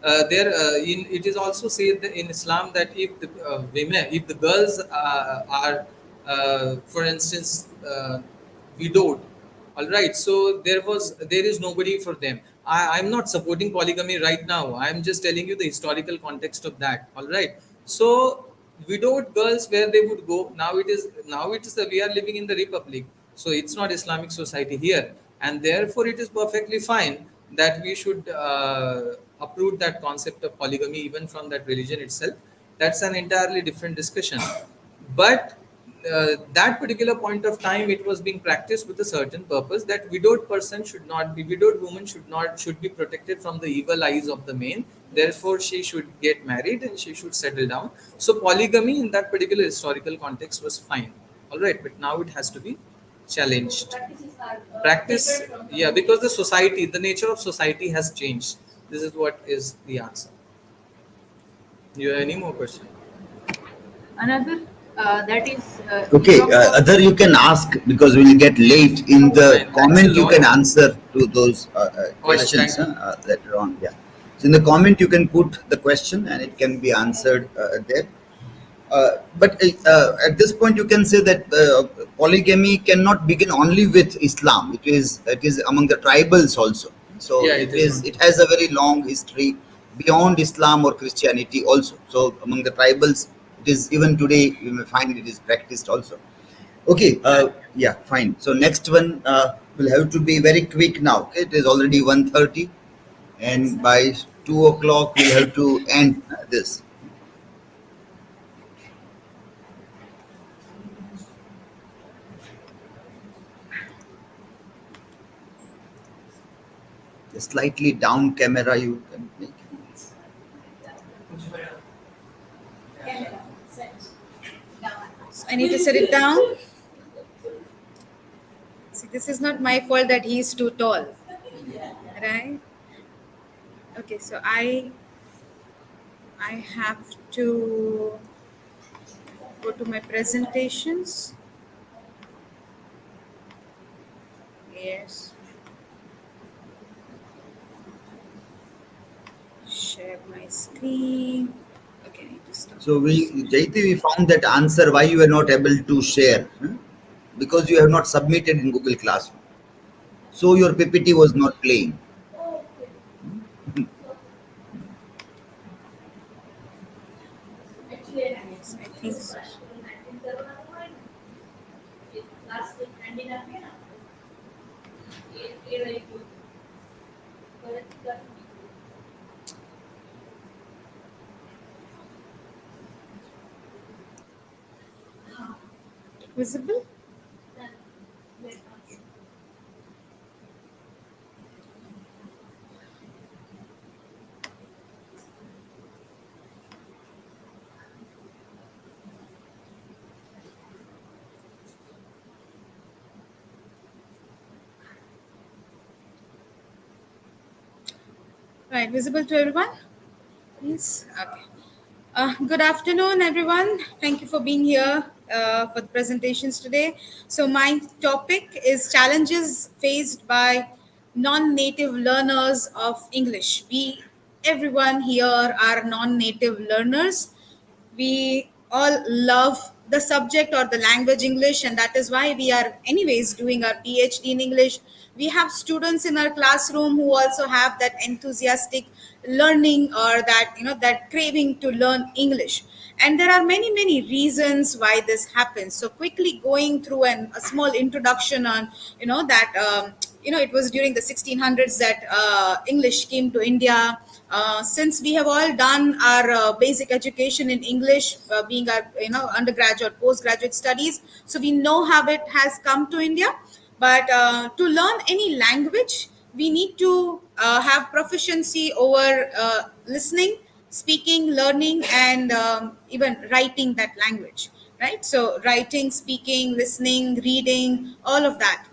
It is also said that in Islam that if the women, if the girls are, for instance, widowed, all right. So there is nobody for them. I'm not supporting polygamy right now. I'm just telling you the historical context of that. All right. So widowed girls, where they would go. Now it is that we are living in the republic. So it's not Islamic society here, and therefore it is perfectly fine that we should uproot that concept of polygamy even from that religion itself. That's an entirely different discussion. But that particular point of time it was being practiced with a certain purpose, that widowed woman should be protected from the evil eyes of the men. Therefore she should get married and she should settle down. So polygamy in that particular historical context was fine, all right, but now it has to be challenged. Practice, yeah, because the nature of society has changed. This is what is the answer. You have any more question? Another that is Okay, other you can ask because we'll get late. In the Fine. Thanks comment, a you lot. can answer to those All right, questions thank you. later on. Yeah. So in the comment, you can put the question and it can be answered there. But at this point, you can say that polygamy cannot begin only with Islam. It is among the tribals also. So Yeah, it it is is. not. It has a very long history beyond Islam or Christianity also. So among the tribals, it is even today you may find it is practiced also. Okay. Yeah. Fine. So next one will have to be very quick now. Okay? It is already 1:30, and by 2 o'clock we'll have to end this. A slightly down camera you can make. I need to set it down. this is not my fault that he is too tall, right? Okay, so I have to go to my presentations. Yes. Share my screen. Okay, I need to stop. So Jayati, we found that answer why you were not able to share, because you have not submitted in Google Classroom. So your PPT was not playing. Yes, I think so. Visible? Right, visible to everyone? Yes. Okay. Good afternoon, everyone. Thank you for being here for the presentations today. So my topic is challenges faced by non-native learners of English. Everyone here are non-native learners. We all love the subject or the language English, and that is why we are anyways doing our PhD in English. We have students in our classroom who also have that enthusiastic learning, or that that craving to learn English. And there are many reasons why this happens. So quickly going through a small introduction on that it was during the 1600s that English came to India. Since we have all done our basic education in English, being our undergraduate, postgraduate studies, so we know how it has come to India. But to learn any language, we need to have proficiency over listening, speaking, learning, and even writing that language, right? So writing, speaking, listening, reading, all of that.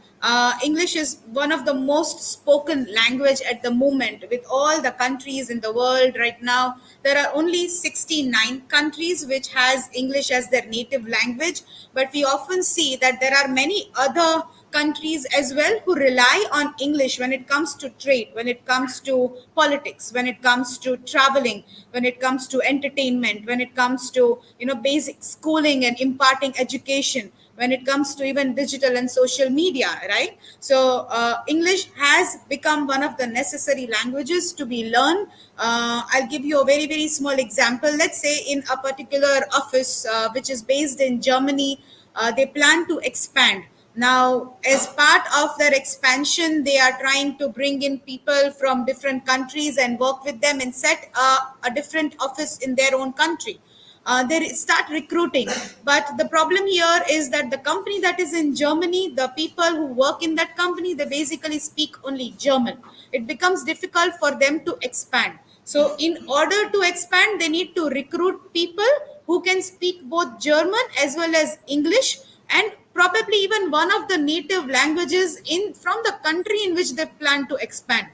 English is one of the most spoken language at the moment. With all the countries in the world right now, there are only 69 countries which has English as their native language, but we often see that there are many other countries as well who rely on English when it comes to trade, when it comes to politics, when it comes to traveling, when it comes to entertainment, when it comes to basic schooling and imparting education, when it comes to even digital and social media, right? So English has become one of the necessary languages to be learned. I'll give you a very small example. Let's say in a particular office which is based in Germany, they plan to expand. Now, as part of their expansion, they are trying to bring in people from different countries and work with them and set a different office in their own country. They start recruiting, but the problem here is that the company that is in Germany, the people who work in that company, they basically speak only German. It becomes difficult for them to expand. So in order to expand, they need to recruit people who can speak both German as well as English, and probably even one of the native languages in from the country in which they plan to expand.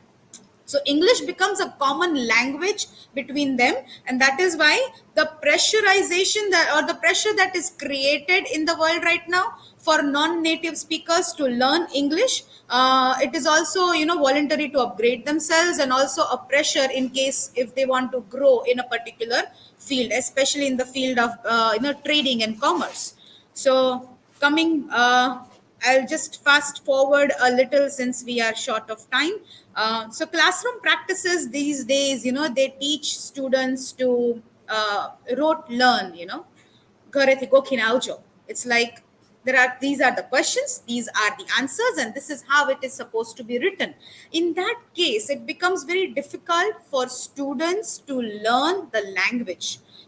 So English becomes a common language between them, and that is why the pressurization or the pressure that is created in the world right now for non-native speakers to learn English, it is also voluntary to upgrade themselves, and also a pressure in case if they want to grow in a particular field, especially in the field of trading and commerce. So coming I'll just fast forward a little since we are short of time. So classroom practices these days, they teach students to rote learn, ઘરેથી ગોખીને આવજો. It's like these are the questions, these are the answers, and this is how it is supposed to be written. In that case, it becomes very difficult for students to learn the language,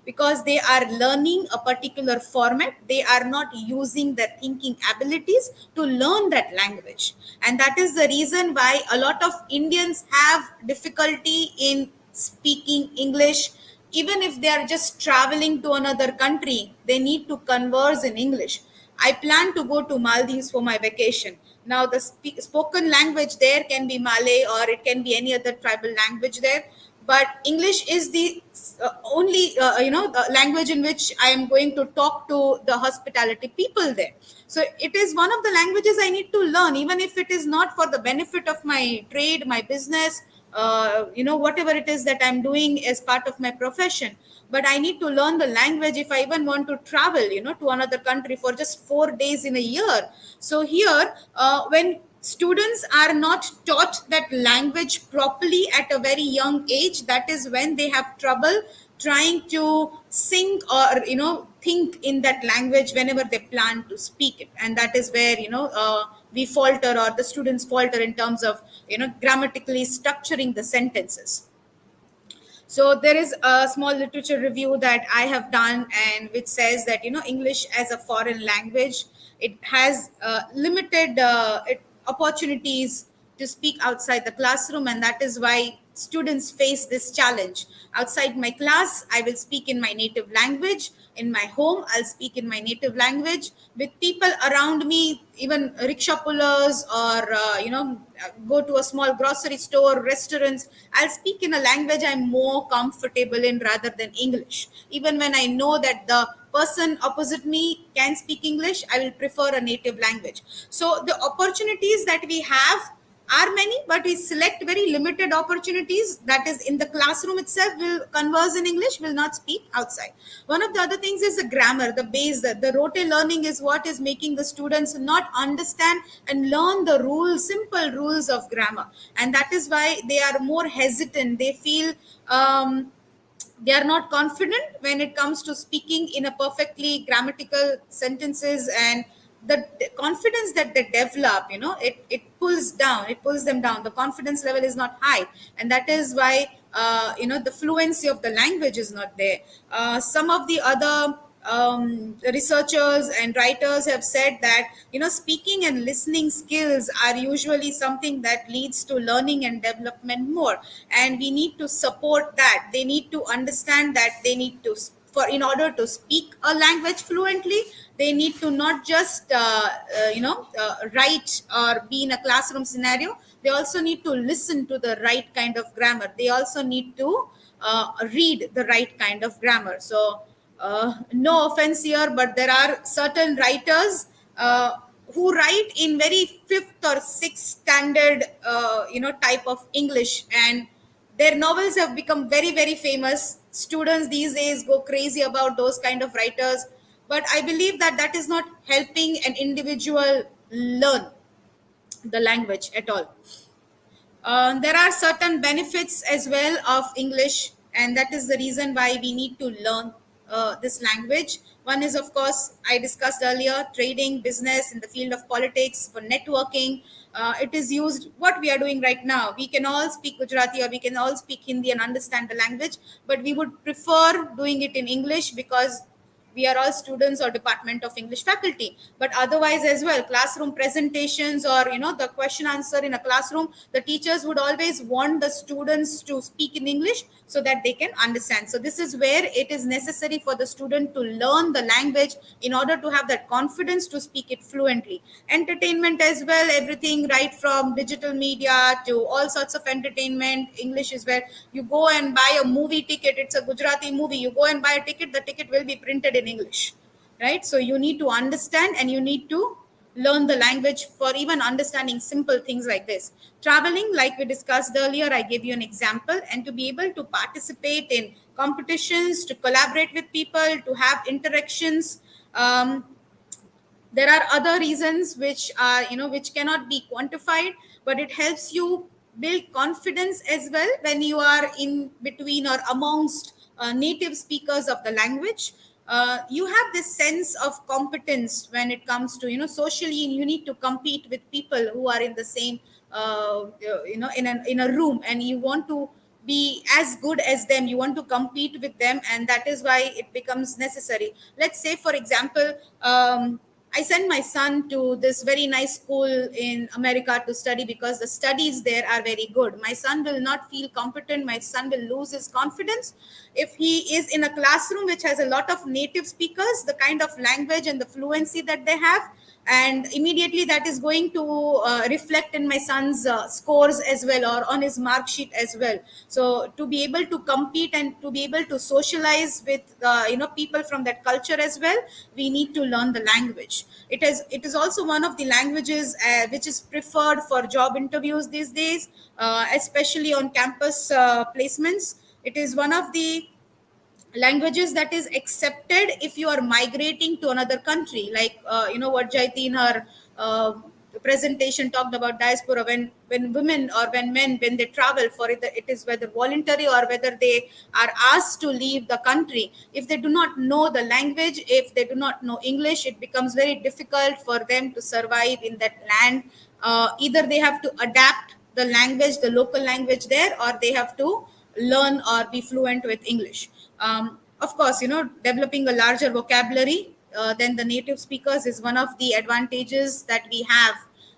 because they are learning a particular format. They are not using their thinking abilities to learn that language. And that is the reason why a lot of Indians have difficulty in speaking English. Even if they are just traveling to another country, they need to converse in English. I plan to go to Maldives for my vacation. Now the spoken language there can be Malay or it can be any other tribal language there, but English is the only language in which I am going to talk to the hospitality people there. So it is one of the languages I need to learn, even if it is not for the benefit of my trade, my business, whatever it is that I'm doing as part of my profession. But I need to learn the language if I even want to travel, to another country for just 4 days in a year. So here, when students are not taught that language properly at a very young age, that is when they have trouble trying to sing or think in that language whenever they plan to speak it. And that is where we falter, or the students falter, in terms of grammatically structuring the sentences. So there is a small literature review that I have done, and which says that English as a foreign language, it has limited opportunities to speak outside the classroom, and that is why students face this challenge. Outside my class, I will speak in my native language. In my home, I'll speak in my native language. With people around me, even rickshaw pullers, or go to a small grocery store, restaurants, I'll speak in a language I'm more comfortable in rather than English. Even when I know that the person opposite me can speak English, I will prefer a native language. So the opportunities that we have are many, but we select very limited opportunities. That is, in the classroom itself, will converse in English, will not speak outside. One of the other things is the grammar, the base. The rote learning is what is making the students not understand and learn the rules, simple rules of grammar. And that is why they are more hesitant. They feel they are not confident when it comes to speaking in a perfectly grammatical sentences, and the confidence that they develop, it pulls them down. The confidence level is not high, and that is why the fluency of the language is not there. Some of the other researchers and writers have said that speaking and listening skills are usually something that leads to learning and development more, and we need to support that. They need to understand that they need to, for in order to speak a language fluently, they need to not just write or be in a classroom scenario. They also need to listen to the right kind of grammar. They also need to read the right kind of grammar. So no offense here, but there are certain writers who write in very fifth or sixth standard type of English, and their novels have become very, very famous. Students these days go crazy about those kind of writers, but I believe that that is not helping an individual learn the language at all. There are certain benefits as well of English, and that is the reason why we need to learn this language. One is, of course, I discussed earlier, trading, business, in the field of politics, for networking. It is used, what we are doing right now. We can all speak Gujarati or we can all speak Hindi and understand the language, but we would prefer doing it in English because we are all students or department of English faculty. But otherwise as well, classroom presentations, or the question answer in a classroom, the teachers would always want the students to speak in English so that they can understand. So this is where it is necessary for the student to learn the language in order to have that confidence to speak it fluently. Entertainment as well, everything right from digital media to all sorts of entertainment. English is where you go and buy a movie ticket. It's a Gujarati movie. You go and buy a ticket, the ticket will be printed in English, right? So you need to understand and you need to learn the language for even understanding simple things like this. Traveling, like we discussed earlier, I gave you an example, and to be able to participate in competitions, to collaborate with people, to have interactions. There are other reasons which are which cannot be quantified, but it helps you build confidence as well when you are in between or amongst native speakers of the language. You have this sense of competence when it comes to socially you need to compete with people who are in the same in a room, and you want to be as good as them, you want to compete with them, and that is why it becomes necessary. Let's say, for example, I send my son to this very nice school in America to study because the studies there are very good. My son will not feel competent. My son will lose his confidence if he is in a classroom which has a lot of native speakers, the kind of language and the fluency that they have, and immediately that is going to reflect in my son's scores as well, or on his mark sheet as well. So to be able to compete and to be able to socialize with people from that culture as well, we need to learn the language. It is also one of the languages which is preferred for job interviews these days, especially on campus placements. It is one of the languages that is accepted if you are migrating to another country, like what Jayati in her presentation talked about diaspora, when women or when men, when they travel, for it is whether voluntary or whether they are asked to leave the country, if they do not know the language, if they do not know English, it becomes very difficult for them to survive in that land. Either they have to adapt the language, the local language there, or they have to learn or be fluent with English. Of course, developing a larger vocabulary than the native speakers is one of the advantages that we have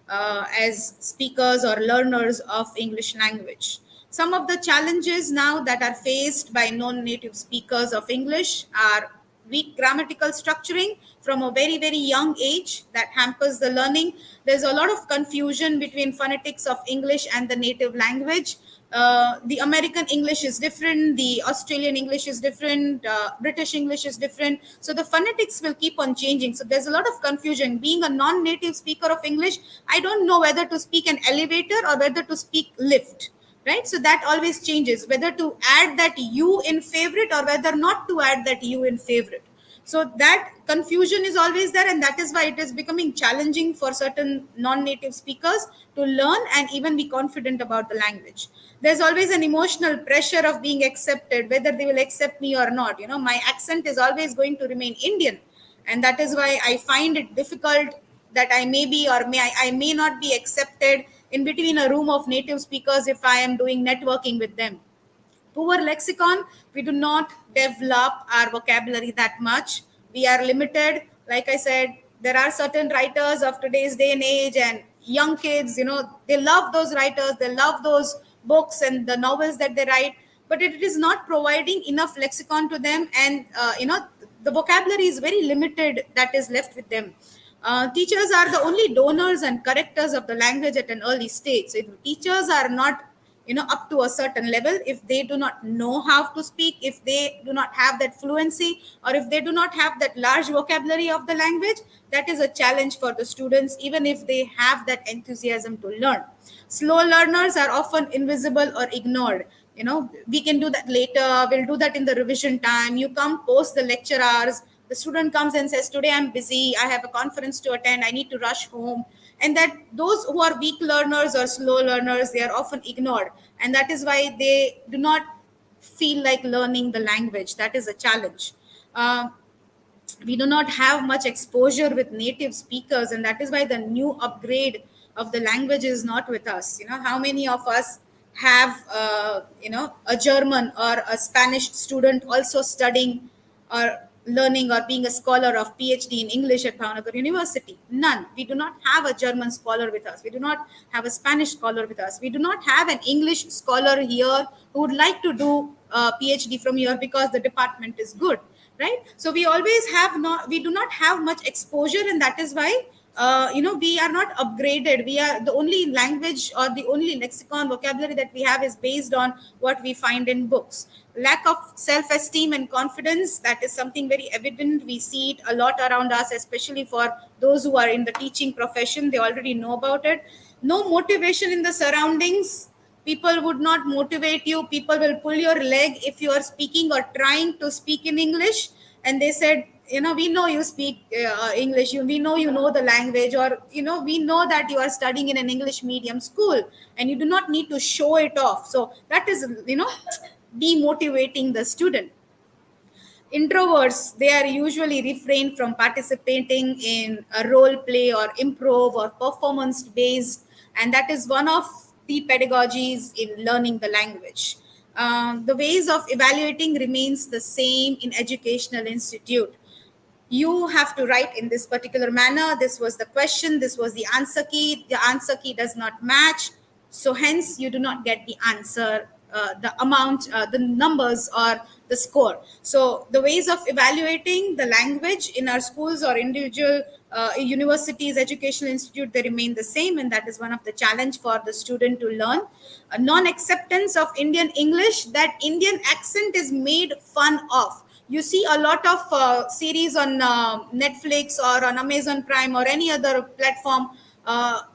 as speakers or learners of English language. Some of the challenges now that are faced by non-native speakers of English are weak grammatical structuring from a very, very young age that hampers the learning. There's a lot of confusion between phonetics of English and the native language. The American English is different, the Australian English is different, British English is different. So the phonetics will keep on changing. So there's a lot of confusion. Being a non-native speaker of English, I don't know whether to speak an elevator or whether to speak lift. Right? So that always changes, whether to add that you in favorite or whether not to add that you in favorite. So that confusion is always there, and that is why it is becoming challenging for certain non-native speakers to learn and even be confident about the language. There's always an emotional pressure of being accepted, whether they will accept me or not. My accent is always going to remain Indian, and that is why I find it difficult that I may be or I may not be accepted in between a room of native speakers if I am doing networking with them. Poor lexicon, we do not develop our vocabulary that much. We are limited. Like I said, there are certain writers of today's day and age, and young kids, they love those writers, they love those books and the novels that they write, but it is not providing enough lexicon to them, and the vocabulary is very limited that is left with them. Teachers are the only donors and correctors of the language at an early stage. So if teachers are not up to a certain level, if they do not know how to speak, if they do not have that fluency, or if they do not have that large vocabulary of the language, that is a challenge for the students, even if they have that enthusiasm to learn. Slow learners are often invisible or ignored. We can do that later, we'll do that in the revision time, you come post the lecture hours, the student comes and says, today I'm busy, I have a conference to attend, I need to rush home. And that those who are weak learners or slow learners, they are often ignored, and that is why they do not feel like learning the language. That is a challenge. We do not have much exposure with native speakers, and that is why the new upgrade of the language is not with us. How many of us have a German or a Spanish student also studying or learning or being a scholar of PhD in English at Bhavnagar University? None. We do not have a German scholar with us. We do not have a Spanish scholar with us. We do not have an English scholar here who would like to do a PhD from here because the department is good, right? So we do not have much exposure, and that is why we are not upgraded. We are the only language or the only lexicon vocabulary that we have is based on what we find in books. Lack of self-esteem and confidence, that is something very evident. We see it a lot around us, especially for those who are in the teaching profession. They already know about it. No motivation in the surroundings. People would not motivate you. People will pull your leg if you are speaking or trying to speak in English, and they said, we know you speak English, we know you know the language, or we know that you are studying in an English medium school and you do not need to show it off. So that is demotivating the student. Introverts, they are usually refrained from participating in a role play or improv or performance based, and that is one of the pedagogies in learning the language. The ways of evaluating remains the same in educational institute. You have to write in this particular manner. This was the question, this was the answer key. The answer key does not match, so hence you do not get the answer, the amount, the numbers or the score. So the ways of evaluating the language in our schools or individual universities, educational institute, they remain the same, and that is one of the challenge for the student to learn. Non-acceptance of Indian English, that Indian accent is made fun of. You see a lot of series on Netflix or on Amazon Prime or any other platform.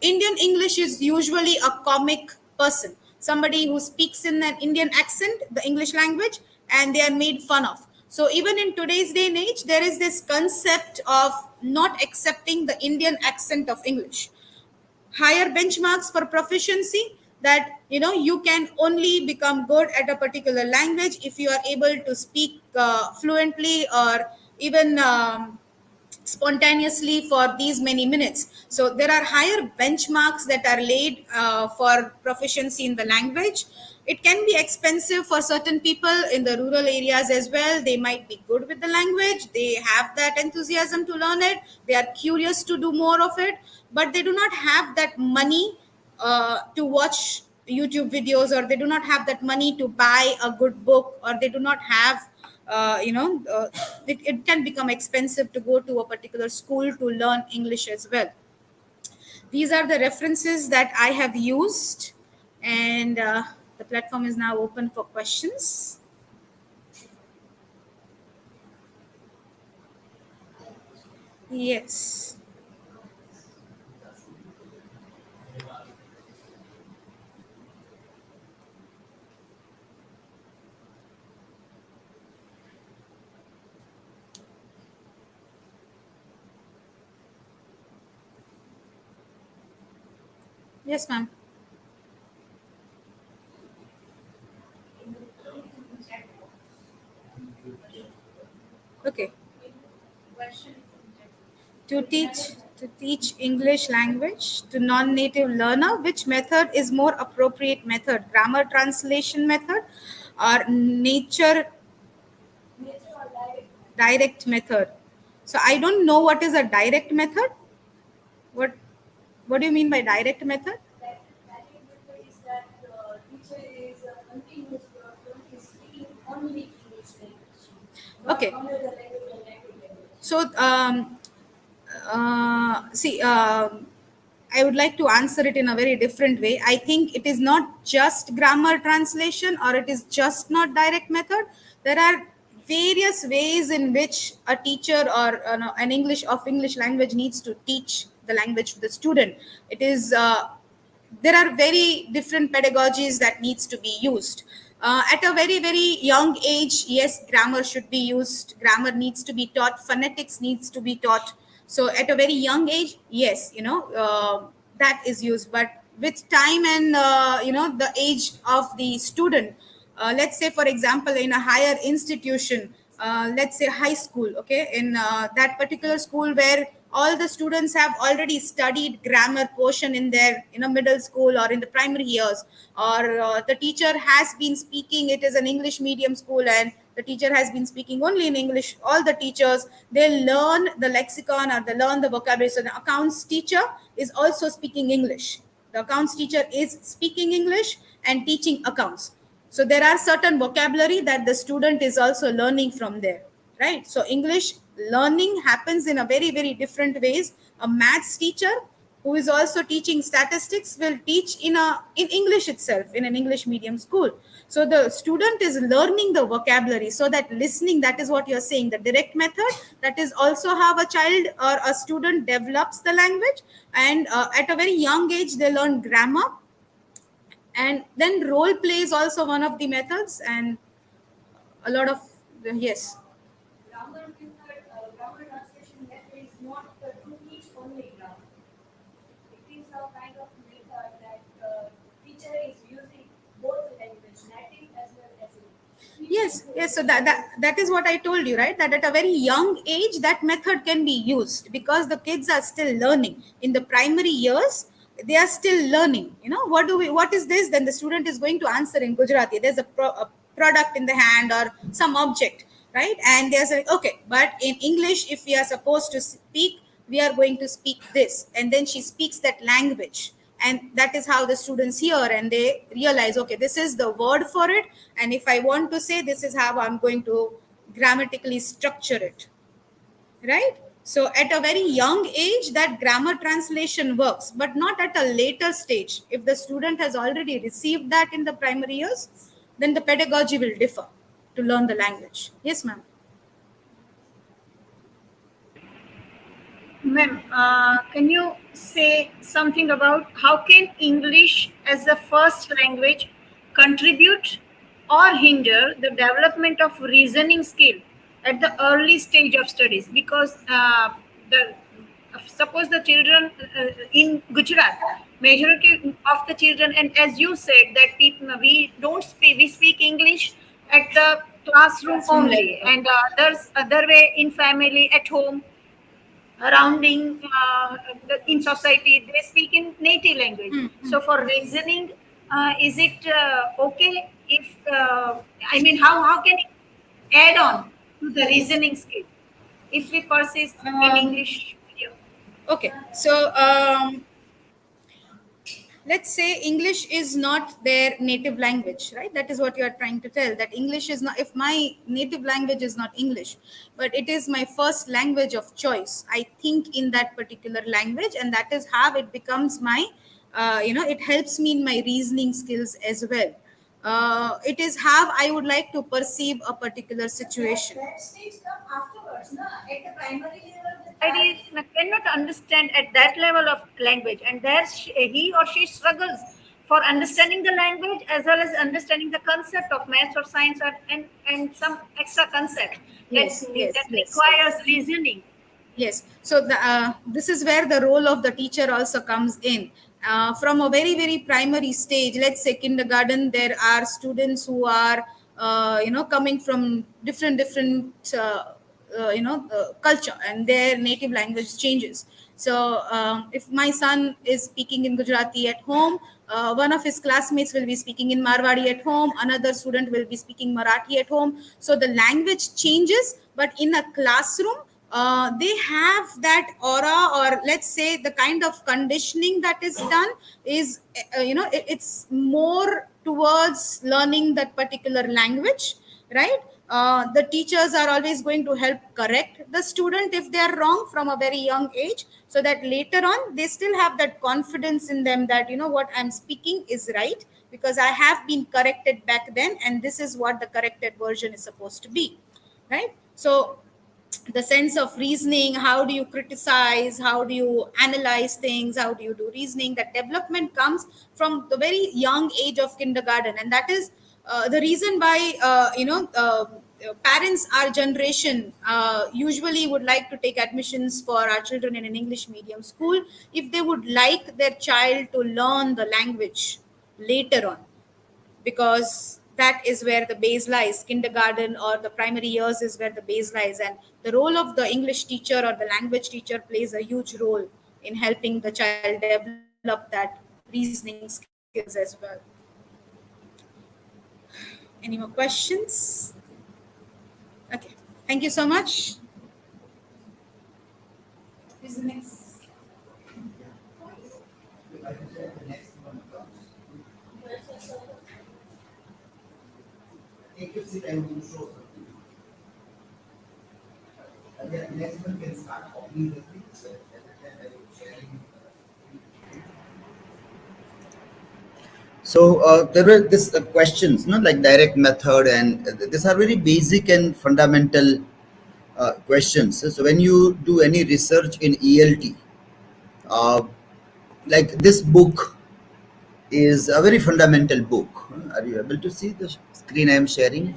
Indian English is usually a comic person, somebody who speaks in an Indian accent, the English language, and they are made fun of. So even in today's day and age, there is this concept of not accepting the Indian accent of English. Higher benchmarks for proficiency, that you can only become good at a particular language if you are able to speak fluently or even spontaneously for these many minutes. So there are higher benchmarks that are laid for proficiency in the language. It can be expensive for certain people in the rural areas as well. They might be good with the language, they have that enthusiasm to learn it, they are curious to do more of it, but they do not have that money to watch YouTube videos, or they do not have that money to buy a good book, or they do not have it can become expensive to go to a particular school to learn English as well. These are the references that I have used, and the platform is now open for questions. Yes. Yes, ma'am. Okay. To teach English language to non-native learner, which method is more appropriate method? Grammar translation method or nature direct method? So I don't know what is a direct method. What do you mean by direct method? Okay. So see, I would like to answer it in a very different way. I think it is not just grammar translation, or it is just not direct method. There are various ways in which a teacher or an English language needs to teach the language to the student. It is there are very different pedagogies that needs to be used. At a very very young age, yes, grammar should be used, grammar needs to be taught, phonetics needs to be taught. So at a very young age, yes, that is used. But with time and the age of the student, let's say for example in a higher institution, let's say high school, okay, in that particular school where all the students have already studied grammar portion in their middle school or in the primary years, or the teacher has been speaking, it is an English medium school and the teacher has been speaking only in English, all the teachers, they learn the lexicon or they learn the vocabulary. So the accounts teacher is also speaking English, the accounts teacher is speaking English and teaching accounts. So there are certain vocabulary that the student is also learning from there, right? So English learning happens in a very very different ways. A maths teacher who is also teaching statistics will teach in English itself, in an English medium school. So the student is learning the vocabulary, so that listening, that is what you're saying, the direct method, that is also how a child or a student develops the language. And at a very young age they learn grammar, and then role play is also one of the methods, and a lot of yes. Grammar translation method is not to teach only grammar. It is a kind of method that teacher is using both language, native as well as English. Yes. So that is what I told you, right? That at a very young age, that method can be used because the kids are still learning. In the primary years, they are still learning. What is this? Then the student is going to answer in Gujarati. There's a product in the hand or some object, right? And they're saying, okay, but in English, if we are supposed to speak, we are going to speak this. And then she speaks that language. And that is how the students hear and they realize, okay, this is the word for it. And if I want to say, this is how I'm going to grammatically structure it, right? So at a very young age, that grammar translation works, but not at a later stage. If the student has already received that in the primary years, then the pedagogy will differ to learn the language. Yes, ma'am. Ma'am, can you say something about how can English as a first language contribute or hinder the development of reasoning skill at the early stage of studies? Because the suppose the children in Gujarat, majority of the children, and as you said that people we don't speak, we speak English at the classroom only, and others other way in family at home surrounding in society they speak in native language. So for reasoning, is it okay if I mean how can it add on to the reasoning skill if we persist in English medium? Okay, so let's say English is not their native language, right? That is what you are trying to tell, that English is not, if my native language is not English, but it is my first language of choice, I think in that particular language, and that is how it becomes my it helps me in my reasoning skills as well. It is how I would like to perceive a particular situation. That stage come afterwards, na? At the primary level, the I cannot understand at that level of language, and there he or she struggles for understanding the language as well as understanding the concept of maths or science and some extra concept that requires reasoning. Yes. So this is where the role of the teacher also comes in. From a very, very primary stage, let's say kindergarten, there are students who are, coming from different culture, and their native language changes. So if my son is speaking in Gujarati at home, one of his classmates will be speaking in Marwadi at home, another student will be speaking Marathi at home. So the language changes, but in a classroom, they have that aura, or let's say the kind of conditioning that is done is it's more towards learning that particular language, right? The teachers are always going to help correct the student if they are wrong from a very young age, so that later on they still have that confidence in them that what I'm speaking is right, because I have been corrected back then, and this is what the corrected version is supposed to be, right? So the sense of reasoning, how do you criticize, how do you analyze things, how do you do reasoning, that development comes from the very young age of kindergarten. And that is the reason why parents, our generation, usually would like to take admissions for our children in an English medium school if they would like their child to learn the language later on, because that is where the base lies. Kindergarten or the primary years is where the base lies, and the role of the English teacher or the language teacher plays a huge role in helping the child develop that reasoning skills as well. Any more questions? Okay, thank you so much. Who's the next? Take your seat and do show something. Again, next one can start copying the things sharing. So there were these questions, like direct method, and these are very basic and fundamental questions. So when you do any research in ELT, like this book is a very fundamental book. Are you able to see the screen I am sharing?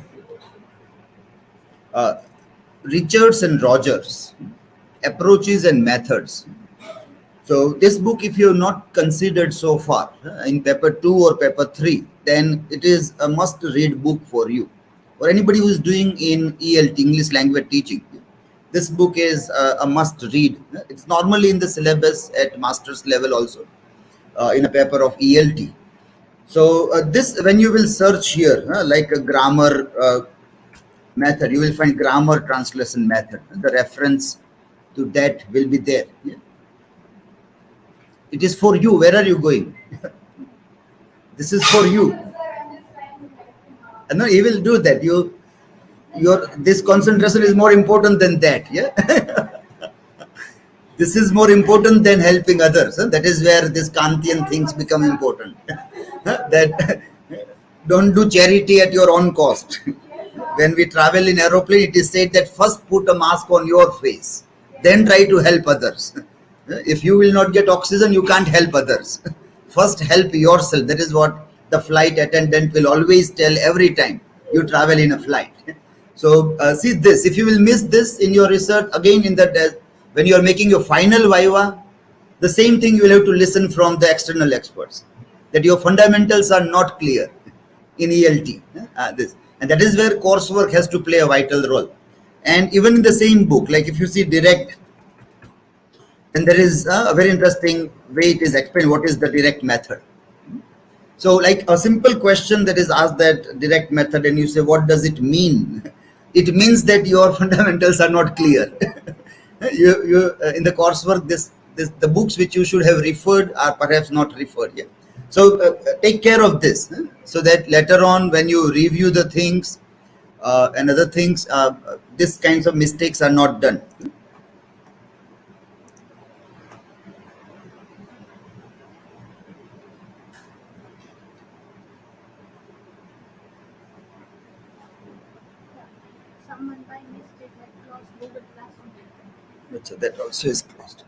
Richards and Rogers, Approaches and Methods. So this book, if you have not considered so far in paper 2 or paper 3, then it is a must-read book for you, or anybody who is doing in ELT, English language teaching. This book is a must-read. It's normally in the syllabus at master's level also, in a paper of ELT. So this, when you will search here, like a grammar method, you will find grammar translation method. The reference to that will be there. Yeah. It is for you. Where are you going? This is for you. No, he will do that. This concentration is more important than that. Yeah. This is more important than helping others. That is where this Kantian things become important. That don't do charity at your own cost. When we travel in aeroplane, it is said that first put a mask on your face, then try to help others. If you will not get oxygen, you can't help others. First help yourself. That is what the flight attendant will always tell every time you travel in a flight. So see this. If you will miss this in your research, again in the when you are making your final viva, the same thing you will have to listen from the external experts, that your fundamentals are not clear in ELT. This and that is where coursework has to play a vital role. And even in the same book, like if you see direct, and there is a very interesting way it is explained what is the direct method. So like a simple question that is asked, that direct method, and you say what does it mean? It means that your fundamentals are not clear. You in the coursework, this the books which you should have referred are perhaps not referred yet. So take care of this, so that later on when you review the things and other things, these kinds of mistakes are not done. Someone by mistake had closed Google Classroom. So that also is closed.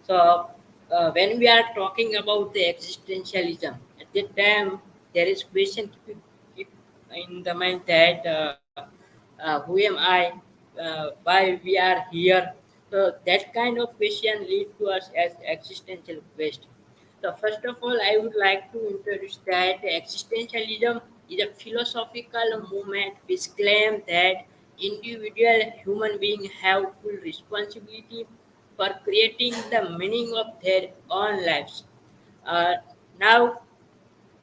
So, when we are talking about the existentialism, at that time there is question keep in the mind that who am I, why we are here. So that kind of question lead to us as existential quest. So first of all, I would like to introduce that existentialism is a philosophical movement which claims that individual human beings have full responsibility for creating the meaning of their own lives. Uh, Now,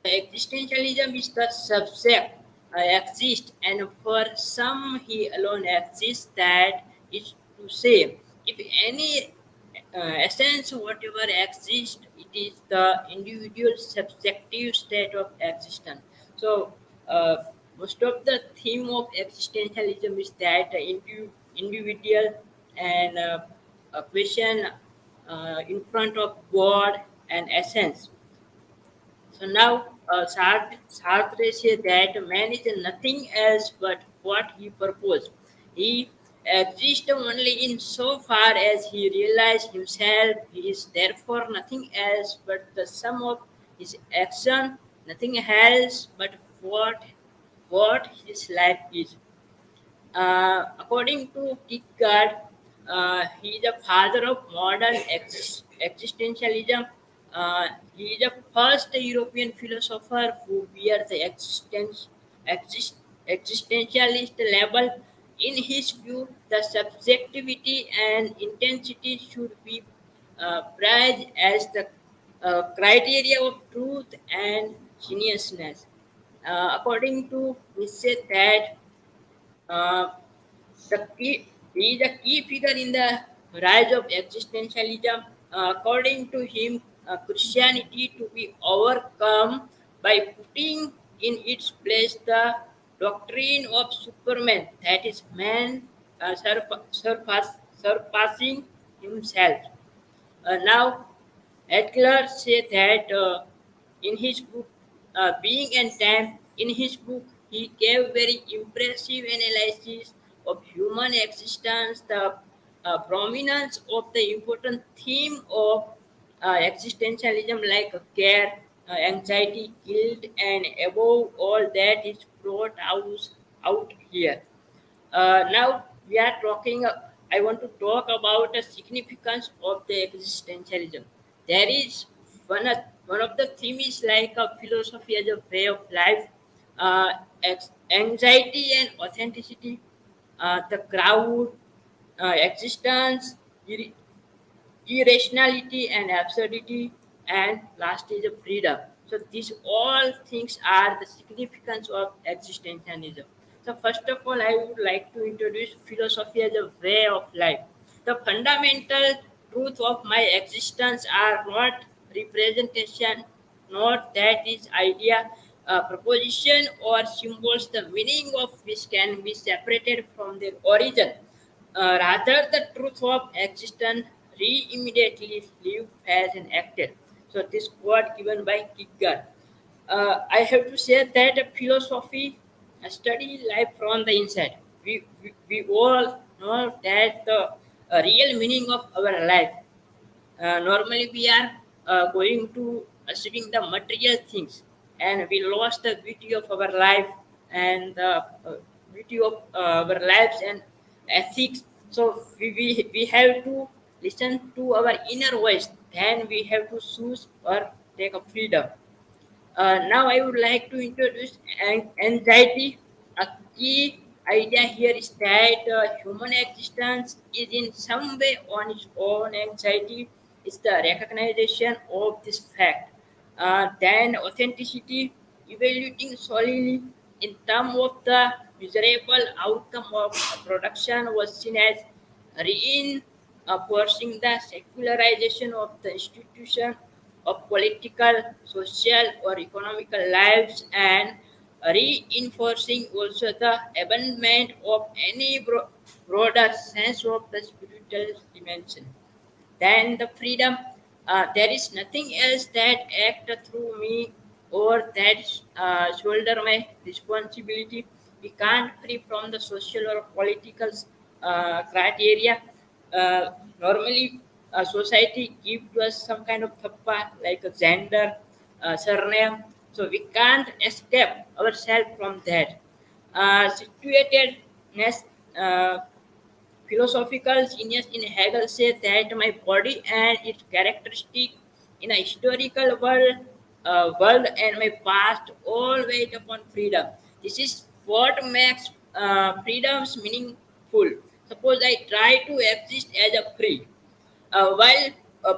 existentialism is the subject exists, and for some he alone exists. That is to say, if any essence, whatever exists, it is the individual subjective state of existence. So, most of the theme of existentialism is that individual and a question in front of God and essence. So now Sartre says that man is nothing else but what he proposed. He exists only in so far as he realizes himself. He is therefore nothing else but the sum of his action, nothing else but what his life is. According to Kierkegaard, he is the father of modern existentialism. He is the first European philosopher who bears the existentialist label. In his view, the subjectivity and intensity should be prized as the criteria of truth and seriousness. According to Nietzsche, that uh, he is a key figure in the rise of existentialism. According to him, Christianity to be overcome by putting in its place the doctrine of Superman, that is, man surpassing himself. Now, Adler said that in his book, Being and Time, in his book, he gave very impressive analysis of human existence, the prominence of the important theme of existentialism like care, anxiety, guilt, and above all that is brought out here. Now we are talking. I want to talk about the significance of the existentialism. There is one of the themes like a philosophy as a way of life, anxiety and authenticity, the crowd, existence, irrationality and absurdity, and last is a freedom. So these all things are the significance of existentialism. So first of all, I would like to introduce philosophy as a way of life. The fundamental truth of my existence are not representation, not that is idea, proposition or symbols, the meaning of which can be separated from their origin. Rather, the truth of existence immediately live as an actor. So this quote given by Kierkegaard. I have to say that philosophy study life from the inside. We all know that the real meaning of our life. Normally, we are going to achieving the material things, and we lost the beauty of our life and the beauty of our lives and ethics. So we have to listen to our inner voice. Then we have to choose or take a freedom. Now I would like to introduce anxiety. A key idea here is that human existence is in some way on its own. Anxiety is the recognition of this fact. Then authenticity, evaluating solely in terms of the miserable outcome of production was seen as reinforcing the secularization of the institution of political, social, or economical lives and reinforcing also the abandonment of any broader sense of the spiritual dimension. Then the freedom, there is nothing else that act through me or that shoulder my responsibility. We can't free from the social or political criteria. Normally, society gives to us some kind of thappa like a gender, surname. So we can't escape ourselves from that. Situatedness, philosophical genius in Hegel says that my body and its characteristic in a historical world and my past all wait upon freedom. This is what makes freedoms meaningful. Suppose I try to exist as a free, while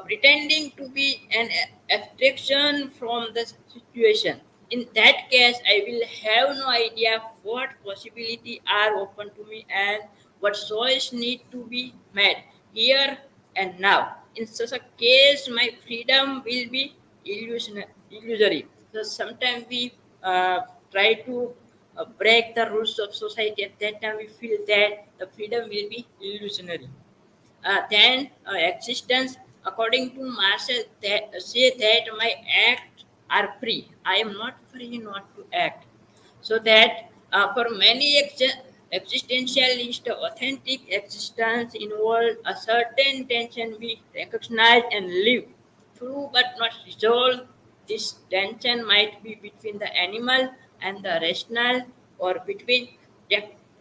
pretending to be an abstraction from the situation. In that case, I will have no idea what possibilities are open to me and what choice need to be made here and now. In such a case, my freedom will be illusory. So sometimes we try to break the rules of society. At that time, we feel that the freedom will be illusionary. Then existence, according to Marshall, say that my acts are free. I am not free not to act. So that for many existentialists, authentic existence involves a certain tension we recognize and live through, but not resolve this tension might be between the animal and the rational, or between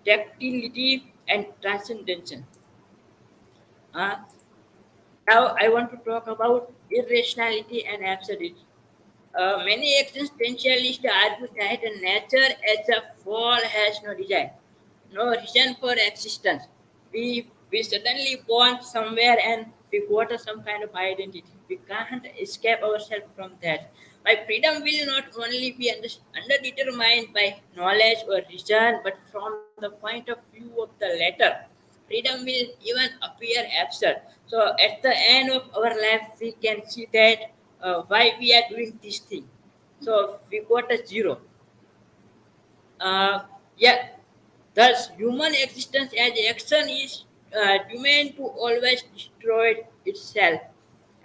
tactility and transcendental. Uh, Now I want to talk about irrationality and absurdity. Many existentialists argue that nature as a whole has no design, no reason for existence. We suddenly born somewhere and we got some kind of identity. We can't escape ourselves from that. My freedom will not only be underdetermined by knowledge or reason, but from the point of view of the latter, freedom will even appear absurd. So at the end of our life, we can see that why we are doing this thing. So we got a zero. Yeah, thus human existence as action is doomed to always destroy itself.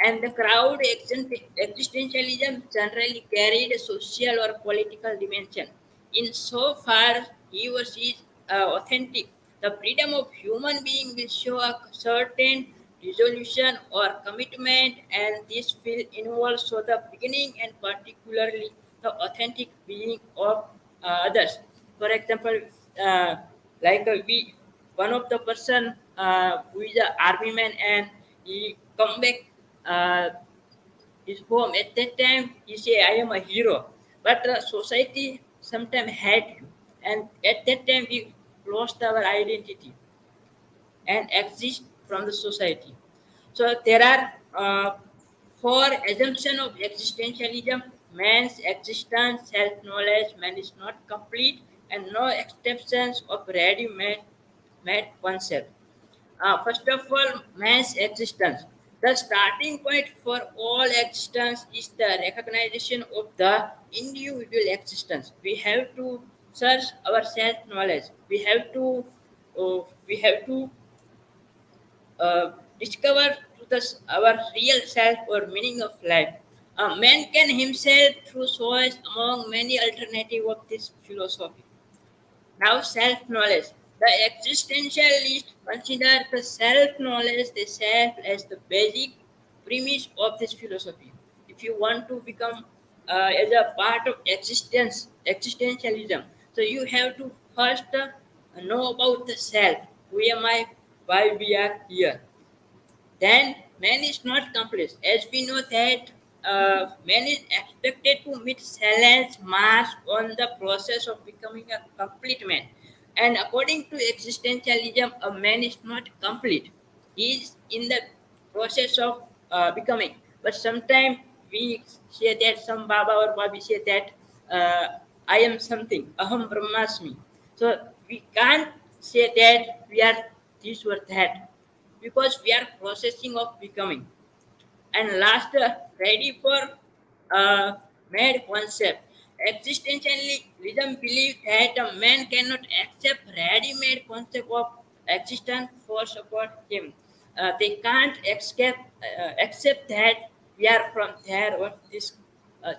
And the crowd existentialism generally carried a social or political dimension. In so far he or she is authentic, the freedom of human being will show a certain resolution or commitment, and this will involve so the beginning and particularly the authentic being of others. For example, uh, we one of the person who is an army man and he come back uh, his home. At that time he say I am a hero, but society sometimes hate you, and at that time we lost our identity and exist from the society. So there are four assumptions of existentialism: man's existence, self-knowledge, man is not complete, and no exceptions of ready-made made concept. First of all, man's existence. The starting point for all existence is the recognition of the individual existence. We have to search our self-knowledge. We have to discover to our real self or meaning of life. Man can himself through choice among many alternatives of this philosophy. Now, self knowledge. The existentialists consider the self knowledge, the self, as the basic premise of this philosophy. If you want to become as a part of existentialism, so you have to first know about the self. Who am I? Why we are here? Then man is not complete. As we know that man is expected to meet silence marks on the process of becoming a complete man. And according to existentialism, a man is not complete. He is in the process of becoming. But sometimes we say that some Baba or Babi say that I am something, Aham Brahmasmi. So we can't say that we are this or that, because we are processing of becoming. And last, ready for made concept. Existentialism believes that a man cannot accept ready-made concept of existence for support him. They can't accept that we are from there or this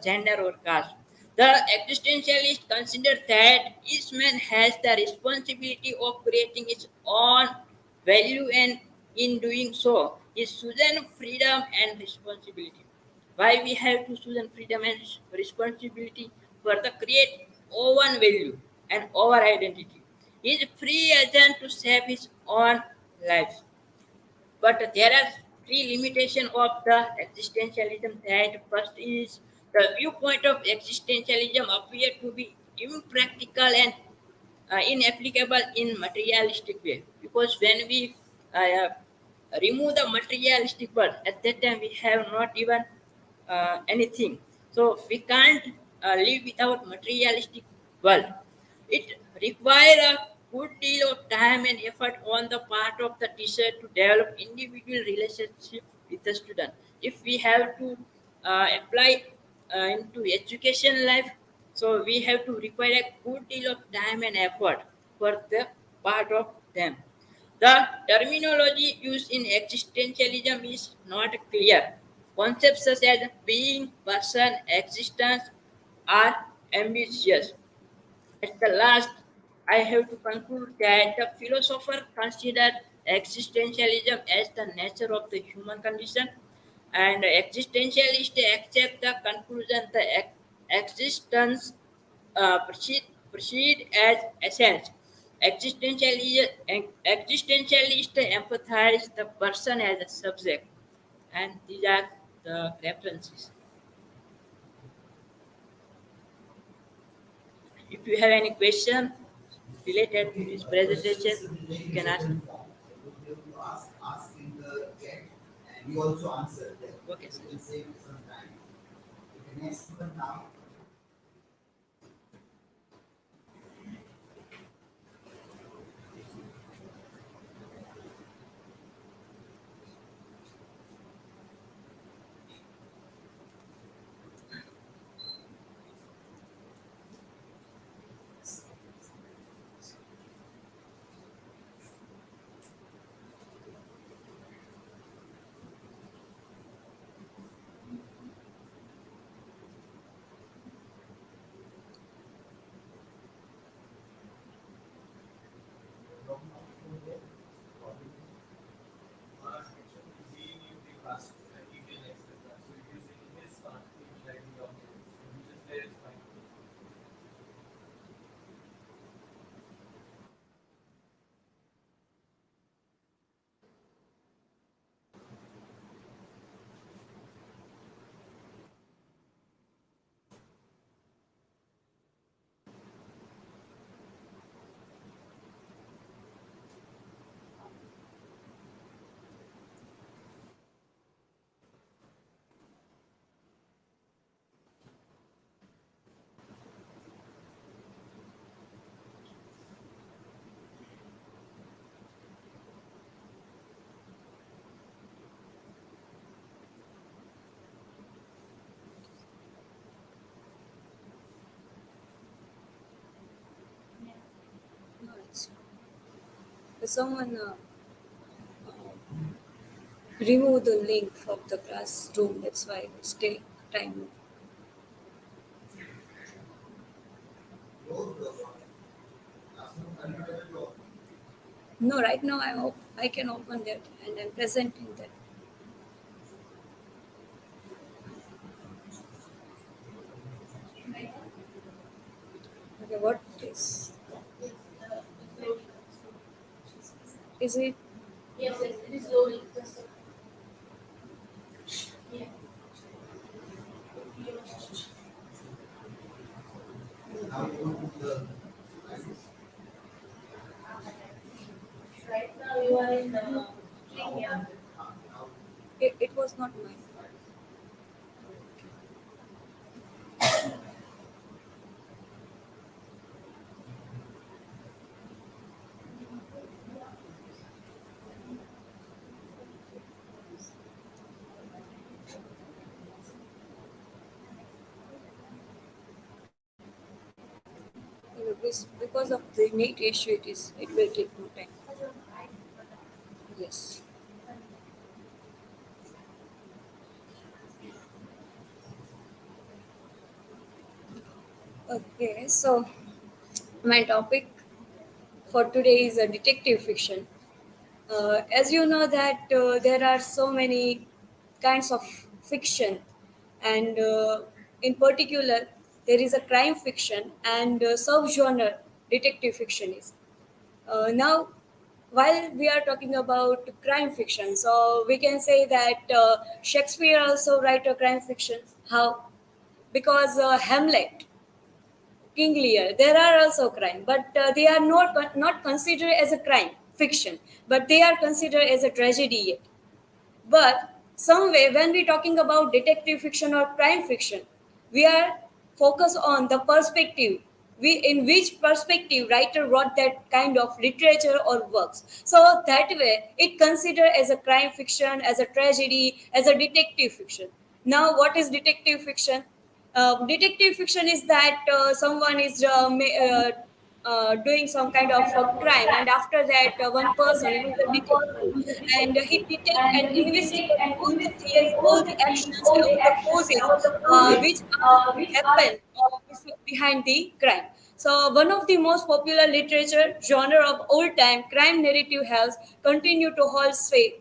gender or caste. The existentialist consider that each man has the responsibility of creating its own value, and in doing so is chosen freedom and responsibility. Why we have to choose freedom and responsibility? For the create own value and our identity. He is free agent to save his own life. But there are three limitations of the existentialism. That first is the viewpoint of existentialism appear to be impractical and inapplicable in materialistic way, because when we uh, remove the materialistic world, at that time we have not even anything. So we can't live without materialistic world. It requires a good deal of time and effort on the part of the teacher to develop individual relationship with the student. If we have to apply into education life, so we have to require a good deal of time and effort for the part of them. The terminology used in existentialism is not clear. Concepts such as being, person, existence are ambiguous. At the last, I have to conclude that the philosopher considered existentialism as the nature of the human condition, And existentialists accept the conclusion that existence proceed as essence. Existentialists empathize the person as a subject, and these are the references. If you have any question related to this presentation, you can ask. Ask in the chat, and you also answer that. Okay, sir. It will save some time. Okay, next one now. No, someone remove the link from the classroom. That's why it's take time. No, right now I can open that and I'm presenting that. Okay, what is? Is it? Yes, it is loading. Yeah. Now you go to the Right now you are in the thing, yeah. It was not mine. Because of the net issue, it will take more time. Yes. Okay, so my topic for today is a detective fiction. As you know that there are so many kinds of fiction, and in particular there is a crime fiction and subgenre detective fiction is. Now, while we are talking about crime fiction, so we can say that Shakespeare also write a crime fiction. How? Because Hamlet, King Lear, there are also crime, but they are not considered as a crime fiction, but they are considered as a tragedy yet. But some way, when we're talking about detective fiction or crime fiction, we are focused on the perspective. We in which perspective writer wrote that kind of literature or works. So that way, it considered as a crime fiction, as a tragedy, as a detective fiction. Now, what is detective fiction? Detective fiction is that someone is doing some kind of a crime, and after that, one person who is a detective, and he detect and investigate all the things, all the actions, all the causes which are happen behind the crime. So one of the most popular literature genre of all time, crime narrative has continued to hold sway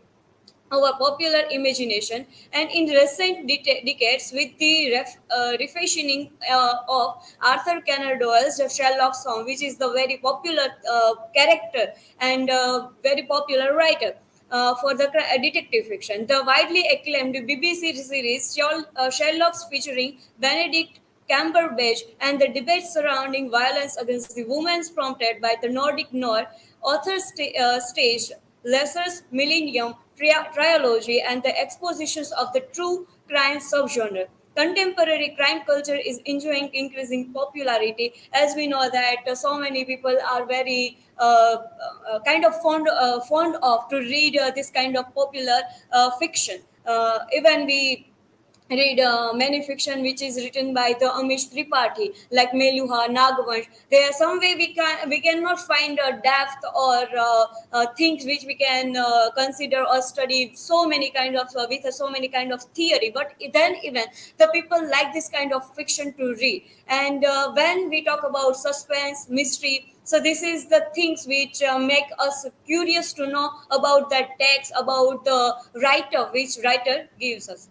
our popular imagination. And in recent decades, with the refashioning of Arthur Conan Doyle's Sherlock Holmes, which is the very popular character and very popular writer for the detective fiction, the widely acclaimed BBC series Sherlock's featuring Benedict Cumberbatch and the debates surrounding violence against the women prompted by the Nordic noir authors staged Lesser's Millennium Trilogy and the expositions of the true crime subgenre. Contemporary crime culture is enjoying increasing popularity, as we know that so many people are very kind of fond of to read this kind of popular fiction. Even we read many fiction which is written by the Amish Tripathi, like Meluha, Nagavansh. There are some way we cannot find a depth or things which we can consider or study so many kind of with so many kind of theory. But then even the people like this kind of fiction to read. And when we talk about suspense, mystery, so this is the things which make us curious to know about that text, about the writer, which writer gives us.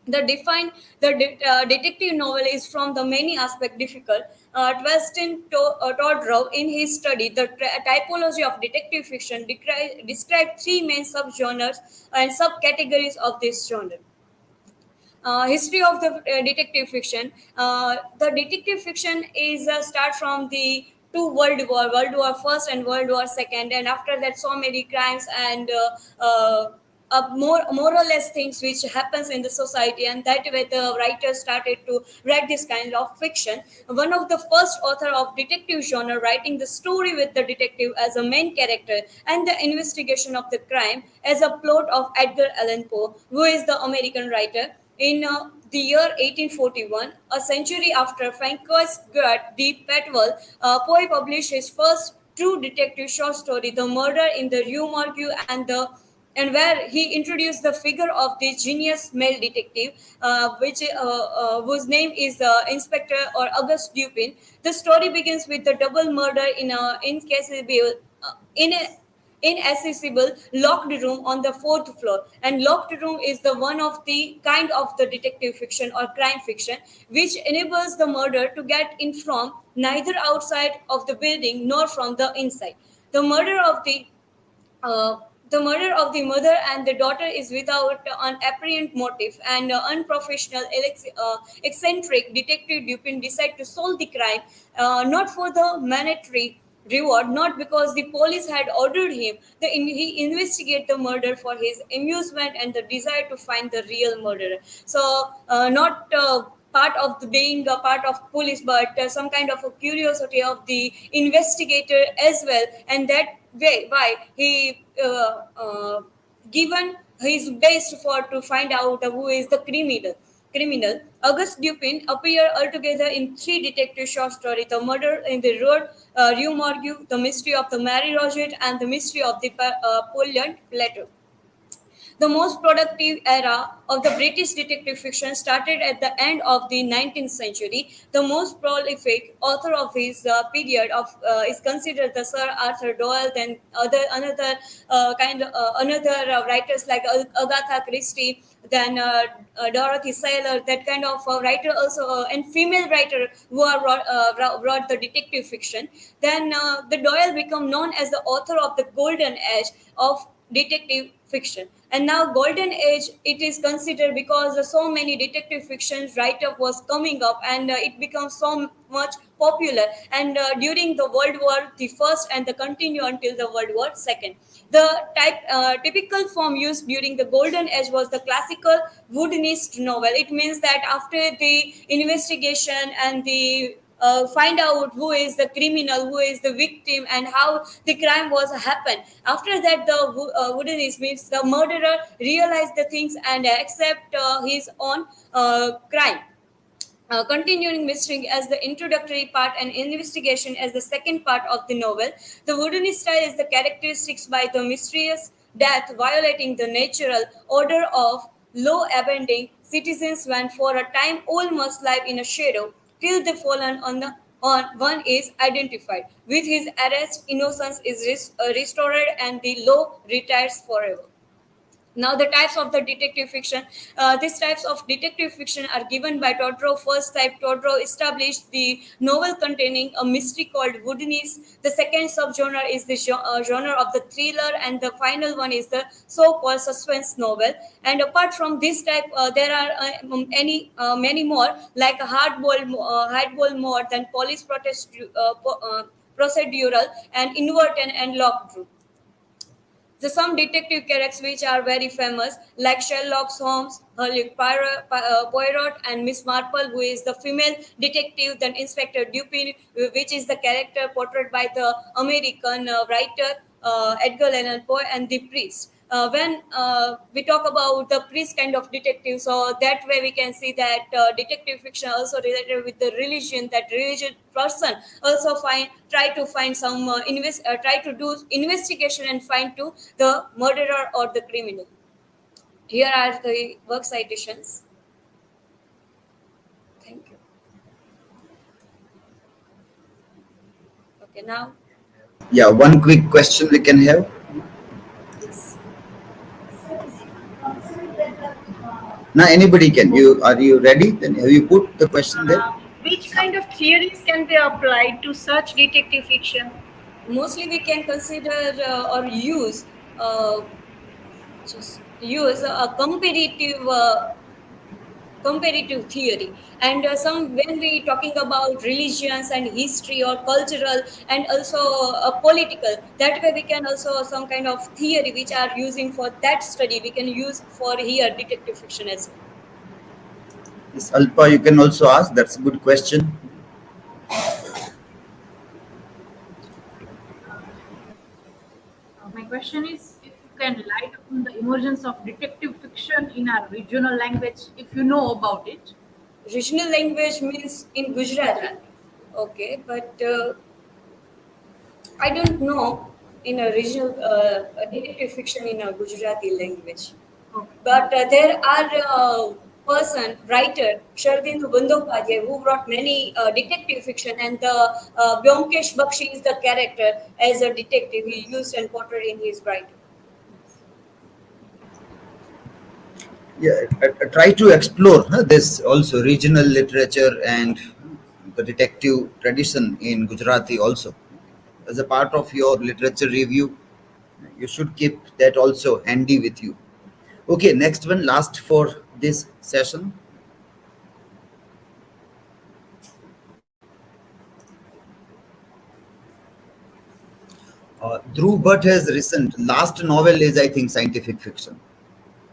Detective novel is from the many aspect difficult. Twestin Todrow, in his study, the typology of detective fiction, described three main subgenres and subcategories of this genre. History of the detective fiction. The detective fiction is start from the two World War First and World War Second, and after that, so many crimes and more or less things which happens in the society, and that way the writers started to write this kind of fiction. One of the first author of detective genre, writing the story with the detective as a main character and the investigation of the crime as a plot of Edgar Allan Poe, who is the American writer. In the year 1841, a century after Francois Guert de Petwell, Poe published his first true detective short story, The Murder in the Rue Morgue, and where he introduced the figure of the genius male detective, whose name is Inspector or Auguste Dupin. The story begins with the double murder in a in a inaccessible locked room on the fourth floor. And locked room is the one of the kind of the detective fiction or crime fiction which enables the murder to get in from neither outside of the building nor from the inside. The murder of uh, the mother and the daughter is without an apparent motive, and unprofessional, eccentric detective Dupin decide to solve the crime, not for the monetary reward, not because the police had ordered him. He investigate the murder for his amusement and the desire to find the real murderer. So, not part of the being a part of police, but some kind of a curiosity of the investigator as well, and that way why he given his best for to find out who is the criminal. Auguste Dupin appeared altogether in three detective short stories: The Murder in the Rue Morgue, The Mystery of the Mary Roget, and The Mystery of the Poignant Plateau. The most productive era of the British detective fiction started at the end of the 19th century. The most prolific author of his period is considered the Sir Arthur Doyle. Then another writers like Agatha Christie, then Dorothy Sayler, that kind of writer also, and female writer who are wrote the detective fiction. Then the Doyle become known as the author of the golden age of detective fiction. And now golden age it is considered because so many detective fiction writer was coming up, and it becomes so much popular, and during the World War the first and the continue until the World War Second. The typical form used during the golden age was the classical woodenist novel. It means that after the investigation and the find out who is the criminal, who is the victim, and how the crime was happened. After that, the woodenist means the murderer realize the things and accept his own crime. Continuing mystery as the introductory part and investigation as the second part of the novel. The wooden style is the characteristics by the mysterious death violating the natural order of low abiding citizens when for a time all must live in a shadow till the fallen on one is identified. With his arrest, innocence is restored and the law retires forever. Now, the types of the detective fiction. These types of detective fiction are given by Todorov. First type, Todorov established the novel containing a mystery called woodiness. The second subgenre is the genre of the thriller, and the final one is the so-called suspense novel. And apart from this type, there are many more, like hardball more than police procedural and invert and locked room. The some detective characters which are very famous, like Sherlock Holmes, Poirot, and Miss Marple, who is the female detective, then Inspector Dupin, which is the character portrayed by the American writer Edgar Allan Poe, and the priest. When we talk about the priest kind of detective, so that way we can see that detective fiction also related with the religion. That religious person also try to find some try to do investigation and find to the murderer or the criminal. Here are the work citations. Thank you. Okay, now. Yeah, one quick question we can have. Yes. Now anybody can. Are you ready? Then have you put the question there? Which kind of theories can be applied to such detective fiction? Mostly we can consider or use a comparative theory, and some when we talking about religions and history or cultural and also political, that way we can also some kind of theory which are using for that study we can use for here detective fiction as well. Yes, Alpa, you can also ask. That's a good question. My question is if you can light on the emergence of detective fiction in our regional language, if you know about it. Regional language means in Gujarati. Okay, but I don't know in a regional detective fiction in a Gujarati language. Okay. But there are writer, Shardindu Bandyopadhyay, who wrote many detective fiction, and the Byomkesh Bakshi is the character as a detective he used and portrayed in his writing. Yeah, try to explore this also regional literature and the detective tradition in Gujarati also. As a part of your literature review, you should keep that also handy with you. Okay, next one, last for this session. Dhruv Bhatt has recent last novel is, I think, scientific fiction.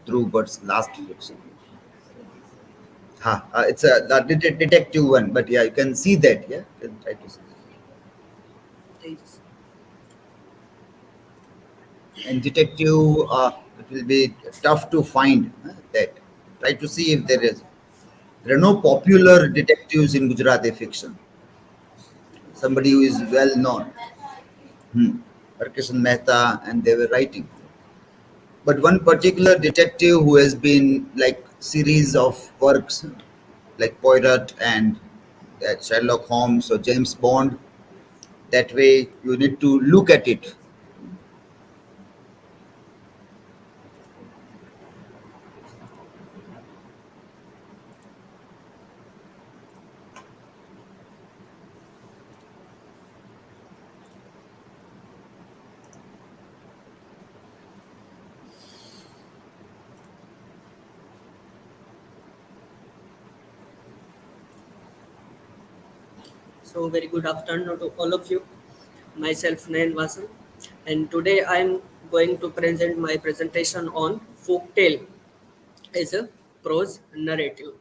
Dhruv Bhatt's last fiction. It's a detective one, but yeah, you can see that. Yeah, you can try to see. And detective, it will be tough to find that. Try to see if there is. There are no popular detectives in Gujarati fiction. Somebody who is well known. Harkishan Mehta, and they were writing. But one particular detective who has been like series of works, like Poirot and Sherlock Holmes or James Bond. That way, you need to look at it. So very good afternoon to all of you. Myself Nayan Vasan, and today I am going to present my presentation on folktale as a prose narrative.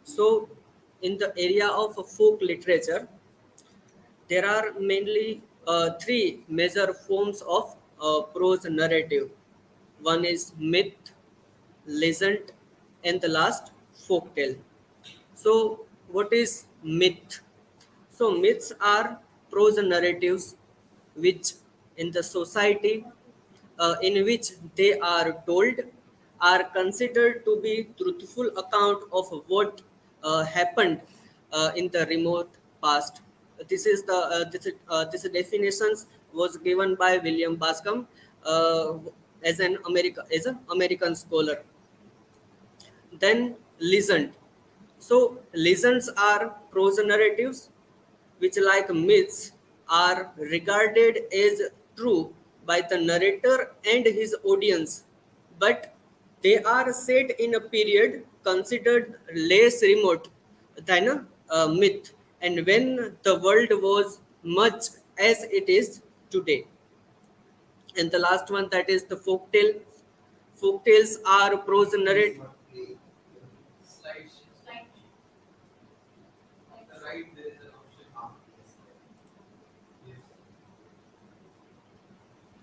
So in the area of folk literature, there are mainly three major forms of prose narrative. One is myth, legend, and the last folktale. So, what is myth? So, myths are prose narratives which, in the society in which they are told, are considered to be truthful account of what happened in the remote past. This definitions was given by William Bascom, as an American scholar. Then legend. So legends are prose narratives which, like myths, are regarded as true by the narrator and his audience, but they are set in a period considered less remote than a myth, and when the world was much as it is today. And the last one, that is the folktale. Folktales are prose narrative. Slide. On the right, there is an option. Yes.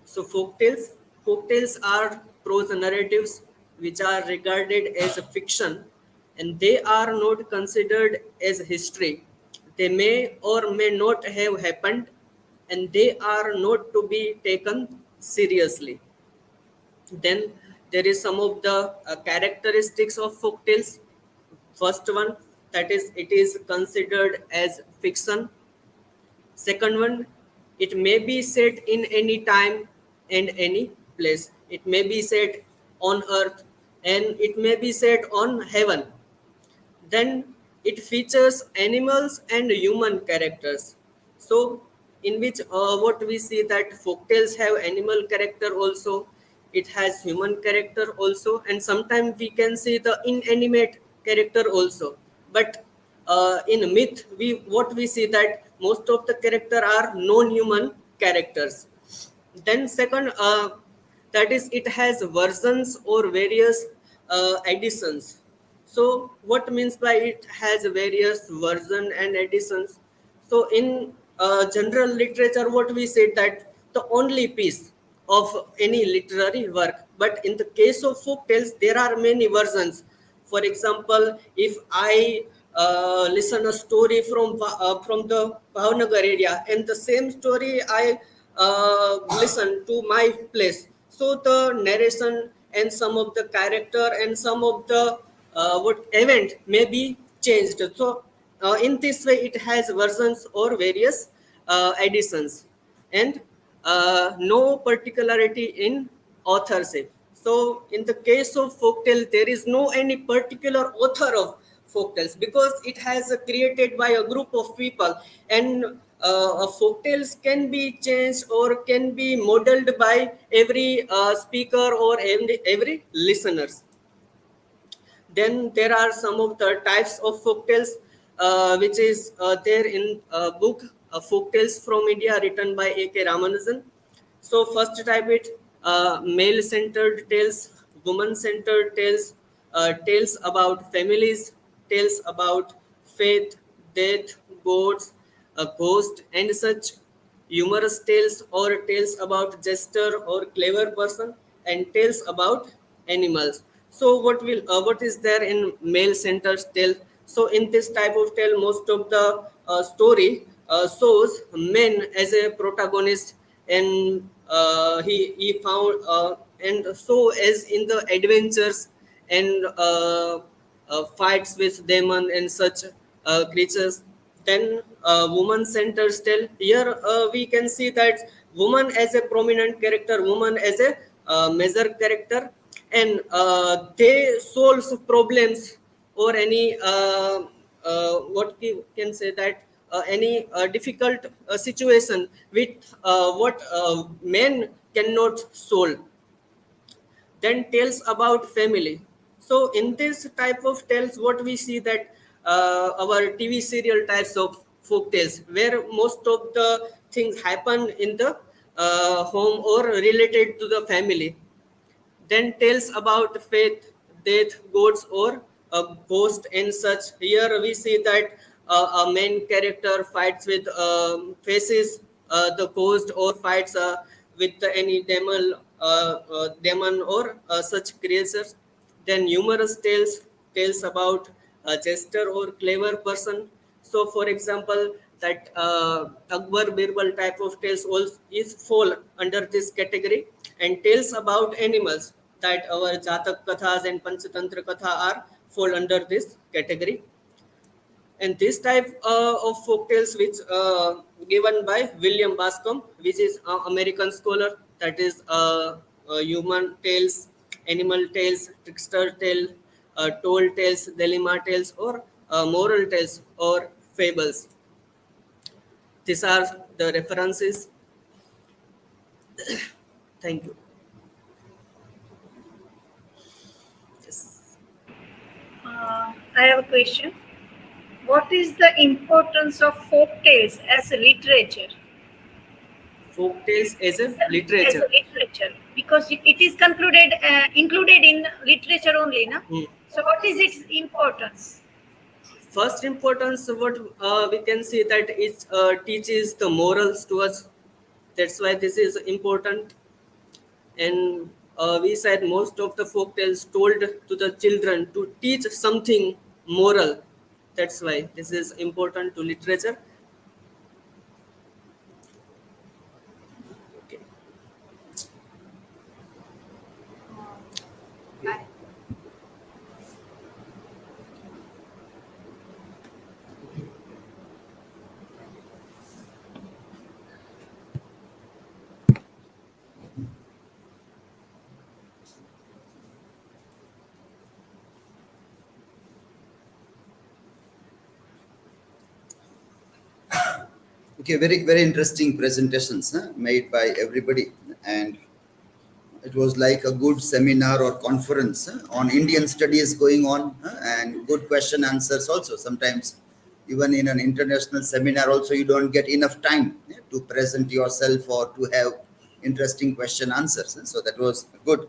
So folktales are prose narratives which are regarded as a fiction, and they are not considered as history. They may or may not have happened, and they are not to be taken seriously. Then there is some of the characteristics of folktales. First one, that is, it is considered as fiction. Second one, it may be set in any time and any place. It may be set on earth and it may be set on heaven. Then it features animals and human characters. So in which what we see that folktales have animal character also, it has human character also, and sometimes we can see the inanimate character also. But in myth, we see that most of the character are non-human characters. Then second, that is, it has versions or various editions. So what means by it has various version and editions? So in general literature, what we say that the only piece of any literary work, but in the case of folk tales, there are many versions. For example, if I listen a story from the Bhavnagar area, and the same story I listen to my place, so the narration and some of the character and some of the what event may be changed. So in this way, it has versions or various editions, and no particularity in authorship. So in the case of folktale, there is no any particular author of folktales because it has created by a group of people, and folktales can be changed or can be modeled by every speaker or every listeners. Then there are some of the types of folktales which is there in a book, Folktales from India, written by A.K. Ramanujan. So first type it male-centered tales, woman-centered tales, tales about families, tales about faith, death, gods, a ghost, and such humorous tales or tales about jester or clever person, and tales about animals. So what is there in male centered tale? So in this type of tale, most of the story shows men as a protagonist, and he found and so as in the adventures and fights with demon and such creatures. Then woman centered tale, here we can see that woman as a prominent character, woman as a major character, and they solve problems or any what we can say that any difficult situation with what men cannot solve. Then tales about family. So in this type of tales, what we see that our TV serial types of folk tales, where most of the things happen in the home or related to the family. Then tales about faith, death, gods, or a ghost and such. Here we see that a main character fights with faces the ghost or fights with any demon or such creatures. Then numerous tales about a jester or clever person. So, for example, that Akbar Birbal type of tales also is fall under this category, and tales about animals, that our Jatak Kathas and Panchatantra Katha are fall under this category. And this type of folk tales which given by William Bascom, which is American scholar, that is human tales, animal tales, trickster tale, told tales, dilemma tales, or moral tales or fables. These are the references. Thank you. Yes. I have a question. What is the importance of folk tales as a literature? Folk tales as a As literature. a literature, because it is concluded included in literature only, na? Hmm. So, what is its importance? First importance, what we can see that it teaches the morals to us. That's why this is important. And we said most of the folk tales told to the children to teach something moral. That's why this is important to literature. Okay. I- Okay, very interesting presentations made by everybody, and it was like a good seminar or conference on Indian studies going on, and good question answers also. Sometimes, even in an international seminar, also you don't get enough time to present yourself or to have interesting question answers. So that was good.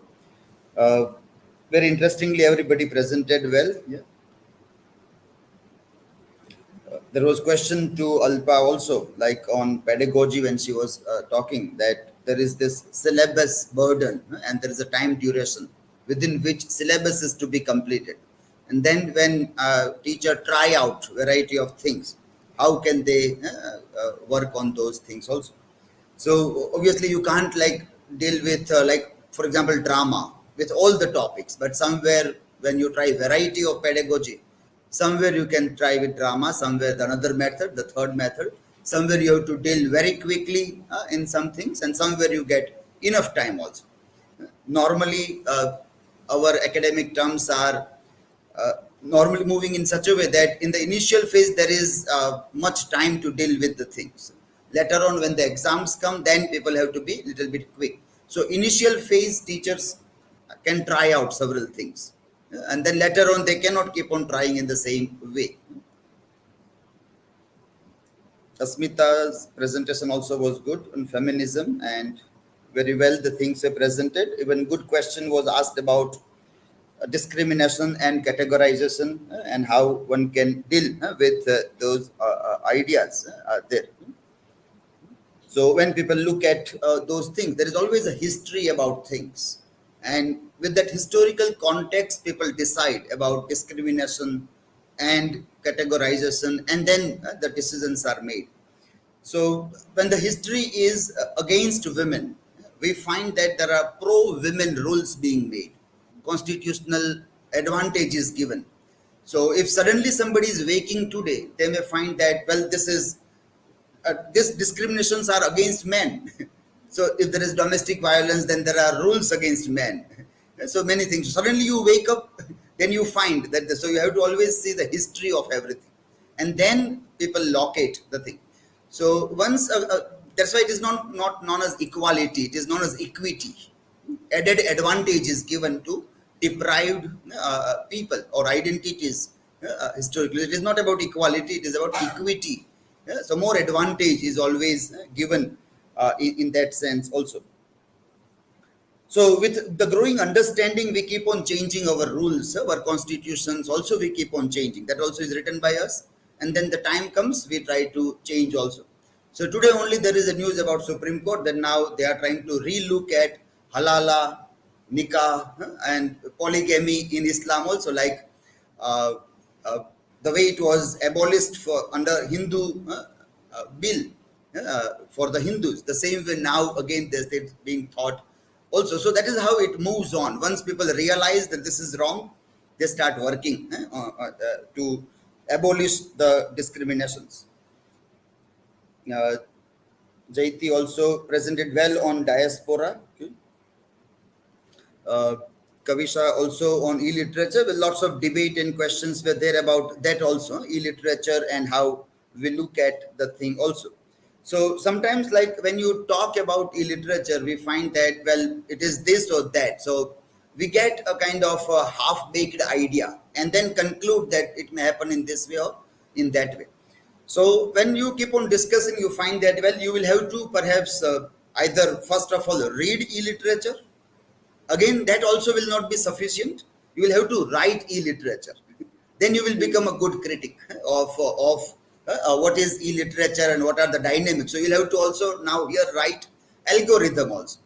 Uh, Very interestingly, everybody presented well. Yeah. There was question to Alpa also, like on pedagogy when she was talking that there is this syllabus burden and there is a time duration within which syllabus is to be completed. And then when teacher try out variety of things, how can they work on those things also? So obviously you can't like deal with like for example drama with all the topics, but somewhere when you try variety of pedagogy, somewhere you can try with drama, somewhere the another method, the third method, somewhere you have to deal very quickly in some things, and somewhere you get enough time also. Normally our academic terms are normally moving in such a way that in the initial phase there is much time to deal with the things. Later on when the exams come, then people have to be little bit quick. So initial phase teachers can try out several things, and then later on they cannot keep on trying in the same way. Asmita's presentation also was good on feminism, and very well the things were presented. Even good question was asked about discrimination and categorization, and how one can deal with those ideas there. So when people look at those things, there is always a history about things, and with that historical context, people decide about discrimination and categorization, and then the decisions are made. So when the history is against women, we find that there are pro-women rules being made, constitutional advantage is given. So if suddenly somebody is waking today, they may find that, well, these discriminations are against men. So if there is domestic violence, then there are rules against men. So many things. Suddenly you wake up, then you find that. So you have to always see the history of everything, and then people locate the thing. So once that's why it is not known as equality. It is known as equity. Added advantage is given to deprived people or identities historically. It is not about equality. It is about equity. So more advantage is always given in that sense also. So with the growing understanding, we keep on changing our rules, our constitutions also we keep on changing. That also is written by us. And then the time comes, we try to change also. So today only there is a news about Supreme Court that now they are trying to relook at halala, nikah, and polygamy in Islam also, like uh, uh, the way it was abolished for under Hindu bill for the Hindus. The same way now again there's being thought also. So that is how it moves on. Once people realize that this is wrong, they start working to abolish the discriminations. uh, Jayati also presented well on diaspora. Okay. Kavisha also on e-literature, with lots of debate and questions were there about that also, e-literature and how we look at the thing also. So sometimes, like when you talk about e-literature, we find that, well, it is this or that. So we get a kind of a half-baked idea and then conclude that it may happen in this way or in that way. So when you keep on discussing, you find that, well, you will have to perhaps either first of all read e-literature. Again, that also will not be sufficient. You will have to write e-literature. Then you will become a good critic of what is e-literature and what are the dynamics. So you'll have to also now here write algorithm also.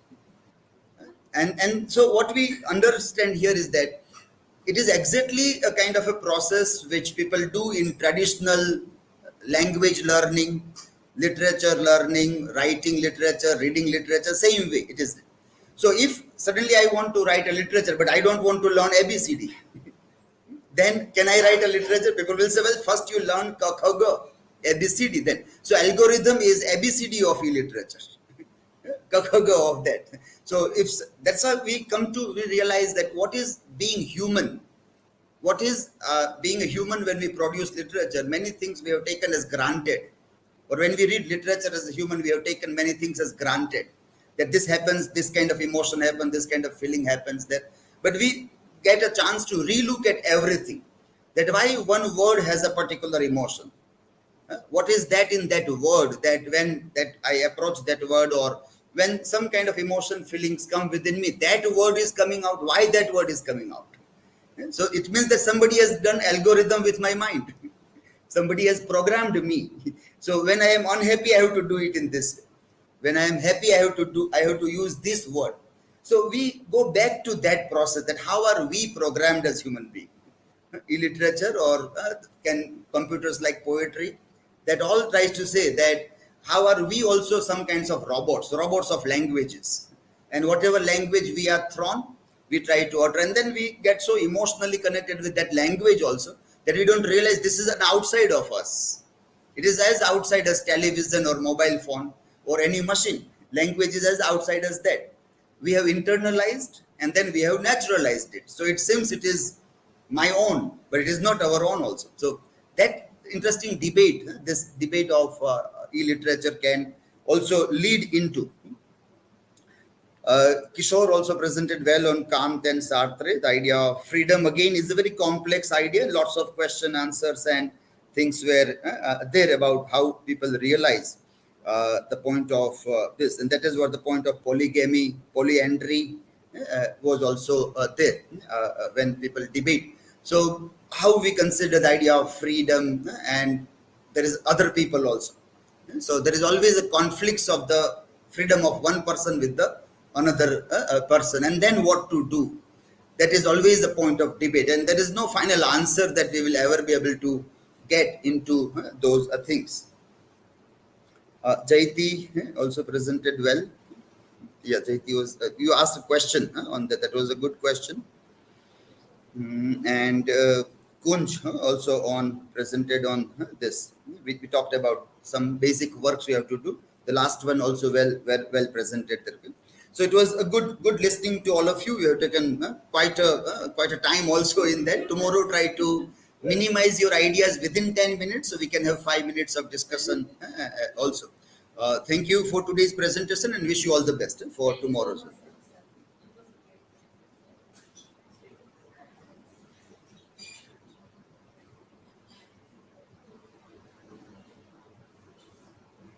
And so what we understand here is that it is exactly a kind of a process which people do in traditional language learning, literature learning, writing literature, reading literature, same way it is. So if suddenly I want to write a literature, but I don't want to learn ABCD, then can I write a literature? People will say, well, first you learn ABCD then. So algorithm is ABCD of e-literature. Of that. So if that's how we come to realize that what is being human, what is being a human when we produce literature, many things we have taken as granted. Or when we read literature as a human, we have taken many things as granted. That this happens, this kind of emotion happens, this kind of feeling happens there. But we get a chance to relook at everything. That why one word has a particular emotion. What is that in that word, that when that I approach that word, or when some kind of emotion feelings come within me, that word is coming out, why that word is coming out. So it means that somebody has done algorithm with my mind. Somebody has programmed me. So when I am unhappy, I have to do it in this way. When I am happy, I have to use this word. So we go back to that process, that how are we programmed as human beings? E-literature or can computers like poetry, that all tries to say that how are we also some kinds of robots of languages, and whatever language we are thrown, we try to utter, and then we get so emotionally connected with that language also that we don't realize this is an outside of us. It is as outside as television or mobile phone or any machine. Language is as outside as that. We have internalized and then we have naturalized it. So it seems it is my own, but it is not our own also. So that interesting debate, this debate of e-literature can also lead into. Kishor also presented well on Kant and Sartre. The idea of freedom again is a very complex idea. Lots of question answers and things were there about how people realize the point of this, and that is what the point of polygamy, polyandry was also there when people debate. So how we consider the idea of freedom, and there is other people also. So there is always a conflicts of the freedom of one person with the another person, and then what to do. That is always the point of debate, and there is no final answer that we will ever be able to get into those things. Jayati also presented well. Yeah, Jayati was, you asked a question on that. That was a good question. And Kunj also presented on this. We talked about some basic works we have to do. The last one also well presented. So it was a good listening to all of you. We have taken quite a time also in that. Tomorrow try to minimize your ideas within 10 minutes so we can have 5 minutes of discussion also. Thank you for today's presentation and wish you all the best for tomorrow's.